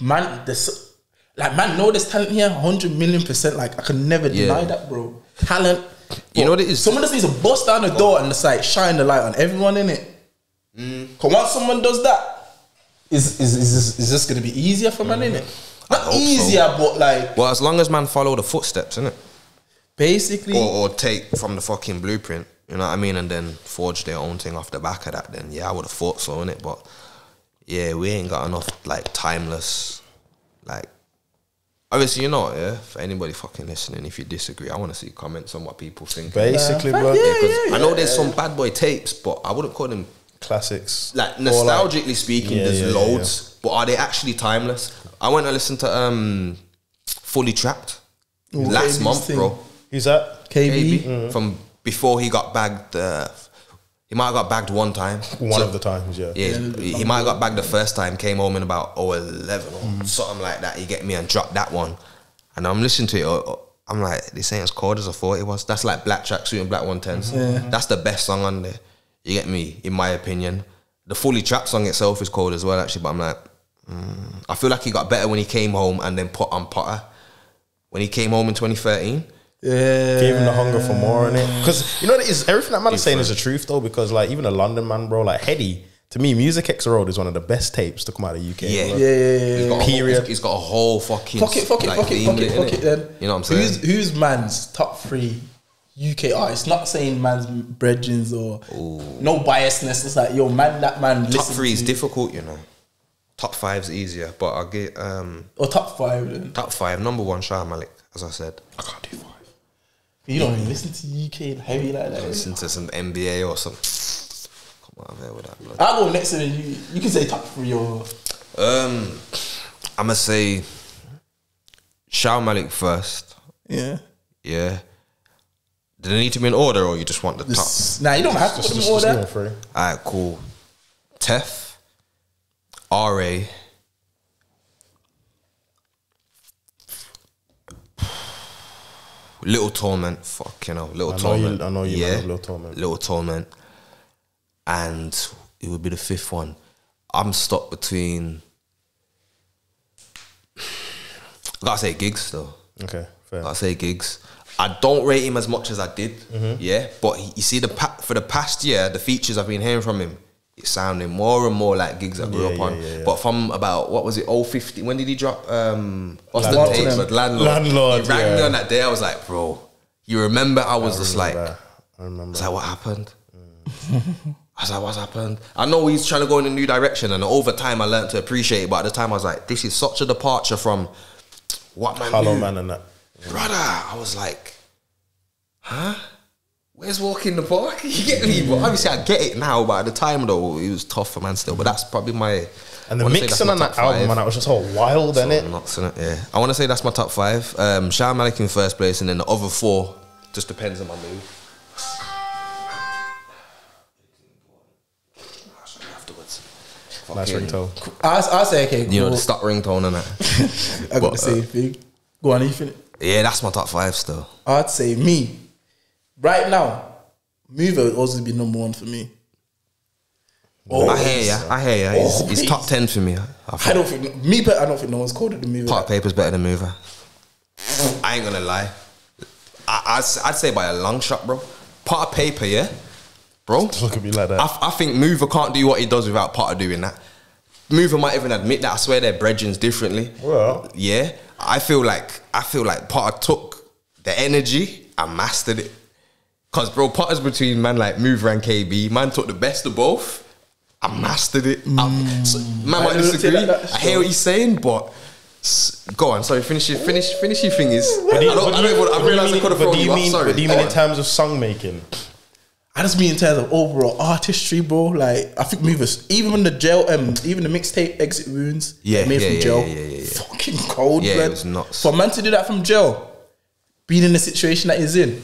man, know there's talent here, 100 million%. Like, I can never deny that, bro. Talent. You know what it is? Someone just needs to bust down the door and just like shine the light on everyone in it. Because once someone does that, is just gonna be easier for man, innit? Not easier, but like, well, as long as man follow the footsteps, innit? Basically, or take from the fucking blueprint, you know what I mean, and then forge their own thing off the back of that. Then yeah, I would have thought so, innit? But yeah, we ain't got enough like timeless, like. Obviously, you know, yeah, for anybody fucking listening, if you disagree, I want to see comments on what people think. Basically, bro. I know there's some bad boy tapes, but I wouldn't call them classics. Like, nostalgically speaking, there's loads, but are they actually timeless? I went and listened to Fully Trapped last month, bro. Who's that? KB. From before he got bagged. He might have got bagged one time. One of the times, yeah. Yeah, he might have got bagged the first time, came home in about 11 or something like that. You get me, and dropped that one. And I'm listening to it. I'm like, this ain't as cold as I thought it was. That's like Black Tracksuit and Black 110s. Yeah. That's the best song on there. You get me, in my opinion. The Fully Trapped song itself is cold as well, actually. But I'm like, I feel like he got better when he came home and then put on Potter. When he came home in 2013. Yeah, gave him the hunger for more in it. Because you know what it is, everything that man is saying is the truth though. Because like even a London man, bro, like Heady, to me, Music X Road is one of the best tapes to come out of the UK. Yeah. Period. He's got a whole fucking fuck it then. You know what I'm saying? Who's man's top 3 UK artists? Not saying man's brethrens or no biasness. It's like yo, man, that man. Top 3 is difficult, you know. Top 5's easier, but I'll get or top 5 then. Top 5, number 1, Shah Malik, as I said. I can't do 5. You don't even listen to UK heavy like that. Listen to some NBA or something. Come on, there with that. Blood. I'll go next to you. You can say top 3 or. I'ma say Shah Malik first. Yeah. Yeah. Do they need to be in order, or you just want the top? Nah, you don't have to put them in order. Alright, cool. Tef, RA, Little Torment, fuck, you know, Little Torment. I know you love Little Torment. Little Torment. And it would be the 5th one. I'm stuck between, I gotta say Gigs though. Okay, fair. Gotta say Gigs. I don't rate him as much as I did, yeah. But you see, for the past year, the features I've been hearing from him, it's sounding more and more like Gigs I grew up on. Yeah. But from about, what was it, 050, when did he drop? What's the tape? Landlord. He rang me on that day. I was like, bro, you remember? I was just like, I was like, what happened? I was like, what's happened? I know he's trying to go in a new direction, and over time I learned to appreciate it. But at the time I was like, this is such a departure from what man Hello knew. Man and that. Brother, I was like, huh? Where's Walk in the Park? You get me? But obviously I get it now, but at the time though, it was tough for man still. But that's probably my... And the mixing on that album, man, that was just all wild, so innit? Nuts, innit? Yeah. I want to say that's my top 5. Shah Malik in first place, and then the other 4 just depends on my mood. Nice ringtone. I say okay, cool. You know, the stock ringtone and that. I got the same thing. Go on, you finish. Yeah, that's my top 5 still. I'd say me. Right now, Mover would also be number 1 for me. I hear ya. He's top 10 for me. I don't think no one's colder than Mover. Part of Paper's better than Mover. I ain't gonna lie. I'd say by a long shot, bro. Part of Paper, yeah? Bro, look at me like that. I think Mover can't do what he does without Potter doing that. Mover might even admit that. I swear they're brethrens differently. Well, yeah, I feel like Potter took the energy and mastered it. Cause bro, Potter's between man like Mover and KB. Man took the best of both and mastered it. So, man might disagree. I hear what he's saying, but go on. Sorry, finish your thing is. I realised I could have thrown you off. Sorry. What do you mean in terms of song making? I just mean in terms of overall artistry, bro. Like I think Movers, even the mixtape Exit Wounds, made from jail, fucking cold, yeah, blood. It was nuts. For a man to do that from jail, being in the situation that he's in,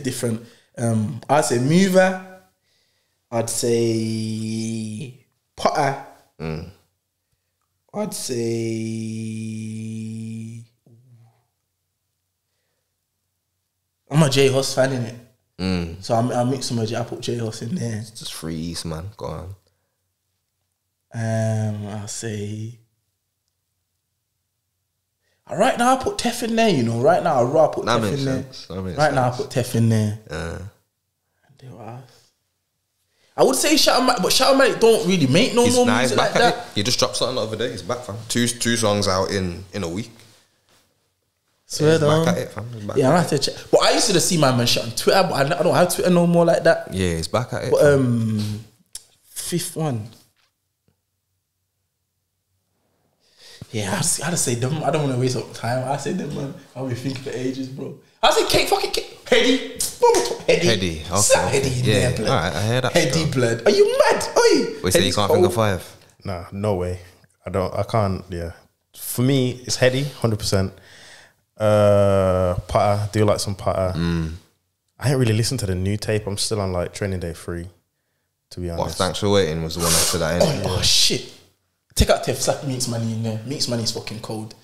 different. I'd say Mover. I'd say Potter. I'd say I'm a J Hus fan, innit? So I'll mix some of I put J Hus in there. It's just free East, man. Go on. I'll say right now I put Tef in there, you know. Right now I'll put Tef in there. Right now I put Tef in there. I would say Shatta, but Shatta Malik don't really make no more music like that. He just dropped something the other day. He's back, fam. Two songs out in a week. Swear back at it, fam. Yeah, I have to check. But I used to see my man shot on Twitter, but I don't have Twitter no more like that. Yeah, he's back at it. But 5th one. Yeah, I'd say them. I don't want to waste up time. I say them, man. I'll be thinking for ages, bro. I say Cake, fucking Cake. Heady. Heady, okay. Heady in there, blood. Alright, I hear that. Heady, blood. Are you mad? Oi. Wait, so you can't think of 5? Nah, no way. I can't, yeah. For me, it's Heady, 100%. Potter, do you like some Potter? I ain't really listened to the new tape. I'm still on like Training Day 3, to be honest. What, Thanks for Waiting was the one after that, innit? Oh shit. Take out Tiff, slap Meeks Money in there. Meeks Money is fucking cold.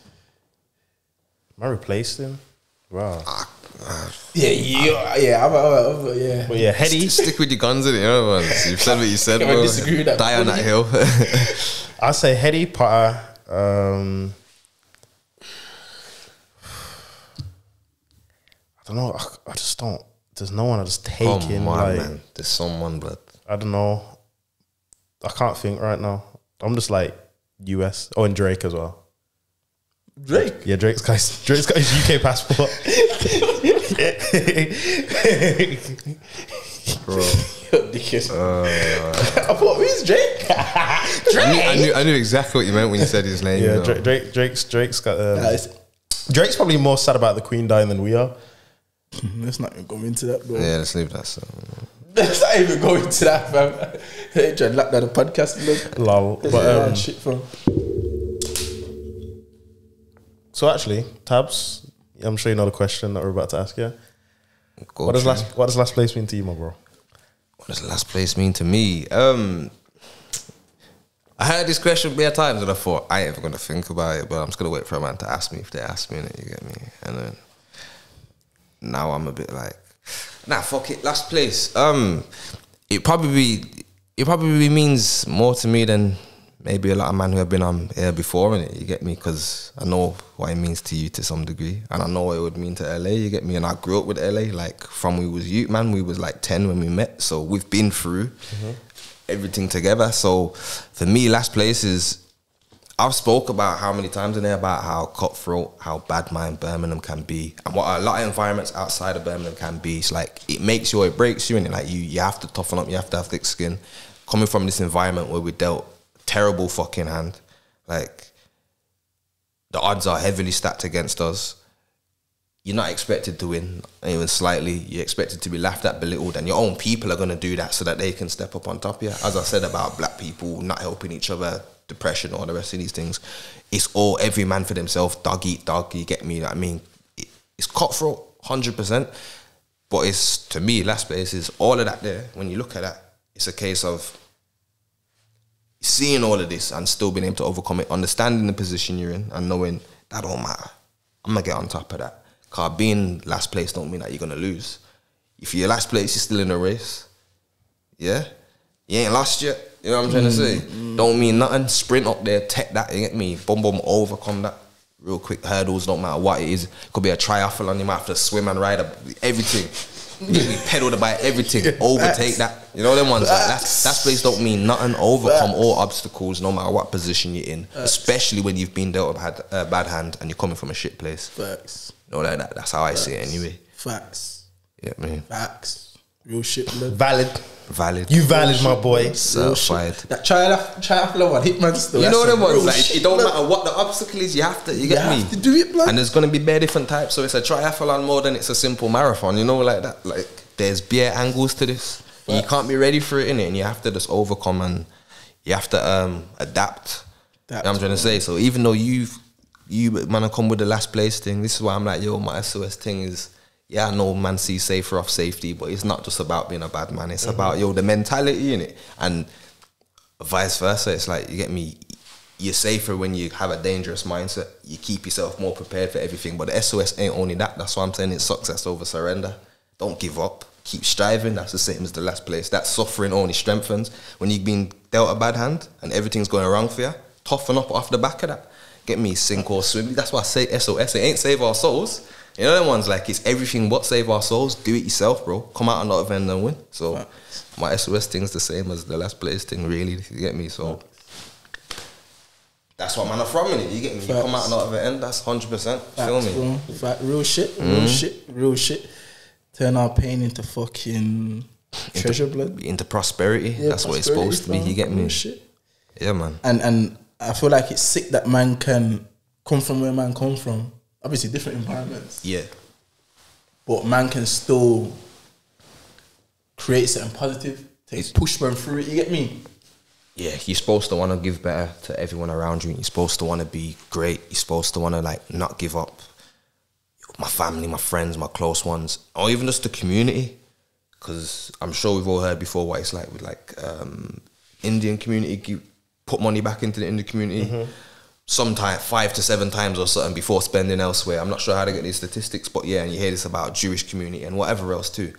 I replaced him. Wow. Yeah. But yeah, Heady. Stick with your guns in it, you know, man. You've said what you said, I bro. disagree with that. Die on that hill. I say Heady, Potter. I don't know. I just don't. There's no one I just take Come in. on, Like, man. There's someone, but I don't know. I can't think right now. I'm just like US. Oh, and Drake as well. Drake? Yeah, Drake's got his UK passport. bro. I thought, who's Drake? Drake? I knew exactly what you meant when you said his name. Yeah, you know. Drake's got. Drake's probably more sad about the Queen dying than we are. Let's not even go into that, bro. Yeah, let's leave that. So. Let's not even go into that, fam. Hey, trying to lock down the podcast, look. Lol. But Shit, fam. so actually, Tabs, I'm sure you know the question that we're about to ask you. What does last place mean to you, my bro? What does last place mean to me? I heard this question bare times and I thought I ain't ever gonna think about it, but I'm just gonna wait for a man to ask me if they ask me, innit, you get me? And then now I'm a bit like, nah, fuck it, last place. It probably means more to me than maybe a lot of men who have been on here before, innit, you get me? Because I know what it means to you to some degree, and I know what it would mean to LA, you get me? And I grew up with LA, like from we was youth, man. We was like 10 when we met, so we've been through everything together. So for me, last place is, I've spoke about how many times in there about how cutthroat, how bad mind Birmingham can be, and what a lot of environments outside of Birmingham can be. It's like it makes you or it breaks you, and like you have to toughen up, you have to have thick skin. Coming from this environment where we dealt terrible fucking hand, like the odds are heavily stacked against us. You're not expected to win, even slightly. You're expected to be laughed at, belittled, and your own people are going to do that so that they can step up on top of you. As I said about black people not helping each other, depression, all the rest of these things, it's all every man for themselves, dog eat dog, you get me? I mean, it's cutthroat, 100%, but it's, to me, last place is all of that there. When you look at that, it's a case of seeing all of this and still being able to overcome it, understanding the position you're in and knowing that don't matter. I'm going to get on top of that. Because being last place don't mean that you're going to lose. If you're last place, you're still in the race. Yeah? You ain't lost yet. You know what I'm trying to say? Don't mean nothing. Sprint up there, take that, you get me? Boom, boom, overcome that. Real quick hurdles, don't matter what it is. It could be a triathlon, you might have to swim and ride everything. You get me? Pedal the bike, everything. Overtake that. You know them ones? Like, that place don't mean nothing. Overcome all obstacles, no matter what position you're in. Especially when you've been dealt a bad hand and you're coming from a shit place. Facts. You know, like that. That's how I see it anyway. Facts. Yeah, man. Facts. Real shit, blood. Valid. You valid, my boy. Certified. That triathlon one, Hitman still. You know them ones, like, it don't matter what the obstacle is, you have to, you get me? You have to do it, blood. And there's going to be bare different types, so it's a triathlon more than it's a simple marathon, you know, like that. Like, there's bare angles to this. You can't be ready for it, innit? And you have to just overcome and you have to adapt. You know what I'm trying to say? So even though you man come with the last place thing, this is why I'm like, yo, my SOS thing is, yeah, I know man sees safer off safety, but it's not just about being a bad man. It's about, yo, the mentality in it. And vice versa. It's like, you get me, you're safer when you have a dangerous mindset. You keep yourself more prepared for everything. But the SOS ain't only that. That's why I'm saying it's success over surrender. Don't give up. Keep striving. That's the same as the last place. That suffering only strengthens. When you've been dealt a bad hand and everything's going wrong for you, toughen up off the back of that. Get me, sink or swim. That's why I say SOS. It ain't save our souls. You know them ones, like, it's everything but save our souls. Do it yourself, bro. Come out on the other end and win. So my SOS thing's the same as the last place thing, really. You get me? So that's what man are from, innit? You get me? You come out on the other end, that's 100%. Feel me? Fact, real shit. Turn our pain into fucking treasure, blood. Into prosperity. Yeah, that's what it's supposed to be. You get me? Shit. Yeah, man. And I feel like it's sick that man can come from where man come from. Obviously, different environments. Yeah. But man can still create something positive. Push man through it. You get me? Yeah, you're supposed to want to give better to everyone around you. You're supposed to want to be great. You're supposed to want to, like, not give up. my family, my friends, my close ones, or even just the community. Because I'm sure we've all heard before what it's like with like Indian community, put money back into the Indian community. Sometimes 5 to 7 times or something before spending elsewhere. I'm not sure how to get these statistics, but yeah, and you hear this about Jewish community and whatever else too.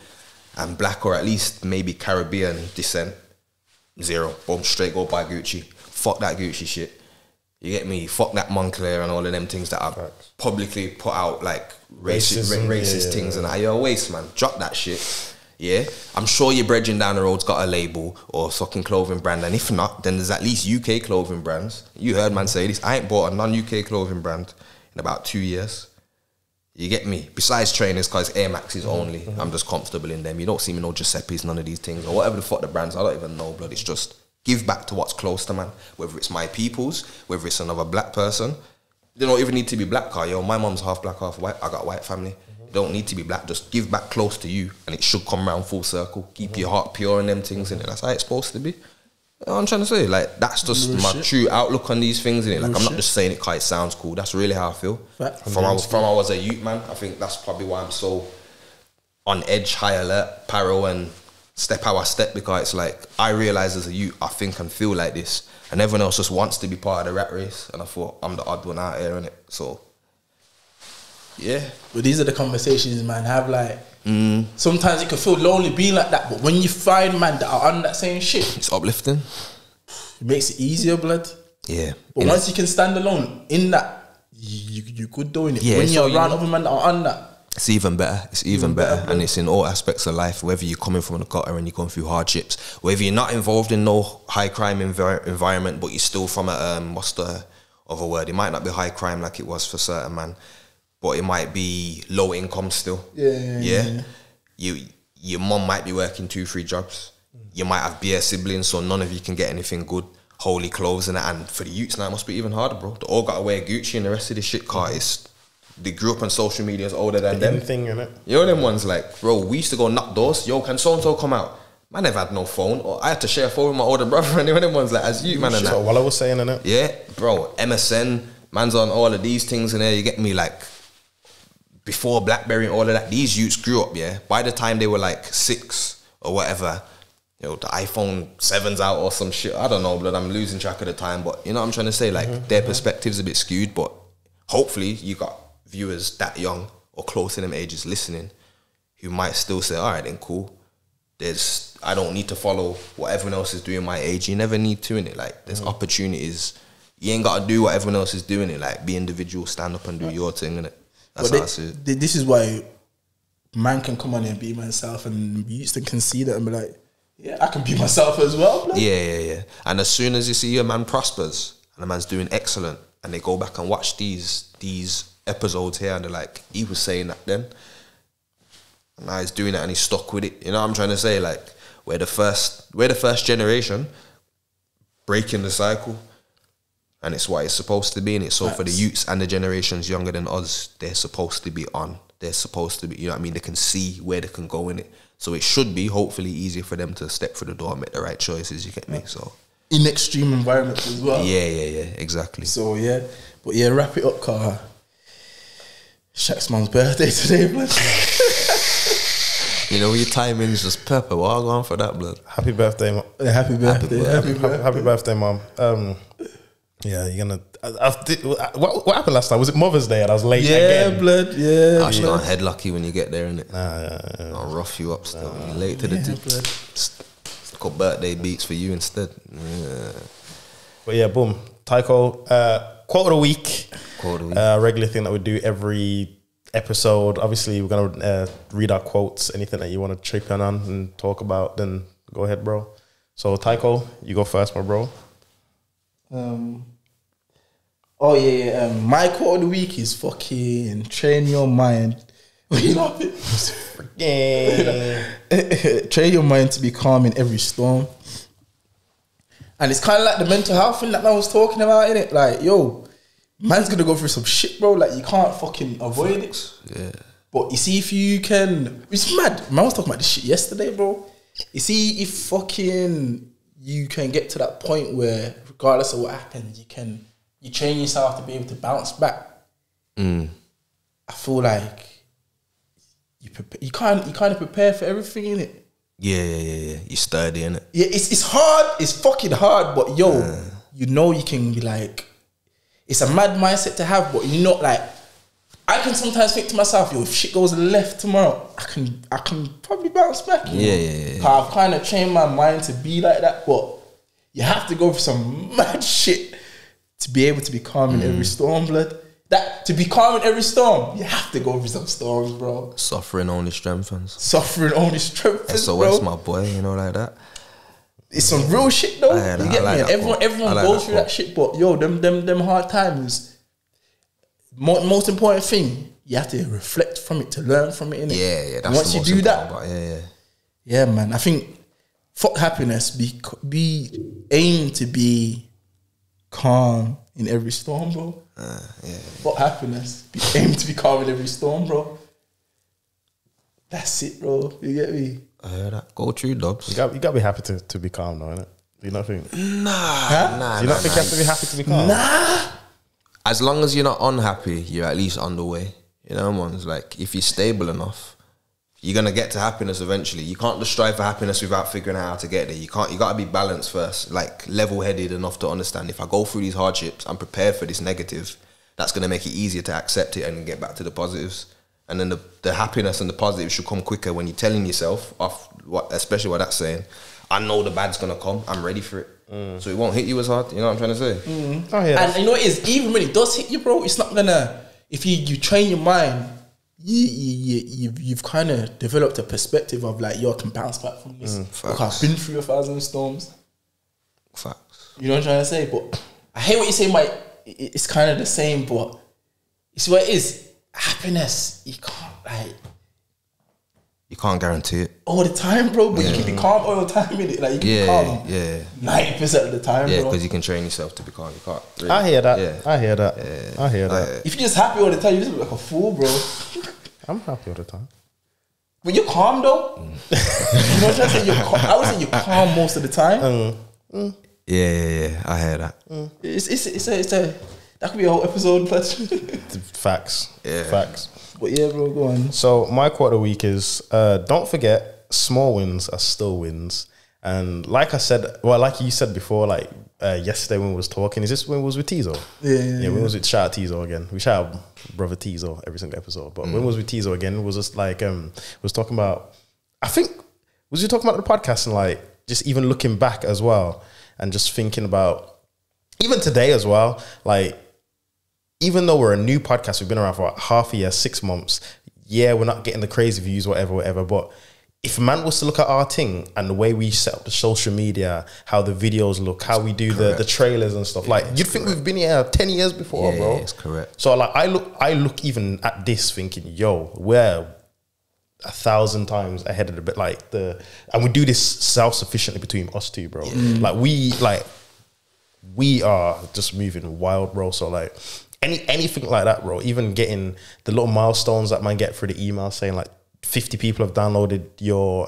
And black or at least maybe Caribbean descent, 0. Boom, straight go buy Gucci. Fuck that Gucci shit. You get me? Fuck that Moncler and all of them things that are publicly put out like racist things and that. You're a waste, man. Drop that shit. Yeah, I'm sure your brethren down the road's got a label or fucking clothing brand, and if not, then there's at least UK clothing brands. You heard man say this. I ain't bought a non-UK clothing brand in about 2 years. You get me? Besides trainers, because Air Maxes only. I'm just comfortable in them. You don't see me no Giuseppe's, none of these things, or whatever the fuck the brands. I don't even know, blood. It's just give back to what's close to man. Whether it's my peoples, whether it's another black person. They don't even need to be black, car. Yo, my mum's half black, half white. I got a white family. Don't need to be black, just give back close to you and it should come round full circle. Keep your heart pure and them things in it. That's how it's supposed to be. You know what I'm trying to say? Like, that's just my true outlook on these things in it. Like, I'm not just saying it because it sounds cool. That's really how I feel. From I was a youth, man, I think that's probably why I'm so on edge, high alert, paro, and step how I step, because it's like, I realise as a youth, I think and feel like this. And everyone else just wants to be part of the rat race. And I thought, I'm the odd one out here, innit? So, yeah. But these are the conversations man have, like sometimes it can feel lonely being like that, but when you find man that are on that same shit, it's uplifting. It makes it easier, blood. Yeah. But once you can stand alone in that, you good doing it. Yeah, when you're around other men that are on that, it's even better. It's even better. And it's in all aspects of life, whether you're coming from the gutter and you're going through hardships, whether you're not involved in no high crime environment, but you're still from a what's the other word? It might not be high crime like it was for certain man, but it might be low income still. Yeah. Your mum might be working 2-3 jobs. You might have bare siblings, so none of you can get anything good, holy clothes and that. And for the youths now, it must be even harder, bro. They all got to wear Gucci and the rest of this shit, car. They grew up on social media as older than them. Thing, innit? You know them ones like, bro, we used to go knock doors. Yo, can so-and-so come out? Man never had no phone. Or I had to share a phone with my older brother. And them ones like, as you, man, and that. So while I was saying, innit? Yeah, bro, MSN, man's on all of these things in there. You get me, like, before BlackBerry and all of that, these youths grew up, yeah. By the time they were like 6 or whatever, you know, the iPhone 7's out or some shit. I don't know, blood. I'm losing track of the time. But you know what I'm trying to say? Like, their perspective's a bit skewed. But hopefully you got viewers that young or close to them ages listening who might still say, all right, then cool. I don't need to follow what everyone else is doing my age. You never need to, innit? Like, there's opportunities. You ain't got to do what everyone else is doing it. Like, be individual, stand up and do your thing, innit? That's how I see it. This is why man can come on here and be myself, and you used to concede it and be like, yeah, I can be myself as well. Like. Yeah. And as soon as you see a man prospers and a man's doing excellent, and they go back and watch these episodes here, and they're like, he was saying that then, and now he's doing it and he's stuck with it. You know what I'm trying to say? Like, we're the first generation breaking the cycle. And it's what it's supposed to be, and it's so for the youths and the generations younger than us, they're supposed to be on. They're supposed to be, you know what I mean? They can see where they can go in it. So it should be hopefully easier for them to step through the door and make the right choices, you get me? So in extreme environments as well. Yeah, exactly. So yeah. But yeah, wrap it up, car. Shaq's mum's birthday today, blood. You know, your timing's just pepper. Well, I'll go on for that, blood. Happy birthday, mom. Happy birthday. Happy birthday, mom. Yeah, you're gonna. What happened last time? Was it Mother's Day? And I was late again. Blood. Yeah, I should go head lucky when you get there, innit? Nah. I'll rough you up still. You're late to the blood. It's called birthday beats for you instead. Yeah. But yeah, boom. Tyco, quote of the week. Regular thing that we do every episode. Obviously, we're gonna read our quotes. Anything that you want to chip in on and talk about, then go ahead, bro. So Tyco, you go first, my bro. My quote of the week is fucking train your mind. You know, train your mind to be calm in every storm. And it's kind of like the mental health thing that I was talking about, innit? Like, yo, man's gonna go through some shit, bro. Like, you can't fucking avoid it. Yeah. But you see, if you can, it's mad. Man was talking about this shit yesterday, bro. You see, if fucking you can get to that point where, regardless of what happens, you train yourself to be able to bounce back. I I feel like you kind of prepare for everything, innit? Yeah. You sturdy, innit? Yeah, it's hard. It's fucking hard. But yo, you know you can be like, it's a mad mindset to have. But you're not like, I can sometimes think to myself, yo, if shit goes left tomorrow, I can probably bounce back. You know? I've kind of trained my mind to be like that. But you have to go for some mad shit to be able to be calm in every storm, blood. That to be calm in every storm, you have to go through some storms, bro. Suffering only strengthens. Suffering only strengthens, SOS, bro. my boy, you know, like that. It's some real shit though. You get me? Everyone like goes through that shit, but yo, them hard times. Most important thing, you have to reflect from it to learn from it, innit? Yeah. That's once the you most do that, part. Yeah, man. I think fuck happiness. Be aim to be calm in every storm, bro. Fuck happiness. Aim to be calm in every storm, bro. That's it, bro. You get me? I heard that. Go through, Dubs. You got to be happy to be calm, though, innit? Do you not think? Nah. Do you not think you have to be happy to be calm? Nah. As long as you're not unhappy, you're at least on the way. You know, man. It's like if you're stable enough, you're gonna get to happiness eventually. You can't just strive for happiness without figuring out how to get there. You gotta be balanced first, like level-headed enough to understand if I go through these hardships, I'm prepared for this negative. That's gonna make it easier to accept it and get back to the positives. And then the happiness and the positives should come quicker when you're telling yourself, especially what that's saying, I know the bad's gonna come, I'm ready for it. So it won't hit you as hard, you know what I'm trying to say? Oh, yeah. And you know what it is? Even when it does hit you, bro, it's not gonna, if you train your mind, you've kind of developed a perspective of like, yo, I can bounce back from this. Look, I've been through 1,000 storms. Facts. You know what I'm trying to say? But I hate what you're saying, but it's kind of the same, but it's what it is. Happiness, you can't guarantee it all the time, bro, but you can be calm all the time, innit? Like, you can be calm 90% of the time, bro. Yeah, because you can train yourself to be calm. You can't. Really. I hear that. Yeah. I hear that. If you're just happy all the time, you just look like a fool, bro. I'm happy all the time. But you're calm, though. You know what I'm trying to say? I would say you're calm most of the time. Yeah. I hear that. It's a that could be a whole episode, but Facts. Yeah. Facts. But yeah, bro, go on. So my quote of the week is, don't forget, small wins are still wins. And like I said, well, like you said before, like yesterday when we was talking, is this when we was with Tizo? Yeah, when we was with, shout out Tizo again. We shout out brother Tizo every single episode. But when we was with Tizo again, it was just like, was talking about, I think, was you talking about the podcast and like, just even looking back as well and just thinking about, even today as well, like, even though we're a new podcast, we've been around for like half a year, 6 months. Yeah, we're not getting the crazy views, whatever. But if a man was to look at our thing and the way we set up the social media, how the videos look, how we do the trailers and stuff, like you'd think we've been here 10 years before, bro. Yeah, it's correct. So like I look even at this thinking, yo, we're 1,000 times ahead of the bit, like and we do this self-sufficiently between us two, bro. Like we are just moving wild, bro. So like anything like that, bro, even getting the little milestones that man get through the email saying like 50 people have downloaded your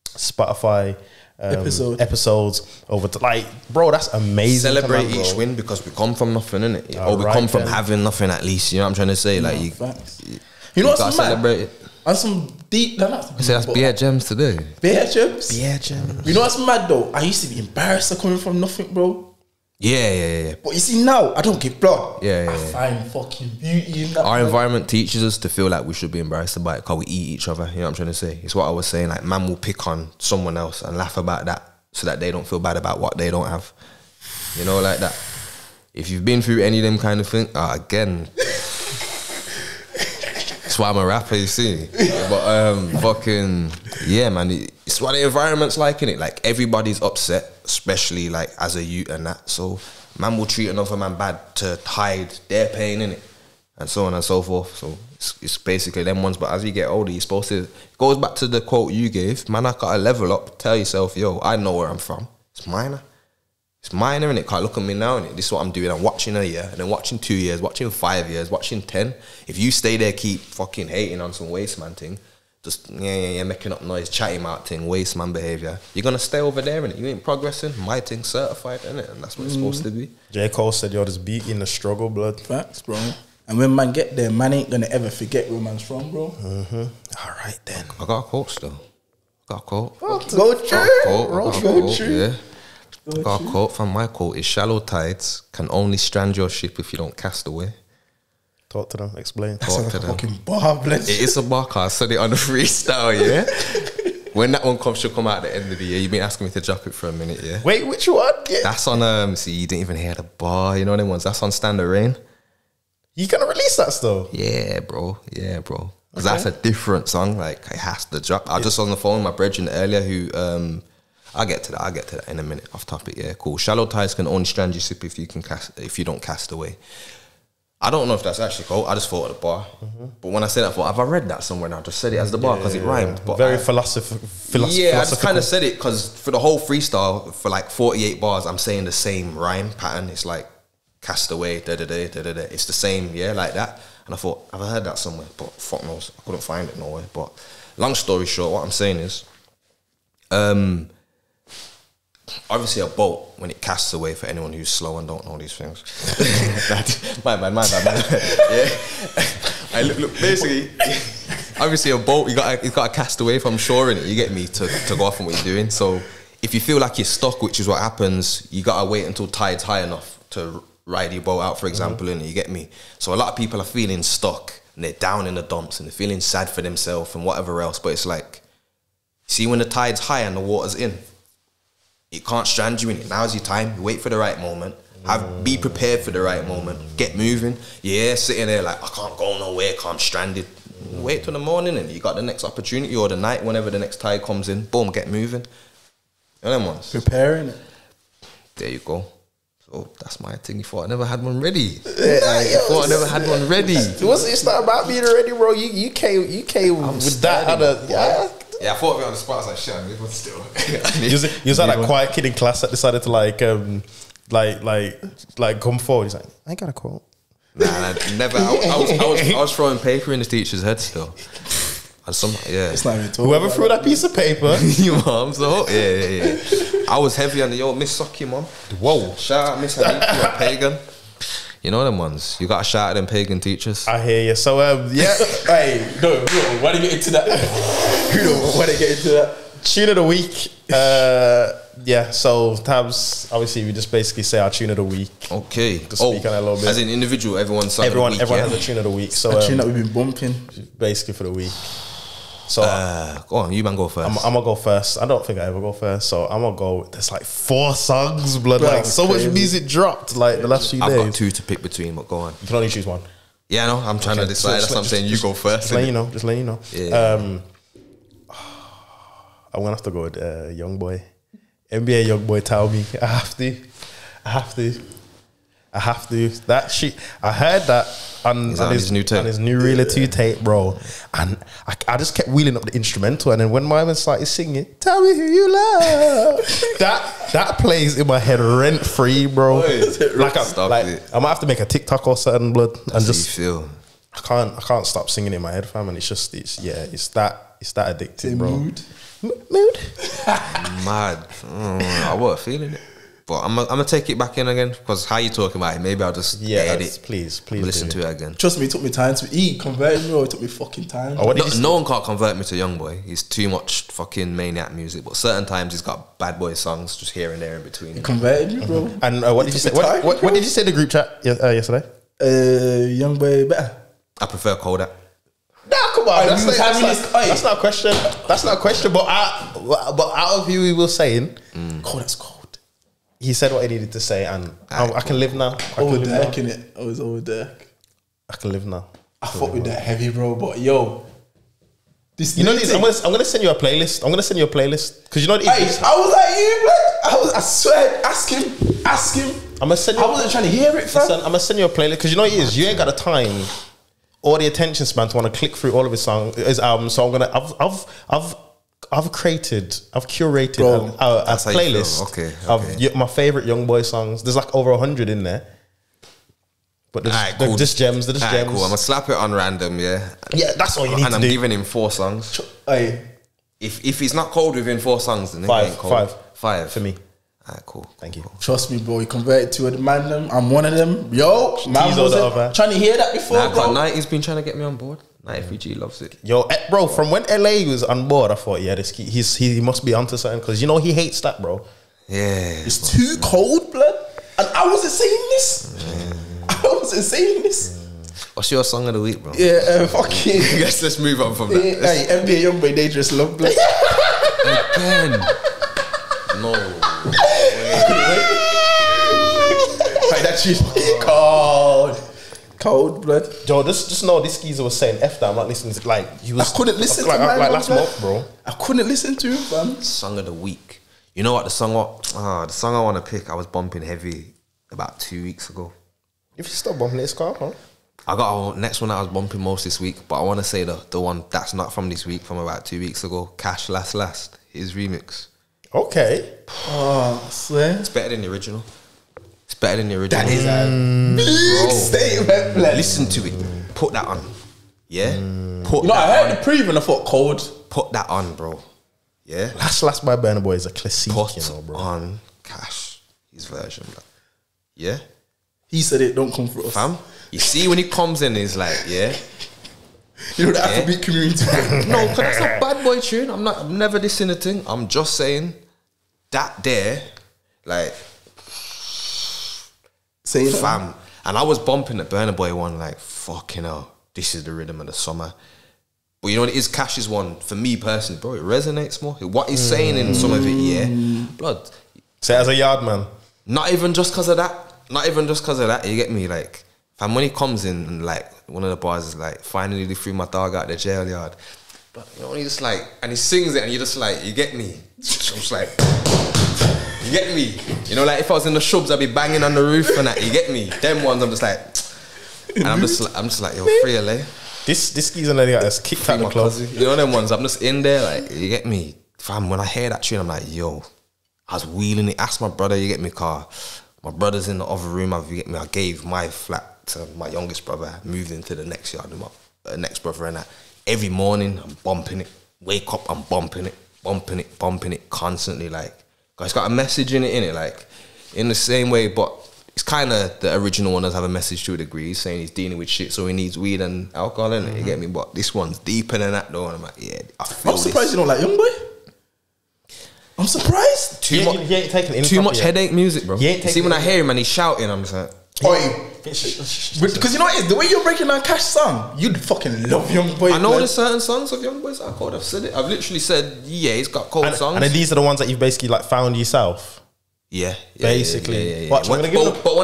Spotify episodes over to, like, bro, that's amazing. Celebrate each win because we come from nothing, innit? Or we come from having nothing, at least, you know what I'm trying to say? Like, you know what's celebrate it. And some deep, I say that's beer gems today. Beer gems? Beer gems. You know what's mad though? I used to be embarrassed of coming from nothing, bro. Yeah. But you see now, I don't give blood. Yeah. I find fucking beauty in that. Our environment teaches us to feel like we should be embarrassed about it because we eat each other. You know what I'm trying to say? It's what I was saying. Like, man will pick on someone else and laugh about that so that they don't feel bad about what they don't have. You know, like that. If you've been through any of them kind of things, again, that's why I'm a rapper, you see. But fucking, yeah, man. It's what the environment's like, innit? Like, everybody's upset, especially like as a youth and that. So man will treat another man bad to hide their pain, innit? And so on and so forth. So it's basically them ones. But as you get older, you're supposed to, it goes back to the quote you gave, man, I gotta level up, tell yourself, yo, I know where I'm from. It's minor. It's minor, innit? Can't look at me now, innit? This is what I'm doing. I'm watching a year, and then watching 2 years, watching 5 years, watching 10. If you stay there, keep fucking hating on some waste man thing, just making up noise, chatting out thing, waste man behaviour, you're gonna stay over there, innit? You ain't progressing. My thing's certified, innit? And that's what it's supposed to be. J. Cole said, yo, there's beauty in the struggle, blood. Facts, bro. And when man get there, man ain't gonna ever forget where man's from, bro. All right then. I got a quote still. Got a quote. Go true. Yeah. Got a quote from my quote is shallow tides can only strand your ship if you don't cast away. Talk to them. Explain. Talk to them. Fucking bar, bless. It is a bar, I said it on the freestyle, yeah? When that one comes, she'll come out at the end of the year. You've been asking me to drop it for a minute, yeah? Wait, which one? Yeah. That's on, see, you didn't even hear the bar, you know them ones? That's on Standard Rain. You gonna release that still? Yeah, bro. Because that's a different song, like, it has to drop. I was just on the phone with my brethren earlier who, I'll get to that in a minute, off topic, yeah, cool. Shallow tides can only strand your ship if you don't cast away. I don't know if that's actually cool. I just thought of the bar. But when I said that, I thought, have I read that somewhere now? I just said it as the bar because it rhymed. But very philosophical. Yeah, I just kind of said it because for the whole freestyle, for like 48 bars, I'm saying the same rhyme pattern. It's like cast away, da-da-da, da-da-da. It's the same, yeah, like that. And I thought, have I heard that somewhere? But fuck knows. I couldn't find it nowhere. But long story short, what I'm saying is, obviously a boat, when it casts away, for anyone who's slow and don't know these things. my bad. Yeah. Look, basically, obviously a boat, you got to cast away from shore, innit? You get me, to go off on what you're doing. So if you feel like you're stuck, which is what happens, you got to wait until tide's high enough to ride your boat out, for example, innit? You get me? So a lot of people are feeling stuck and they're down in the dumps and they're feeling sad for themselves and whatever else. But it's like, see, when the tide's high and the water's in, it can't strand you in it. Now's your time. You wait for the right moment. Be prepared for the right moment. Get moving. Yeah, sitting there like, I can't go nowhere, I'm stranded. Wait till the morning and you got the next opportunity, or the night, whenever the next tide comes in. Boom, get moving. You know them ones? Preparing it. There you go. So that's my thing. You thought I never had one ready. You thought I never had one ready. It's not about being ready, bro. You came with that other. Yeah, I thought of it on the spot. I was like, shit, I'm but still. You was like that quiet kid in class that decided to like come forward. He's like, I ain't got a quote. Nah, never. I was throwing paper in the teacher's head still. And It's not even whoever threw that piece of paper, your mom. So yeah. I was heavy on the Miss Socky, mom. Whoa! Shout out Miss Hanif, you're a pagan. You know them ones. You got to shout at them pagan teachers. I hear you. So yeah. Hey, no, why do you get into that? Why do you get into that? Tune of the week. Yeah. So Tabs, obviously, we just basically say our tune of the week. Okay. To speak on it a little bit. As an individual, everyone has a tune of the week. So a tune that we've been bumping, basically for the week. So go on, you man go first. I'm gonna go first. I don't think I ever go first, so I'm gonna go. There's like 4 songs, blood. Like so much music dropped like the last few days. I've got 2 to pick between, but go on. You can only choose one. Yeah, no, I'm trying to decide. That's what I'm saying. You go first. Just let you know. Just let you know. Yeah. I'm gonna have to go with Young Boy, NBA Young Boy. Tell me, I have to. That shit. I heard that on his new tape, on his new Reeler 2 tape, bro. And I just kept wheeling up the instrumental, and then when my man started singing, "Tell me who you love," that plays in my head rent free, bro. Like I might have to make a TikTok or something, blood, and just feel. I can't stop singing in my head, fam. And it's that addictive, bro. Mood. Mad. I was feeling it. But I'm gonna take it back in again, because how you talking about it, maybe I'll just edit. Please listen to it again. Trust me, it took me time to convert me, or it took me fucking time. No one can't convert me to Young Boy. He's too much fucking maniac music. But certain times he's got bad boy songs just here and there in between. It converted me, bro. And what did you say? What did you say in the group chat yesterday? Young Boy better. I prefer Kodak. Nah, come on. That's not a question. That's not a question. But out of you, we were saying, Kodak's cold. He said what he needed to say, and I can live now. Over deck, innit? I was over deck. I can live now. I fuck with that heavy, bro. But yo, this you know, I'm gonna send you a playlist. I'm gonna send you a playlist because you know. I was like you, blood. I swear. Ask him. I'm gonna send you. I wasn't trying to hear it, fam. I'm gonna send you a playlist because you know what it is. You ain't got the time or the attention span to want to click through all of his albums. So I'm gonna. I've curated a playlist of my favorite Young Boy songs. There's like over 100 in there. But they're just gems. They're just gems. Cool. I'm gonna slap it on random, yeah. Yeah, that's all you need to do. And I'm giving him 4 songs. If he's not cold within 4 songs, then he ain't cold. 5 for me. Alright, cool. Thank you. Trust me, bro. You converted to a man. Them. I'm one of them. Yo, man, wasn't trying to hear that before, bro. 90's been trying to get me on board. 93G loves it. Yo, bro, from when LA was on board, I thought, yeah, he must be onto something because you know he hates that, bro. Yeah, it's too cold, blood. And I wasn't saying this. I wasn't saying this. What's your song of the week, bro? Yeah, fucking. Let's move on from that. Hey, NBA Youngboy Dangerous Love, blood. Again. No. Like that shit's cold. Cold blood. Joe, just know this geezer was saying F that. I'm not listening to he was. I couldn't listen like, to him. Like last month, bro. I couldn't listen to him, fam. Song of the week. You know what? The song I want to pick, I was bumping heavy about 2 weeks ago. If you stop bumping this car, huh? I got a next one that I was bumping most this week, but I want to say the one that's not from this week, from about 2 weeks ago. Cash Last, his remix. Okay. Oh, I swear. It's better than the original. It's better than the original. That is a big statement, blood. Listen to it. Put that on. Yeah? Put I that heard the preview and I thought cold. Put that on, bro. Yeah? Last by Burna Boy is a classic, Put you know, bro. on Cash, his version, bro. Yeah? He said it, don't come for us. Fam, you see when he comes in, he's like, yeah. You know the Afrobeat community. No, because that's a bad boy tune. I'm never dissing the thing. I'm just saying that there, like, fam. And I was bumping the Burna Boy one, like, fucking hell, this is the rhythm of the summer. But you know what it is? Cash's one, for me personally, bro, it resonates more. What he's saying in some of it, yeah. Blood. Say as a yard man. Not even just because of that. Not even just because of that, you get me? Like, fam, when he comes in and like, one of the bars is like, finally they threw my dog out the jail yard. But you know, when he just like, and he sings it and you're just like, you get me? I'm just like, you get me? You know, like if I was in the shrubs, I'd be banging on the roof and that, you get me? Them ones, I'm just like, and I'm just like, yo, free LA. This geezer lady got us kicked out of the club. You know them ones, I'm just in there, like, you get me? Fam, when I hear that tune, I'm like, yo, I was wheeling it, asked my brother, you get me, car. My brother's in the other room. I gave my flat to my youngest brother. Moved into the next yard with my next brother and that. Every morning I'm bumping it. Wake up, I'm bumping it constantly. Like, it's got a message in it, like in the same way. But it's kind of the original one does have a message to a degree. He's saying he's dealing with shit, so he needs weed and alcohol in it. You get me? But this one's deeper than that, though. And I'm like, yeah, I'm surprised you don't like Youngboy. I'm surprised. He ain't taking it. Too much headache music, bro. See, when I hear him and he's shouting, I'm just like, because you know what it is? The way you're breaking down Cash song, you'd fucking love Youngboy. I know there's certain songs of Youngboys that are cold. I've said it. I've literally said, yeah, he's got cold songs. And these are the ones that you've basically like found yourself. Yeah, basically. But when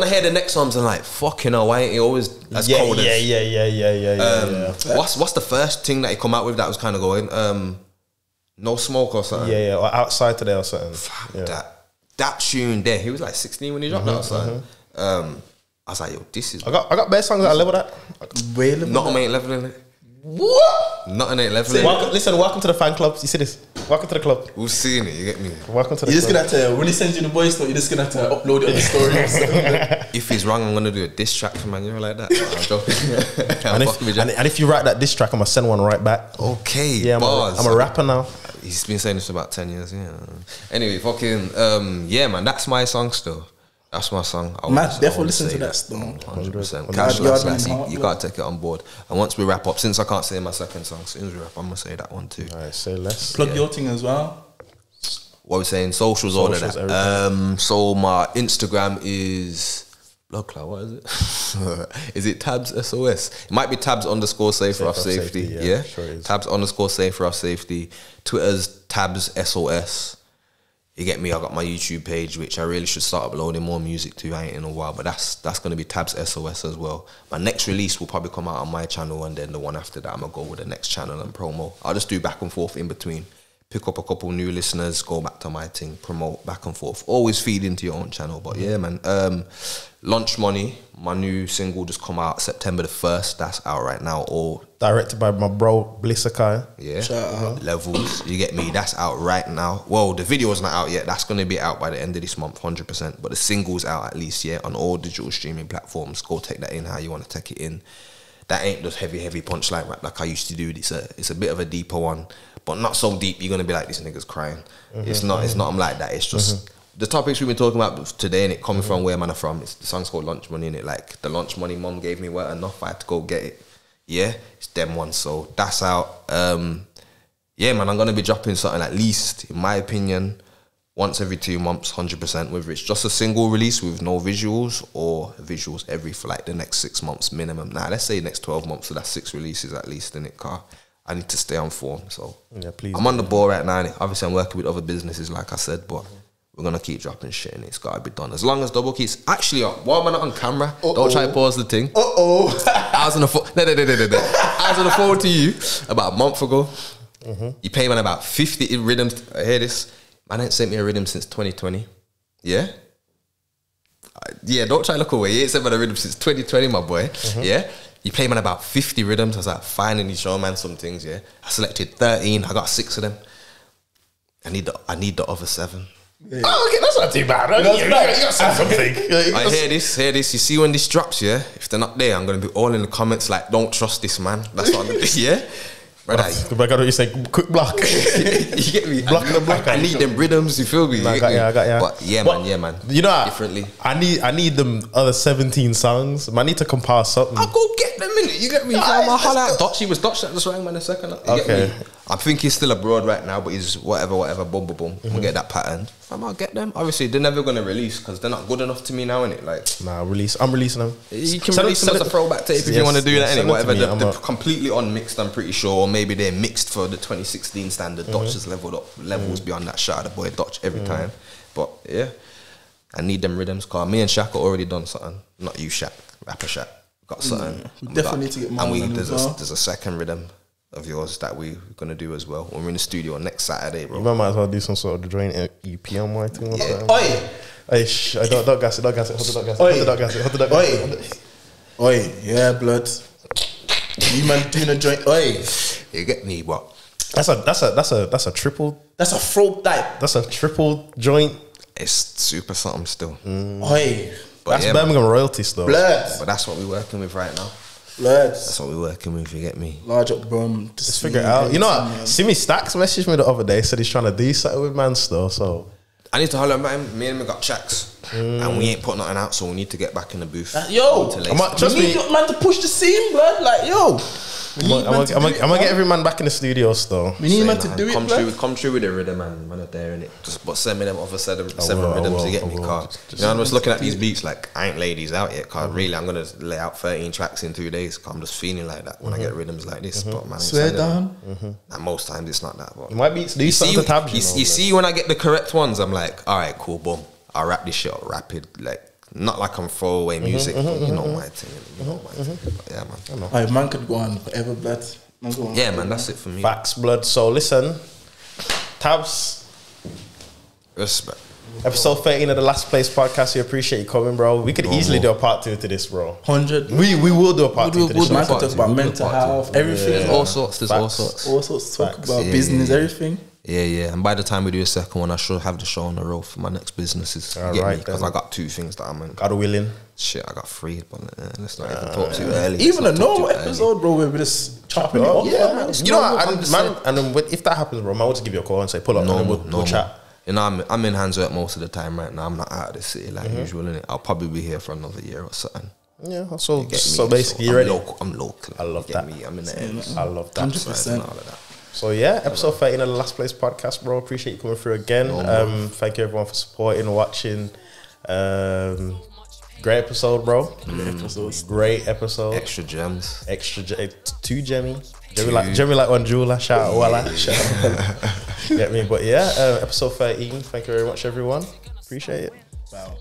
I hear the next songs, I'm like, fucking hell, why ain't he always as cold as? Yeah. What's the first thing that he come out with that was kind of going? No Smoke or something. Yeah, or Outside Today or something. That tune there, he was like 16 when he dropped that or something. I was like, yo, this is. I got better songs that I level that. Nothing ain't leveling it. What? Nothing ain't leveling. Welcome to the fan club. You see this? Welcome to the club. We've seen it. You get me? Welcome to the. You're just gonna have to when he sends you the voice note. You're just gonna have to upload it on the story. If he's wrong, I'm gonna do a diss track for man. You know, like that. And if you write that diss track, I'm gonna send one right back. Okay. Yeah, I'm a rapper now. He's been saying this for about 10 years. Yeah. Anyway, fucking yeah, man. That's my song still. That's my song. Man, definitely listen to that still. 100%. Cash Last, you gotta take it on board. And once we wrap up, since I can't say my second song, since we wrap, I'm gonna say that one too. Alright, say less. Plug your thing as well. What we're saying, socials, all of that. So my Instagram is Blood Cloud. What is it? Is it Tabs SOS? It might be Tabs _ Safe Rough Safety. Yeah, sure it is. Tabs _ Safe Rough Safety. Twitter's Tabs SOS. You get me? I got my YouTube page, which I really should start uploading more music to. I ain't in a while, but that's going to be Tabs SOS as well. My next release will probably come out on my channel, and then the one after that, I'm gonna go with the next channel and promo. I'll just do back and forth in between. Pick up a couple new listeners, go back to my thing, promote back and forth. Always feed into your own channel. But yeah, man. Lunch Money, my new single just come out September the 1st. That's out right now. All directed by my bro Blissakai. Yeah. Levels. You get me? That's out right now. Well, the video's not out yet. That's gonna be out by the end of this month, 100%. But the single's out at least, yeah, on all digital streaming platforms. Go take that in how you want to take it in. That ain't just heavy punchline rap like I used to do. It's a bit of a deeper one, but not so deep you're gonna be like, this nigga's crying. It's not I'm like that. It's just the topics we've been talking about today, and it coming from where man are from. The song's called Lunch Money, and it like the lunch money mum gave me weren't enough. I had to go get it. Yeah, it's them ones. So that's out. Yeah, man, I'm gonna be dropping something at least, in my opinion, once every 2 months, 100%. Whether it's just a single release with no visuals or visuals every for like the next 6 months minimum. Nah, let's say next 12 months. So that's 6 releases at least in it. Car. I need to stay on form. So yeah, please. I'm on the ball right now. Obviously, I'm working with other businesses, like I said, but we're gonna keep dropping shit, and it's gotta be done. As long as Double keeps actually, while I'm not on camera, don't try to pause the thing. I was on the phone. I was on the phone to you about a month ago. You pay man about 50 rhythms. I hear this. Man ain't sent me a rhythm since 2020. Yeah. Yeah, don't try to look away. You ain't sent me a rhythm since 2020, my boy. Yeah. You play man about 50 rhythms. I was like, finally show man some things. Yeah. I selected 13. I got 6 of them. I need the other 7. Yeah. Oh, okay, that's not too bad. You got something. I hear this. You see when this drops, yeah? If they're not there, I'm going to be all in the comments like, don't trust this man. That's what I'm going to do, yeah? Right. I got what you say, quick block. You get me? I need them rhythms, you feel me? I got you. But yeah, man. You know, differently. I need them other 17 songs. I need to compile something. I'll go get them in it. You get me? I'm holla at Dutch. He was Dutch at the swang man a second. You get me? I think he's still abroad right now, but he's whatever, boom. We'll get that pattern. I'll get them. Obviously, they're never going to release because they're not good enough to me now, innit? Like, I'm releasing them. You can release them as a throwback tape if you want to do that, innit? Whatever. They're completely unmixed, I'm pretty sure. Or maybe they're mixed for the 2016 standard. Dutch has leveled up levels beyond that. Shout out the boy Dutch every time. But yeah, I need them rhythms because me and Shaq are already done something. Not you, Shaq. Rapper Shaq. Got something. We definitely need to get more. And there's a second rhythm of yours that we're gonna do as well when we're in the studio next Saturday, bro. You might as well do some sort of joint EP on my thing or something. Oi! Don't gas it. Hold the gas it. Oi, yeah, blood. You man doing a joint. Oi, you get me? What? That's a triple. That's a throat type. That's a triple joint. It's super something still. Oi, but that's Birmingham royalty still. Blood. But that's what we're working with right now. Blood. That's what we're working with. You get me? Large up brum. Just figure it out. You know what? Simi Stacks messaged me the other day. Said he's trying to do something with man still. So I need to holler at him. Me and him got checks, and we ain't put nothing out. So we need to get back in the booth. Yo, trust me, your man to push the scene, blood. Like yo. I'm gonna get every man back in the studio still. We need man to do it. Come through with the rhythm, man. Man, are there in it. But send me them other 7 rhythms to get me, car. You know, I'm just looking at these beats like I ain't laid these out yet, car. Really, I'm gonna lay out 13 tracks in 2 days. Cause I'm just feeling like that when I get rhythms like this. But man, swear down. And most times it's not that. But my beats, do you see when I get the correct ones, I'm like, all right, cool, boom. I'll rap this shit up rapid, like. Not like I'm throwaway music, but you know my thing. But yeah, man. Alright, man could go on forever, blood. Yeah, man, that's it for me. Facts, blood. So listen, Tabs. Respect. Episode 13 of the Last Place podcast. We appreciate you coming, bro. We could easily do a part 2 to this, bro. 100. We will do a part 2 to this. Man could talk about mental health, everything. There's all sorts. All sorts. Talk about business, everything. Yeah. And by the time we do a second one, I should have the show on the road for my next businesses. Because I got 2 things that I'm in. God willing. Shit, I got 3, but let's not even talk too early. Even a normal episode, bro, where we just chopping it up. Yeah, man. You know what, and then if that happens, bro, I will just give you a call and say, pull up, and we'll chat. You know, I'm in Hansworth most of the time right now. I'm not out of the city like usual, innit? I'll probably be here for another year or something. Yeah, so basically, you're ready. I'm local. I love that. I'm in the ends. I love that. 100%. All of that. So yeah, episode 13 of the Last Place podcast, bro. Appreciate you coming through again. Thank you everyone for supporting, watching. Great episode, bro. Great episode. Extra gems. 2 Jemmy like one jeweler. Shout out Walla. Get me? But yeah, episode 13. Thank you very much, everyone. Appreciate it. Wow.